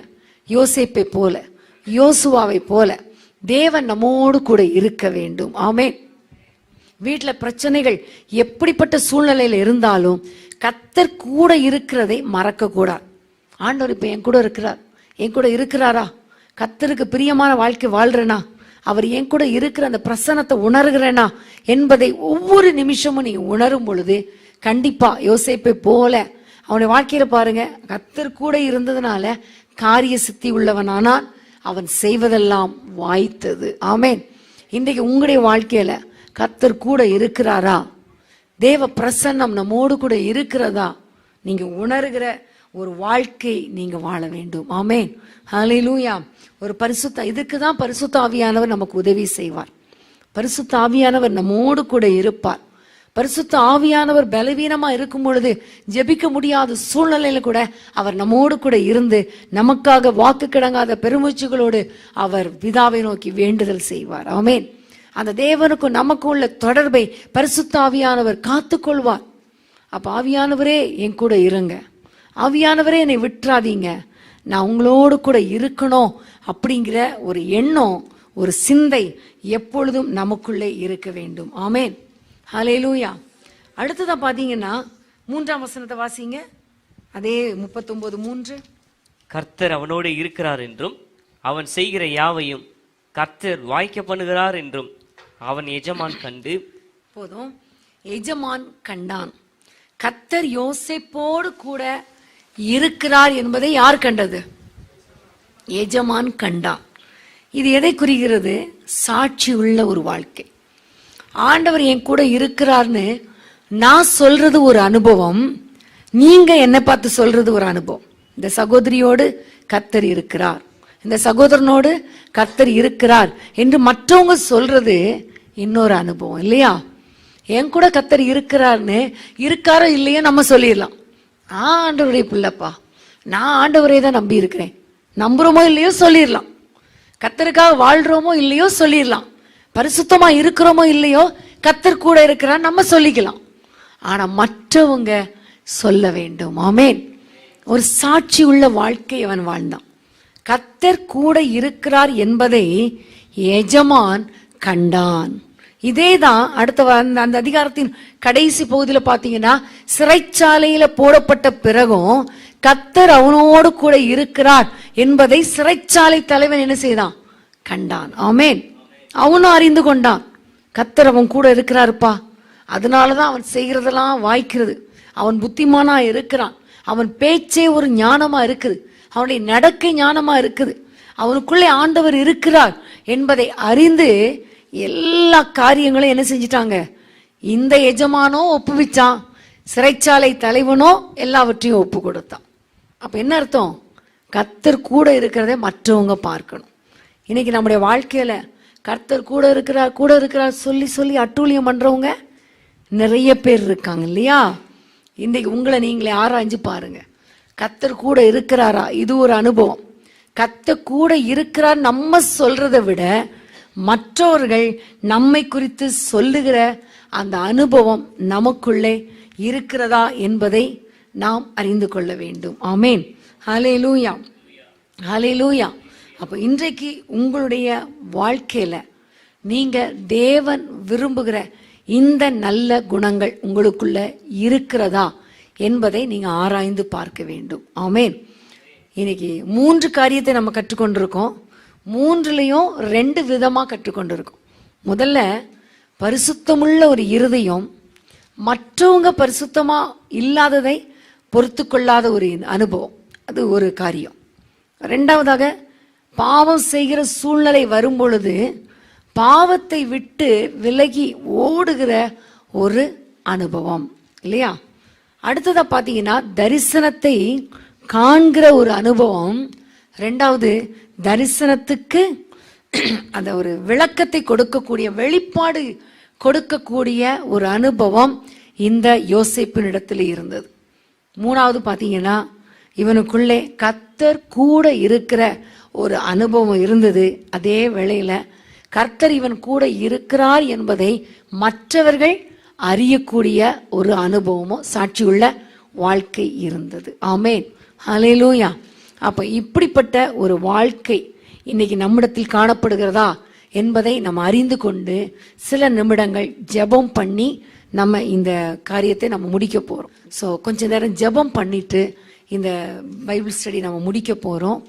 யோசேப்பை போல யோசுவாவை போல தேவன் நம்மோடு கூட இருக்க வேண்டும். ஆமென். வீட்டில் பிரச்சனைகள் எப்படிப்பட்ட சூழ்நிலையில் இருந்தாலும் கர்த்தர் கூட இருக்கிறதை மறக்க கூடாது. ஆண்டவர் இப்ப என் கூட இருக்கிறார், என் கூட இருக்கிறாரா, கர்த்தருக்கு பிரியமான வாழ்க்கை வாழ்றேனா, அவர் என் கூட இருக்கிற அந்த பிரசன்னத்தை உணர்கிறேனா என்பதை ஒவ்வொரு நிமிஷமும் நீங்க உணரும் பொழுது கண்டிப்பா யோசேப்பை போல அவனுடைய வாழ்க்கையில பாருங்க, கர்த்தர் கூட இருந்ததுனால காரிய சித்தி உள்ளவனானால் அவன் செய்வதெல்லாம் வாய்த்தது. ஆமேன். இன்றைக்கு உங்களுடைய வாழ்க்கையில கர்த்தர் கூட இருக்கிறாரா, தேவ பிரசன்னம் நம்மோடு கூட இருக்கிறதா, நீங்க உணர்கிற ஒரு வாழ்க்கை நீங்க வாழ வேண்டும். ஆமேன். ஹல்லேலூயா. ஒரு பரிசுத்த, இதுக்கு தான் பரிசுத்த ஆவியானவர் நமக்கு உதவி செய்வார். பரிசுத்த ஆவியானவர் நம்மோடு கூட இருப்பார். பரிசுத்த ஆவியானவர் பலவீனமா இருக்கும் பொழுது, ஜெபிக்க முடியாத சூழ்நிலையில கூட அவர் நம்மோடு கூட இருந்து நமக்காக வாக்கு கிடங்காத பெருமூச்சுகளோடு அவர் பிதாவை நோக்கி வேண்டுதல் செய்வார். ஆமேன். அந்த தேவனுக்கும் நமக்கும் உள்ள தொடர்பை பரிசுத்த ஆவியானவர் காத்துக்கொள்வார். அப்ப ஆவியானவரே என் கூட இருங்க, ஆவியானவரே என்னை விட்டுறாதீங்க, நான் உங்களோடு கூட இருக்கணும் அப்படிங்கிற ஒரு எண்ணம், ஒரு சிந்தை எப்பொழுதும் நமக்குள்ளே இருக்க வேண்டும். ஆமேன். ஹல்லேலூயா. அடுத்ததா பாத்தீங்கன்னா 3ஆம் வசனத்தை வாசிங்க. அதே 39:3. கர்த்தர் அவனோடு இருக்கிறார் என்றும் அவன் செய்கிற யாவையும் கர்த்தர் வாய்க்க பண்ணுகிறார் என்றும் அவன் எஜமான் கண்டு. போதும். எஜமான் கண்டான். கர்த்தர் யோசேப்போடு கூட இருக்கிறார் என்பதை யார் கண்டது? எஜமான் கண்டான். இது எதை குறிக்கிறது? சாட்சி உள்ள ஒரு வாழ்க்கை. ஆண்டவர் என் கூட இருக்கிறார்னு நான் சொல்றது ஒரு அனுபவம், நீங்க என்ன பார்த்து சொல்றது ஒரு அனுபவம். இந்த சகோதரியோடு கர்த்தர் இருக்கிறார், இந்த சகோதரனோடு கர்த்தர் இருக்கிறார் என்று மற்றவங்க சொல்றது இன்னொரு அனுபவம் இல்லையா? என் கூட கர்த்தர் இருக்கிறார்னு இருக்காரோ இல்லையோ நம்ம சொல்லிடலாம். ஆண்டவருடைய பிள்ளைப்பா, நான் ஆண்டவரை தான் நம்பி இருக்கிறேன், நம்புறோமோ இல்லையோ சொல்லிடலாம். கர்த்தருக்காக வாழ்றோமோ இல்லையோ சொல்லிடலாம். பரிசுத்தமா இருக்கிறோமோ இல்லையோ கர்த்தர் கூட இருக்கிறார் நம்ம சொல்லிக்கலாம். ஆனா மற்றவங்க சொல்ல வேண்டும். ஆமேன். ஒரு சாட்சி உள்ள வாழ்க்கை அவன் வாழ்ந்தான். கர்த்தர் கூட இருக்கிறார் என்பதை எஜமான் கண்டான். இதேதான் அடுத்த அந்த அதிகாரத்தின் கடைசி பகுதியில் பாத்தீங்கன்னா, சிறைச்சாலையில போடப்பட்ட பிறகும் கர்த்தர் அவனோடு கூட இருக்கிறார் என்பதை சிறைச்சாலை தலைவன் என்ன செய்தான்? கண்டான். ஆமேன். அவனும் அறிந்து கொண்டான், கர்த்தர் அவன் கூட இருக்கிறாருப்பா, அதனாலதான் அவன் செய்கிறதெல்லாம் வாய்க்கிறது, அவன் புத்திமானா இருக்கிறான், அவன் பேச்சே ஒரு ஞானமா இருக்குது, அவனுடைய நடக்கை ஞானமா இருக்குது, அவனுக்குள்ளே ஆண்டவர் இருக்கிறார் என்பதை அறிந்து எல்லா காரியங்களும் என்ன செஞ்சிட்டாங்க? இந்த எஜமானோ ஒப்புவிச்சான், சிறைச்சாலை தலைவனோ எல்லாவற்றையும் ஒப்பு கொடுத்தான். அப்ப என்ன அர்த்தம்? கர்த்தர் கூட இருக்கிறதை மற்றவங்க பார்க்கணும். இன்னைக்கு நம்முடைய வாழ்க்கையில கர்த்தர் கூட இருக்கிறார் சொல்லி சொல்லி அட்டூழியம் பண்றவங்க நிறைய பேர் இருக்காங்க இல்லையா? இன்னைக்கு உங்களை நீங்களே ஆராய்ஞ்சு பாருங்க. கர்த்தர் கூட இருக்கிறாரா? இது ஒரு அனுபவம். கர்த்தர் கூட இருக்கிறார் நம்ம சொல்றதை விட மற்றவர்கள் நம்மை குறித்து சொல்லுகிற அந்த அனுபவம் நமக்குள்ளே இருக்கிறதா என்பதை நாம் அறிந்து கொள்ள வேண்டும். ஆமேன். ஹல்லேலூயா. ஹல்லேலூயா. அப்ப இன்றைக்கு உங்களுடைய வாழ்க்கையில நீங்க தேவன் விரும்புகிற இந்த நல்ல குணங்கள் உங்களுக்குள்ள இருக்கிறதா என்பதை நீங்க ஆராய்ந்து பார்க்க வேண்டும். ஆமேன். இன்னைக்கு 3 காரியத்தை நம்ம கற்றுக்கொண்டிருக்கோம். 3லையும் 2 விதமா கற்றுக்கொண்டிருக்கோம். முதல்ல பரிசுத்தமுள்ள ஒரு இருதயம், மற்றவங்க பரிசுத்தமா இல்லாததை பொறுத்து கொள்ளாத ஒரு அனுபவம், அது ஒரு காரியம். 2வதாக பாவம் செய்கிற சூழ்நிலை வரும் பொழுது பாவத்தை விட்டு விலகி ஓடுகிற ஒரு அனுபவம் இல்லையா? அடுத்ததா பாத்தீங்கன்னா தரிசனத்தை காண்கிற ஒரு அனுபவம். 2வது தரிசனத்துக்கு அந்த ஒரு விளக்கத்தை கொடுக்கக்கூடிய, வெளிப்பாடு கொடுக்கக்கூடிய ஒரு அனுபவம் இந்த யோசேப்பினிடத்தில் இருந்தது. 3வது பாத்தீங்கன்னா இவனுக்குள்ளே கர்த்தர் கூட இருக்கிற ஒரு அனுபவம் இருந்தது. அதே வேளையில கர்த்தர் இவன் கூட இருக்கிறார் என்பதை மற்றவர்கள் அறியக்கூடிய ஒரு அனுபவமும் சாட்சியுள்ள வாழ்க்கை இருந்தது. ஆமேன். ஹல்லேலூயா. அப்ப இப்படிப்பட்ட ஒரு வாழ்க்கை இன்னைக்கு நம்மிடத்தில் காணப்படுகிறதா என்பதை நம்ம அறிந்து கொண்டு சில நிமிடங்கள் ஜெபம் பண்ணி நம்ம இந்த காரியத்தை நம்ம முடிக்க போகிறோம். ஸோ கொஞ்ச நேரம் ஜெபம் பண்ணிட்டு இந்த பைபிள் ஸ்டடி நம்ம முடிக்க போகிறோம்.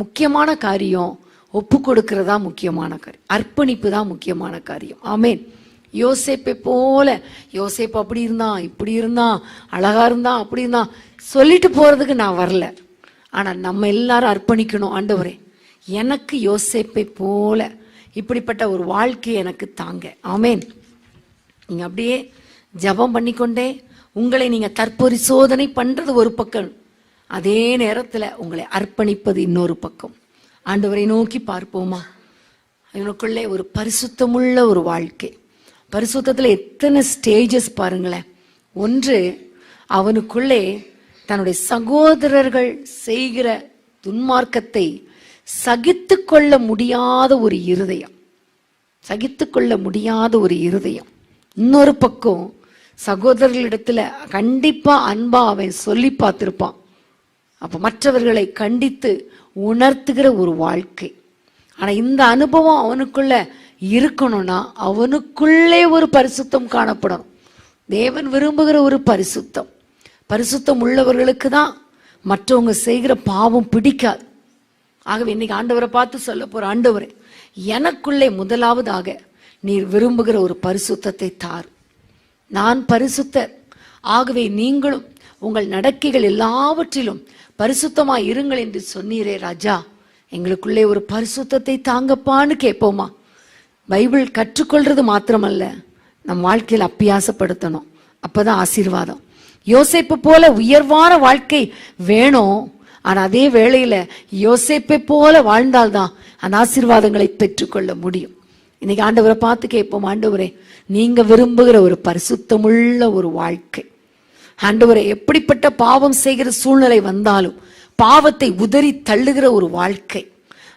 முக்கியமான காரியம் ஒப்பு கொடுக்கறதா முக்கியமான காரியம், அர்ப்பணிப்பு தான் முக்கியமான காரியம். ஆமேன். யோசேப்பை போல, யோசேப்பு அப்படி இருந்தான், இப்படி இருந்தான், அழகா இருந்தான், அப்படி இருந்தான் சொல்லிட்டு போறதுக்கு நான் வரல. ஆனா நம்ம எல்லாரும் அர்ப்பணிக்கணும். ஆண்டவரே, எனக்கு யோசேப்பை போல இப்படிப்பட்ட ஒரு வாழ்க்கை எனக்கு தாங்க. ஆமேன். நீங்க அப்படியே ஜெபம் பண்ணிக்கொண்டே உங்களை நீங்க தற்பரிசோதனை பண்றது ஒரு பக்கம், அதே நேரத்துல உங்களை அர்ப்பணிப்பது இன்னொரு பக்கம். ஆண்டவரை நோக்கி பார்ப்போமா? இவனுக்குள்ளே ஒரு பரிசுத்தமுள்ள ஒரு வாழ்க்கை. பரிசுத்தத்துல எத்தனை ஸ்டேஜஸ் பாருங்களேன். ஒன்று, அவனுக்குள்ளே தன்னுடைய சகோதரர்கள் செய்கிற துன்மார்க்கத்தை சகித்து கொள்ள முடியாத ஒரு இருதயம், சகித்து கொள்ள முடியாத ஒரு இருதயம். இன்னொரு பக்கம், சகோதரர்களிடத்துல கண்டிப்பா அன்பா அவன் சொல்லி பார்த்திருப்பான். அப்ப மற்றவர்களை கண்டித்து உணர்த்துகிற ஒரு வாழ்க்கை. ஆனா இந்த அனுபவம் அவனுக்குள்ள இருக்கணும்னா அவனுக்குள்ளே ஒரு பரிசுத்தம் காணப்படணும். தேவன் விரும்புகிற ஒரு பரிசுத்தம். பரிசுத்தம் உள்ளவர்களுக்கு தான் மற்றவங்க செய்கிற பாவம் பிடிக்காது. ஆகவே இன்னைக்கு ஆண்டவரை பார்த்து சொல்ல போற, ஆண்டவரே எனக்குள்ளே முதலாவதாக நீர் விரும்புகிற ஒரு பரிசுத்தத்தை தார். நான் பரிசுத்தர், ஆகவே நீங்களும் உங்கள் நடக்கைகள் எல்லாவற்றிலும் பரிசுத்தமாய் இருங்கள் என்று சொன்னீரே ராஜா, எங்களுக்குள்ளே ஒரு பரிசுத்தத்தை தாங்கப்பான்னு கேட்போமா? பைபிள் கற்றுக்கொள்றது மாத்திரமல்ல, நம் வாழ்க்கையில் அப்பியாசப்படுத்தணும். அப்பதான் ஆசீர்வாதம். யோசேப்பு போல உயர்வான வாழ்க்கை வேணும். ஆனா அதே வேளையில யோசேப்பை போல வாழ்ந்தால்தான் அந்த ஆசீர்வாதங்களை பெற்றுக்கொள்ள முடியும். இன்னைக்கு ஆண்டவரை பார்த்து கேட்போம், ஆண்டவரே நீங்க விரும்புகிற ஒரு பரிசுத்தமுள்ள ஒரு வாழ்க்கை. ஆண்டவரே, எப்படிப்பட்ட பாவம் செய்கிற சூழ்நிலை வந்தாலும் பாவத்தை உதறி தள்ளுகிற ஒரு வாழ்க்கை.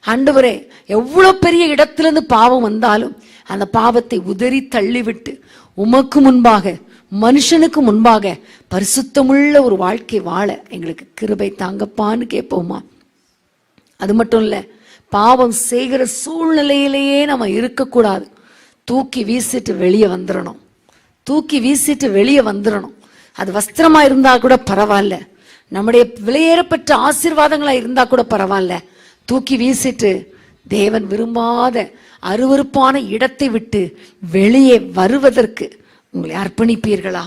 ஆண்டவரே, எவ்வளவு பெரிய இடத்திலிருந்து பாவம் வந்தாலும் அந்த பாவத்தை உதறி தள்ளிவிட்டு உமக்கு முன்பாக, மனுஷனுக்கு முன்பாக பரிசுத்தமுள்ள ஒரு வாழ்க்கை வாழ எங்களுக்கு கிருபை தாங்கப்பான்னு கேட்போமா? அது மட்டும் இல்ல, பாவம் செய்கிற சூழ்நிலையிலேயே நம்ம இருக்கக்கூடாது. தூக்கி வீசிட்டு வெளியே வந்துடணும். தூக்கி வீசிட்டு வெளியே வந்துடணும். அது வஸ்திரமா இருந்தா கூட பரவாயில்ல, நம்முடைய விலையேறப்பட்ட ஆசீர்வாதங்களா இருந்தா கூட பரவாயில்ல, தூக்கி வீசிட்டு தேவன் விரும்பாத அருவருப்பான இடத்தை விட்டு வெளியே வருவதற்கு உங்களை அர்ப்பணிப்பீர்களா?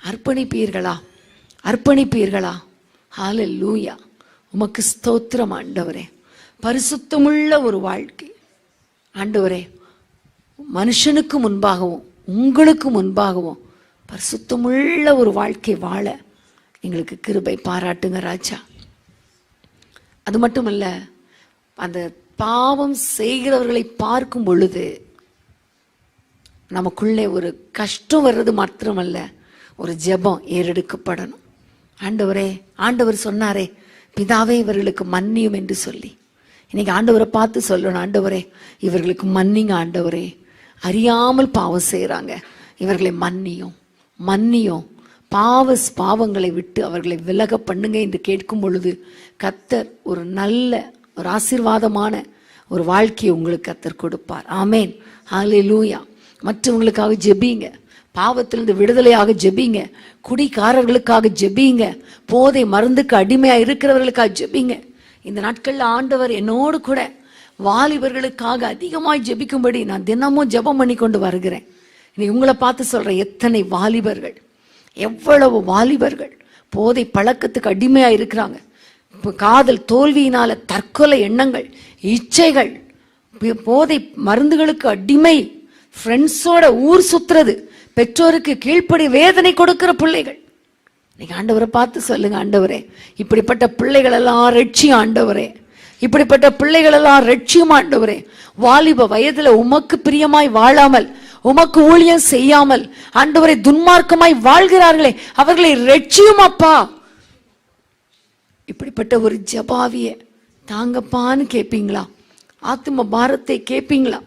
அர்ப்பணிப்பீர்களா? அர்ப்பணிப்பீர்களா? ஹல்லேலூயா. உமக்கு ஸ்தோத்திரம் ஆண்டவரே. பரிசுத்தமுள்ள ஒரு வாழ்க்கை ஆண்டவரே, மனுஷனுக்கு முன்பாகவும் உங்களுக்கு முன்பாகவும் பரிசுத்தமுள்ள ஒரு வாழ்க்கை வாழ எங்களுக்கு கிருபை பாராட்டுங்க ராஜா. அது மட்டும் இல்ல, அந்த பாவம் செய்கிறவர்களை பார்க்கும் பொழுது நமக்குள்ளே ஒரு கஷ்டம் வர்றது மாத்திரமல்ல, ஒரு ஜெபம் ஏறெடுக்கப்படணும். ஆண்டவரே, ஆண்டவர் சொன்னாரே பிதாவே இவர்களுக்கு மன்னியும் என்று சொல்லி, இன்னைக்கு ஆண்டவரை பார்த்து சொல்லணும், ஆண்டவரே இவர்களுக்கு மன்னிங்க, ஆண்டவரே அறியாமல் பாவம் செய்யறாங்க, இவர்களை மன்னியும் மன்னியும், பாவங்களை விட்டு அவர்களை விலக பண்ணுங்க என்று கேட்கும் பொழுது கர்த்தர் ஒரு நல்ல ஒரு ஆசீர்வாதமான ஒரு வாழ்க்கையை உங்களுக்கு கர்த்தர் கொடுப்பார். ஆமேன். ஹல்லேலூயா. மற்றவங்களுக்காக ஜெபிங்க, பாவத்திலிருந்து விடுதலையாக ஜெபிங்க, குடிகாரர்களுக்காக ஜெபிங்க, போதை மருந்துக்கு அடிமையா இருக்கிறவர்களுக்காக ஜெபிங்க. இந்த நாட்கள்ல ஆண்டவர் என்னோடு கூட வாலிபர்களுக்காக அதிகமாய் ஜெபிக்கும்படி நான் தினமும் ஜெபம் பண்ணி கொண்டு வருகிறேன். இன்னைக்கு உங்களை பார்த்து சொல்றேன், எத்தனை வாலிபர்கள், எவ்வளவு வாலிபர்கள் போதை பழக்கத்துக்கு அடிமையா இருக்கிறாங்க. காதல் தோல்வியினால தற்கொலை எண்ணங்கள், இச்சைகள், போதை மருந்துகளுக்கு அடிமை, ஃப்ரெண்ட்ஸோட ஊர் சுத்துறது, பெற்றோருக்கு கீழ்ப்படி வேதனை கொடுக்கிற பிள்ளைகள். நீங்க ஆண்டவரை பார்த்து சொல்லுங்க, ஆண்டவரே இப்படிப்பட்ட பிள்ளைகள் எல்லாம் ரட்சியும் ஆண்டவரே, இப்படிப்பட்ட பிள்ளைகள் எல்லாம் ரட்சியும் ஆண்டவரே. வாலிப வயதுல உமக்கு பிரியமாய் வாழாமல், உமக்கு ஊழியம் செய்யாமல் ஆண்டவரை துன்மார்க்கமாய் வாழ்கிறார்களே, அவர்களை ரட்சியும் அப்பா. இப்படிப்பட்ட ஒரு ஜபாவிய தாங்கப்பான்னு கேட்பீங்களா? ஆத்தும பாரத்தை கேட்பீங்களா?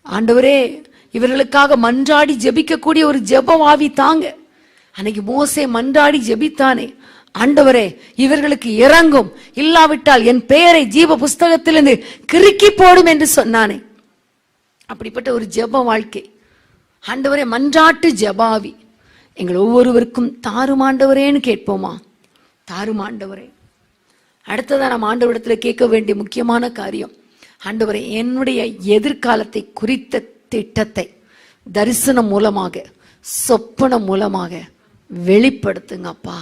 ஆண்டவரே இவர்களுக்காக மன்றாடி ஜெபிக்கக்கூடிய ஒரு ஜெபவாவி தாங்க. அன்னைக்கு மோசே மன்றாடி ஜெபித்தானே, ஆண்டவரே இவர்களுக்கு இறங்கும், இல்லாவிட்டால் என் பெயரை ஜீவ புஸ்தகத்திலிருந்து கிறுக்கி போடும் என்று சொன்னானே. அப்படிப்பட்ட ஒரு ஜெப வாழ்க்கை. ஆண்டவரே, மன்றாட்டு ஜெபாவி எங்கள் ஒவ்வொருவருக்கும் தாரும் ஆண்டவரேன்னு கேட்போமா? தாரும் ஆண்டவரே. அடுத்ததான் நம்ம ஆண்டவரிடத்துல கேட்க வேண்டிய முக்கியமான காரியம், ஆண்டவரே, என்னுடைய எதிர்காலத்தை குறித்த திட்டத்தை தரிசனம் மூலமாக, சொப்பனம் மூலமாக வெளிப்படுத்துங்க அப்பா,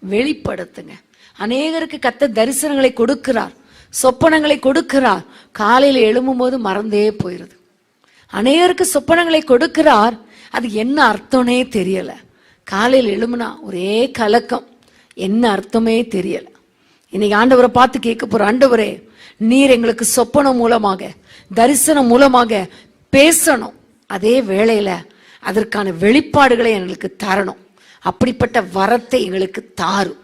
வெளிப்படுத்துங்க. அநேகருக்கு கர்த்தர் தரிசனங்களை கொடுக்கிறார், சொப்பனங்களை கொடுக்கிறார். காலையில் எழும்பும் போது மறந்தே போயிருது. அநேகருக்கு சொப்பனங்களை கொடுக்கிறார், அது என்ன அர்த்தம்னே தெரியல. காலையில் எழும்புனா ஒரே கலக்கம், என்ன அர்த்தமே தெரியல. இன்னைக்கு ஆண்டவரை பார்த்து கேட்க போற, ஆண்டவரே, நீர் எங்களுக்கு சொப்பனம் மூலமாக, தரிசனம் மூலமாக பேசணும், அதே வேளையில அதற்கான வெளிப்பாடுகளை எங்களுக்கு தரணும். அப்படிப்பட்ட வரத்தை எங்களுக்கு தாரும்,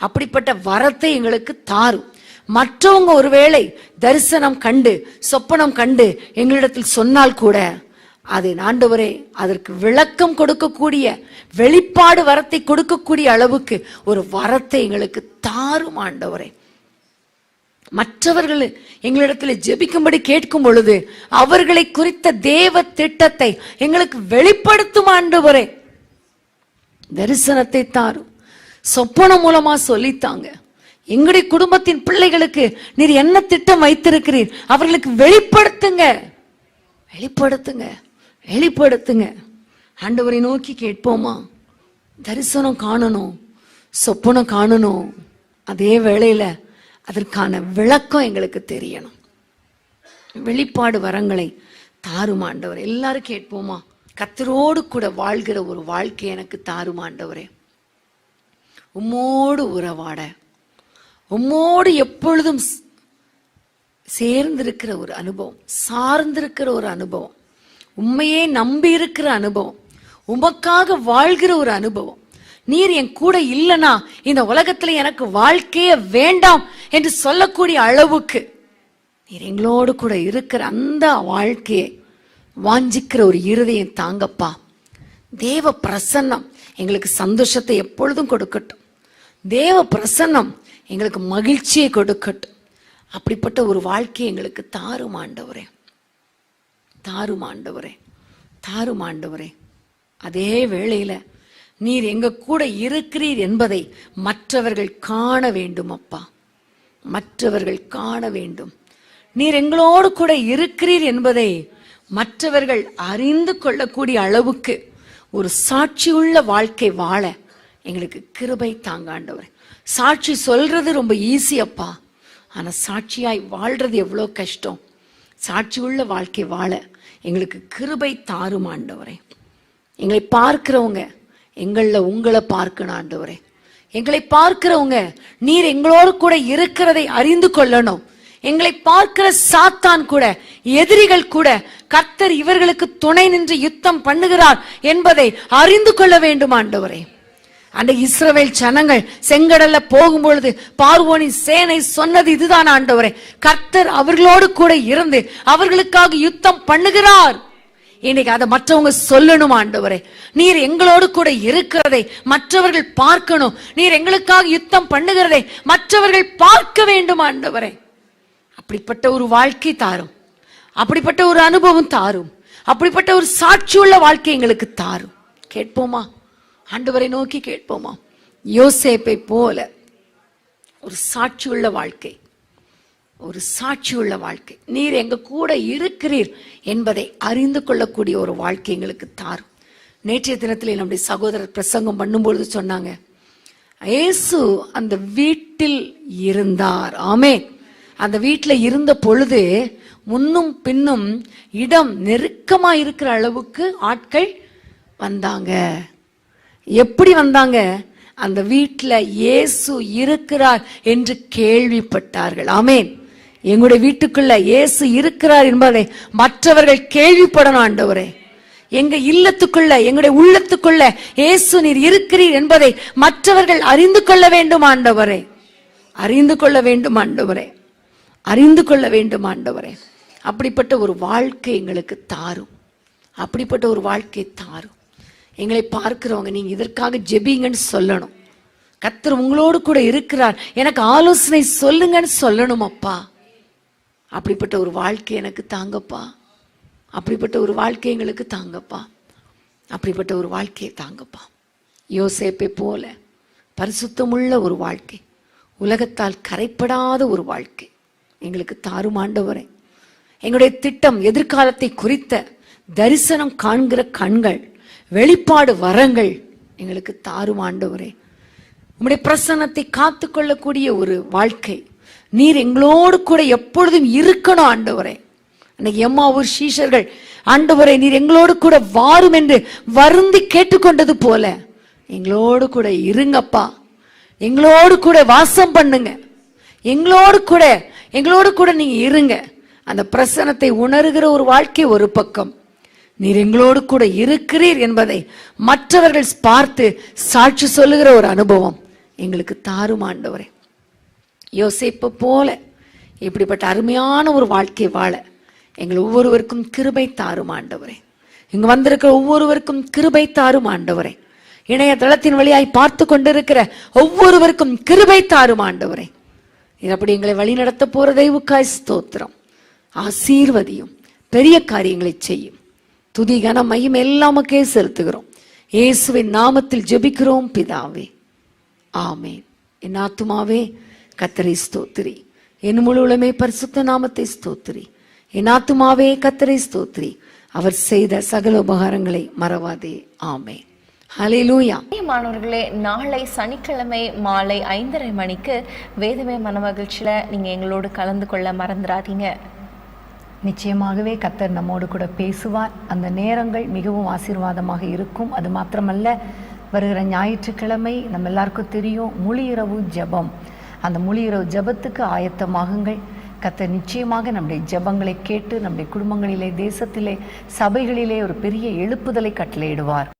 அப்படிப்பட்ட வரத்தை எங்களுக்கு தாரும். மற்றவங்க ஒருவேளை தரிசனம் கண்டு, சொப்பனம் கண்டு எங்களிடத்தில் சொன்னால் கூட, அதை ஆண்டவரே, அதற்கு விளக்கம் கொடுக்கக்கூடிய, வெளிப்பாடு வரத்தை கொடுக்கக்கூடிய அளவுக்கு ஒரு வரத்தை எங்களுக்கு தாரும் ஆண்டவரே. மற்றவர்கள் எங்களிடத்தில் ஜெபிக்கும்படி கேட்கும் பொழுது அவர்களை குறித்த தேவ திட்டத்தை எங்களுக்கு வெளிப்படுத்தும் ஆண்டவரே. தரிசனத்தை தாரும், சொப்பனம் மூலமா சொல்லித்தாங்க. எங்களுடைய குடும்பத்தின் பிள்ளைகளுக்கு நீர் என்ன திட்டம் வைத்திருக்கிறீர், அவர்களுக்கு வெளிப்படுத்துங்க, வெளிப்படுத்துங்க, வெளிப்படுத்துங்க. ஆண்டவரை நோக்கி கேட்போமா? தரிசனம் காணணும், சொப்பனம் காணணும், அதே வேளையில அதற்கான விளக்கம் எங்களுக்கு தெரியணும். வெளிப்பாடு வரங்களை தாரும் ஆண்டவரே. எல்லாரும் கேட்போமா? கர்த்தரோடு கூட வாழ்கிற ஒரு வாழ்க்கை எனக்கு தாரும் ஆண்டவரே. உம்மோடு உறவாட, உம்மோடு எப்பொழுதும் சேர்ந்திருக்கிற ஒரு அனுபவம், சார்ந்திருக்கிற ஒரு அனுபவம், உண்மையே நம்பி இருக்கிற அனுபவம், உமக்காக வாழ்கிற ஒரு அனுபவம். நீர் என் கூட இல்லைனா இந்த உலகத்துல எனக்கு வாழ்க்கையே வேண்டாம் என்று சொல்லக்கூடிய அளவுக்கு நீர் எங்களோடு கூட இருக்கிற அந்த வாழ்க்கையை வாஞ்சிக்கிற ஒரு இருதயம் தாங்கப்பா. தேவ பிரசன்னம் எங்களுக்கு சந்தோஷத்தை எப்பொழுதும் கொடுக்கட்டும். தேவ பிரசன்னம் எங்களுக்கு மகிழ்ச்சியை கொடுக்கட்டும். அப்படிப்பட்ட ஒரு வாழ்க்கையை எங்களுக்கு தாரும் ஆண்டவரே, தாரும் ஆண்டவரே, தாரும் ஆண்டவரே. அதே வேளையில நீர் எங்க கூட இருக்கிறீர் என்பதை மற்றவர்கள் காண வேண்டும் அப்பா, மற்றவர்கள் காண வேண்டும். நீர் எங்களோடு கூட இருக்கிறீர் என்பதை மற்றவர்கள் அறிந்து கொள்ளக்கூடிய அளவுக்கு ஒரு சாட்சியுள்ள வாழ்க்கை வாழ எங்களுக்கு கிருபை தாங்க ஆண்டவரே. சாட்சி சொல்றது ரொம்ப ஈஸி அப்பா, ஆனா சாட்சியாய் வாழ்றது எவ்வளோ கஷ்டம். சாட்சி உள்ள வாழ்க்கை வாழ எங்களுக்கு கிருபை தாரும் ஆண்டவரே. எங்களை பார்க்கிறவங்க எங்கள உங்களை பார்க்கணும் ஆண்டவரே. எங்களை பார்க்கிறவங்க நீர் எங்களோடு கூட இருக்கிறதை அறிந்து கொள்ளணும். எங்களை பார்க்கிற சாத்தான் கூட, எதிரிகள் கூட, கர்த்தர் இவர்களுக்கு துணை நின்று யுத்தம் பண்ணுகிறார் என்பதை அறிந்து கொள்ள வேண்டும் ஆண்டவரே. அந்த இஸ்ரவேல் ஜனங்கள் செங்கடல்ல போகும்பொழுது பார்வோனின் சேனை சொன்னது இதுதான் ஆண்டவரே, கர்த்தர் அவர்களோடு கூட இருந்து அவர்களுக்காக யுத்தம் பண்ணுகிறார். இன்னைக்கு அதை மற்றவங்க சொல்லணும் ஆண்டவரே. நீர் எங்களோடு கூட இருக்கிறதை மற்றவர்கள் பார்க்கணும். நீர் எங்களுக்காக யுத்தம் பண்ணுகிறதை மற்றவர்கள் பார்க்க வேண்டும் ஆண்டவரே. அப்படிப்பட்ட ஒரு வாழ்க்கை தாரும், அப்படிப்பட்ட ஒரு அனுபவம் தாரும், அப்படிப்பட்ட ஒரு சாட்சியுள்ள வாழ்க்கை எங்களுக்கு தாரும். கேட்போமா? ஆண்டவரை நோக்கி கேட்போமா? யோசேப்பை போல ஒரு சாட்சியுள்ள வாழ்க்கை, ஒரு சாட்சியுள்ள வாழ்க்கை, நீர் எங்க கூட இருக்கிறீர் என்பதை அறிந்து கொள்ளக்கூடிய ஒரு வாழ்க்கை எங்களுக்கு தாரும். நேற்றைய தினத்தில் நம்முடைய சகோதரர் பிரசங்கம் பண்ணும்பொழுது சொன்னாங்க, இயேசு அந்த வீட்டில் இருந்தார். ஆமே, அந்த வீட்டில் இருந்த பொழுது முன்னும் பின்னும் இடம் நெருக்கமா இருக்கிற அளவுக்கு ஆட்கள் வந்தாங்க. எப்படி வந்தாங்க? அந்த வீட்டில் இயேசு இருக்கிறார் என்று கேள்விப்பட்டார்கள். ஆமேன். எங்களுடைய வீட்டுக்குள்ள இயேசு இருக்கிறார் என்பதை மற்றவர்கள் கேள்விப்படணும் ஆண்டவரே. எங்க இல்லத்துக்குள்ள, எங்களுடைய உள்ளத்துக்குள்ள இயேசு நீர் இருக்கிறீர் என்பதை மற்றவர்கள் அறிந்து கொள்ள வேண்டும் ஆண்டவரே, அறிந்து கொள்ள வேண்டும் ஆண்டவரே, அறிந்து கொள்ள வேண்டும் ஆண்டவரே. அப்படிப்பட்ட ஒரு வாழ்க்கை எங்களுக்கு தாரும், அப்படிப்பட்ட ஒரு வாழ்க்கை தாரும். எங்களை பார்க்கிறவங்க நீங்க இதற்காக ஜெபிங்கன்னு சொல்லணும். கர்த்தர் உங்களோடு கூட இருக்கிறார், எனக்கு ஆலோசனை சொல்லுங்கன்னு சொல்லணும் அப்பா. அப்படிப்பட்ட ஒரு வாழ்க்கை எனக்கு தாங்கப்பா. அப்படிப்பட்ட ஒரு வாழ்க்கை எங்களுக்கு தாங்கப்பா. அப்படிப்பட்ட ஒரு வாழ்க்கையை தாங்கப்பா. யோசேப்பை போல பரிசுத்தமுள்ள ஒரு வாழ்க்கை, உலகத்தால் கரைப்படாத ஒரு வாழ்க்கை எங்களுக்கு தாரும் ஆண்டவரே. எங்களுடைய திட்டம், எதிர்காலத்தை குறித்த தரிசனம் காண்கிற கண்கள், வெளிப்பாடு வரங்கள் எங்களுக்கு தாரும் ஆண்டவரே. உம்முடைய பிரசன்னத்தை காத்து கொள்ளக்கூடிய ஒரு வாழ்க்கை, நீர் எங்களோடு கூட எப்பொழுதும் இருக்கணும் ஆண்டவரே. அன்னைக்கு எம்மாவூர் சீஷர்கள், ஆண்டவரே நீர் எங்களோடு கூட வாரும் என்று வருந்தி கேட்டுக்கொண்டது போல எங்களோடு கூட இருங்கப்பா. எங்களோடு கூட வாசம் பண்ணுங்க. எங்களோடு கூட நீங்க இருங்க. அந்த பிரசன்னத்தை உணர்கிற ஒரு வாழ்க்கை ஒரு பக்கம், நீர் எங்களோடு கூட இருக்கிறீர் என்பதை மற்றவர்கள் பார்த்து சாட்சி சொல்லுகிற ஒரு அனுபவம் எங்களுக்கு தாரும் ஆண்டவரே. யோசேப்பு போல இப்படிப்பட்ட அருமையான ஒரு வாழ்க்கை வாழ எங்கள் ஒவ்வொருவருக்கும் கிருபை தாரும் ஆண்டவரே. இங்க வந்திருக்கிற ஒவ்வொருவருக்கும் கிருபை தாரும் ஆண்டவரே. இணையதளத்தின் வழியாய் பார்த்து கொண்டிருக்கிற ஒவ்வொருவருக்கும் கிருபை தாரும் ஆண்டவரே. அப்படி எங்களை வழிநடத்த போற தெய்வக்காய் ஸ்தோத்திரம். ஆசீர்வதியும், பெரிய காரியங்களை செய்யும். துதி கன மகிமை எல்லாமுக்கே செலுத்துகிறோம். இயேசுவின் நாமத்தில் ஜெபிக்கிறோம் பிதாவே, ஆமென். என் ஆத்துமாவே கர்த்தரை ஸ்தோத்திரி, என் முழு உளமே பரிசுத்த நாமத்தை ஸ்தோத்திரி. என் ஆத்துமாவே கர்த்தரை ஸ்தோத்திரி, அவர் செய்த சகல உபகாரங்களை மறவாதே. ஆமென். ஹல்லேலூயா. மாணவர்களே, நாளை சனிக்கிழமை மாலை 5:30 மணிக்கு வேதமே மனமகிழ்ச்சியில நீங்க எங்களோடு கலந்து கொள்ள மறந்துடாதீங்க. நிச்சயமாகவே கர்த்தர் நம்மோடு கூட பேசுவார். அந்த நேரங்கள் மிகவும் ஆசீர்வாதமாக இருக்கும். அது மாத்திரமல்ல, வருகிற ஞாயிற்றுக்கிழமை நம்ம எல்லாருக்கும் தெரியும் முழு இரவு ஜெபம். அந்த முழு இரவு ஜெபத்துக்கு ஆயத்தமாகுங்கள். கர்த்தர் நிச்சயமாக நம்முடைய ஜெபங்களை கேட்டு நம்முடைய குடும்பங்களிலே, தேசத்திலே, சபைகளிலே ஒரு பெரிய எழுப்புதலை கட்டளையிடுவார்.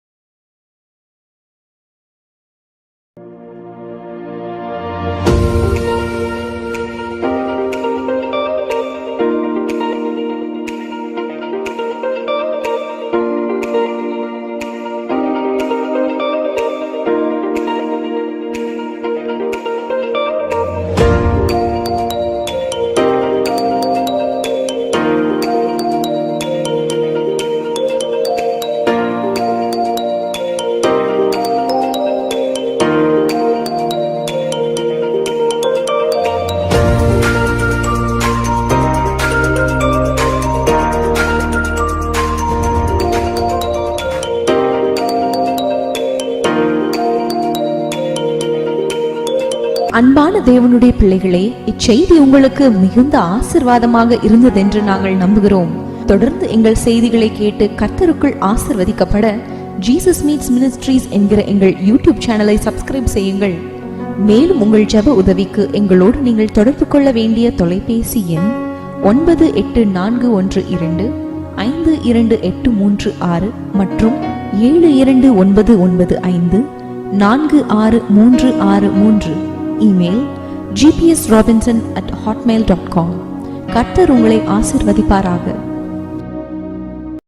அன்பான தேவனுடைய பிள்ளைகளே, இச்செய்தி உங்களுக்கு மிகுந்த ஆசீர்வாதமாக இருந்ததென்று நாங்கள் நம்புகிறோம். தொடர்ந்து எங்கள் செய்திகளை கேட்டு கர்த்தருக்குள் ஆசீர்வதிக்கப்பட ஜீசஸ் மீட்ஸ் மினிஸ்ட்ரீஸ் என்கிற எங்கள் யூடியூப் சேனலை சப்ஸ்கிரைப் செய்யுங்கள். மேலும் உங்கள் ஜெப உதவிக்கு எங்களோடு நீங்கள் தொடர்பு கொள்ள வேண்டிய தொலைபேசி எண் 9842252836 மற்றும் 7299546363. Email gpsrobinson@hotmail.com. கர்த்தர் உங்களை ஆசீர்வதிப்பாராக.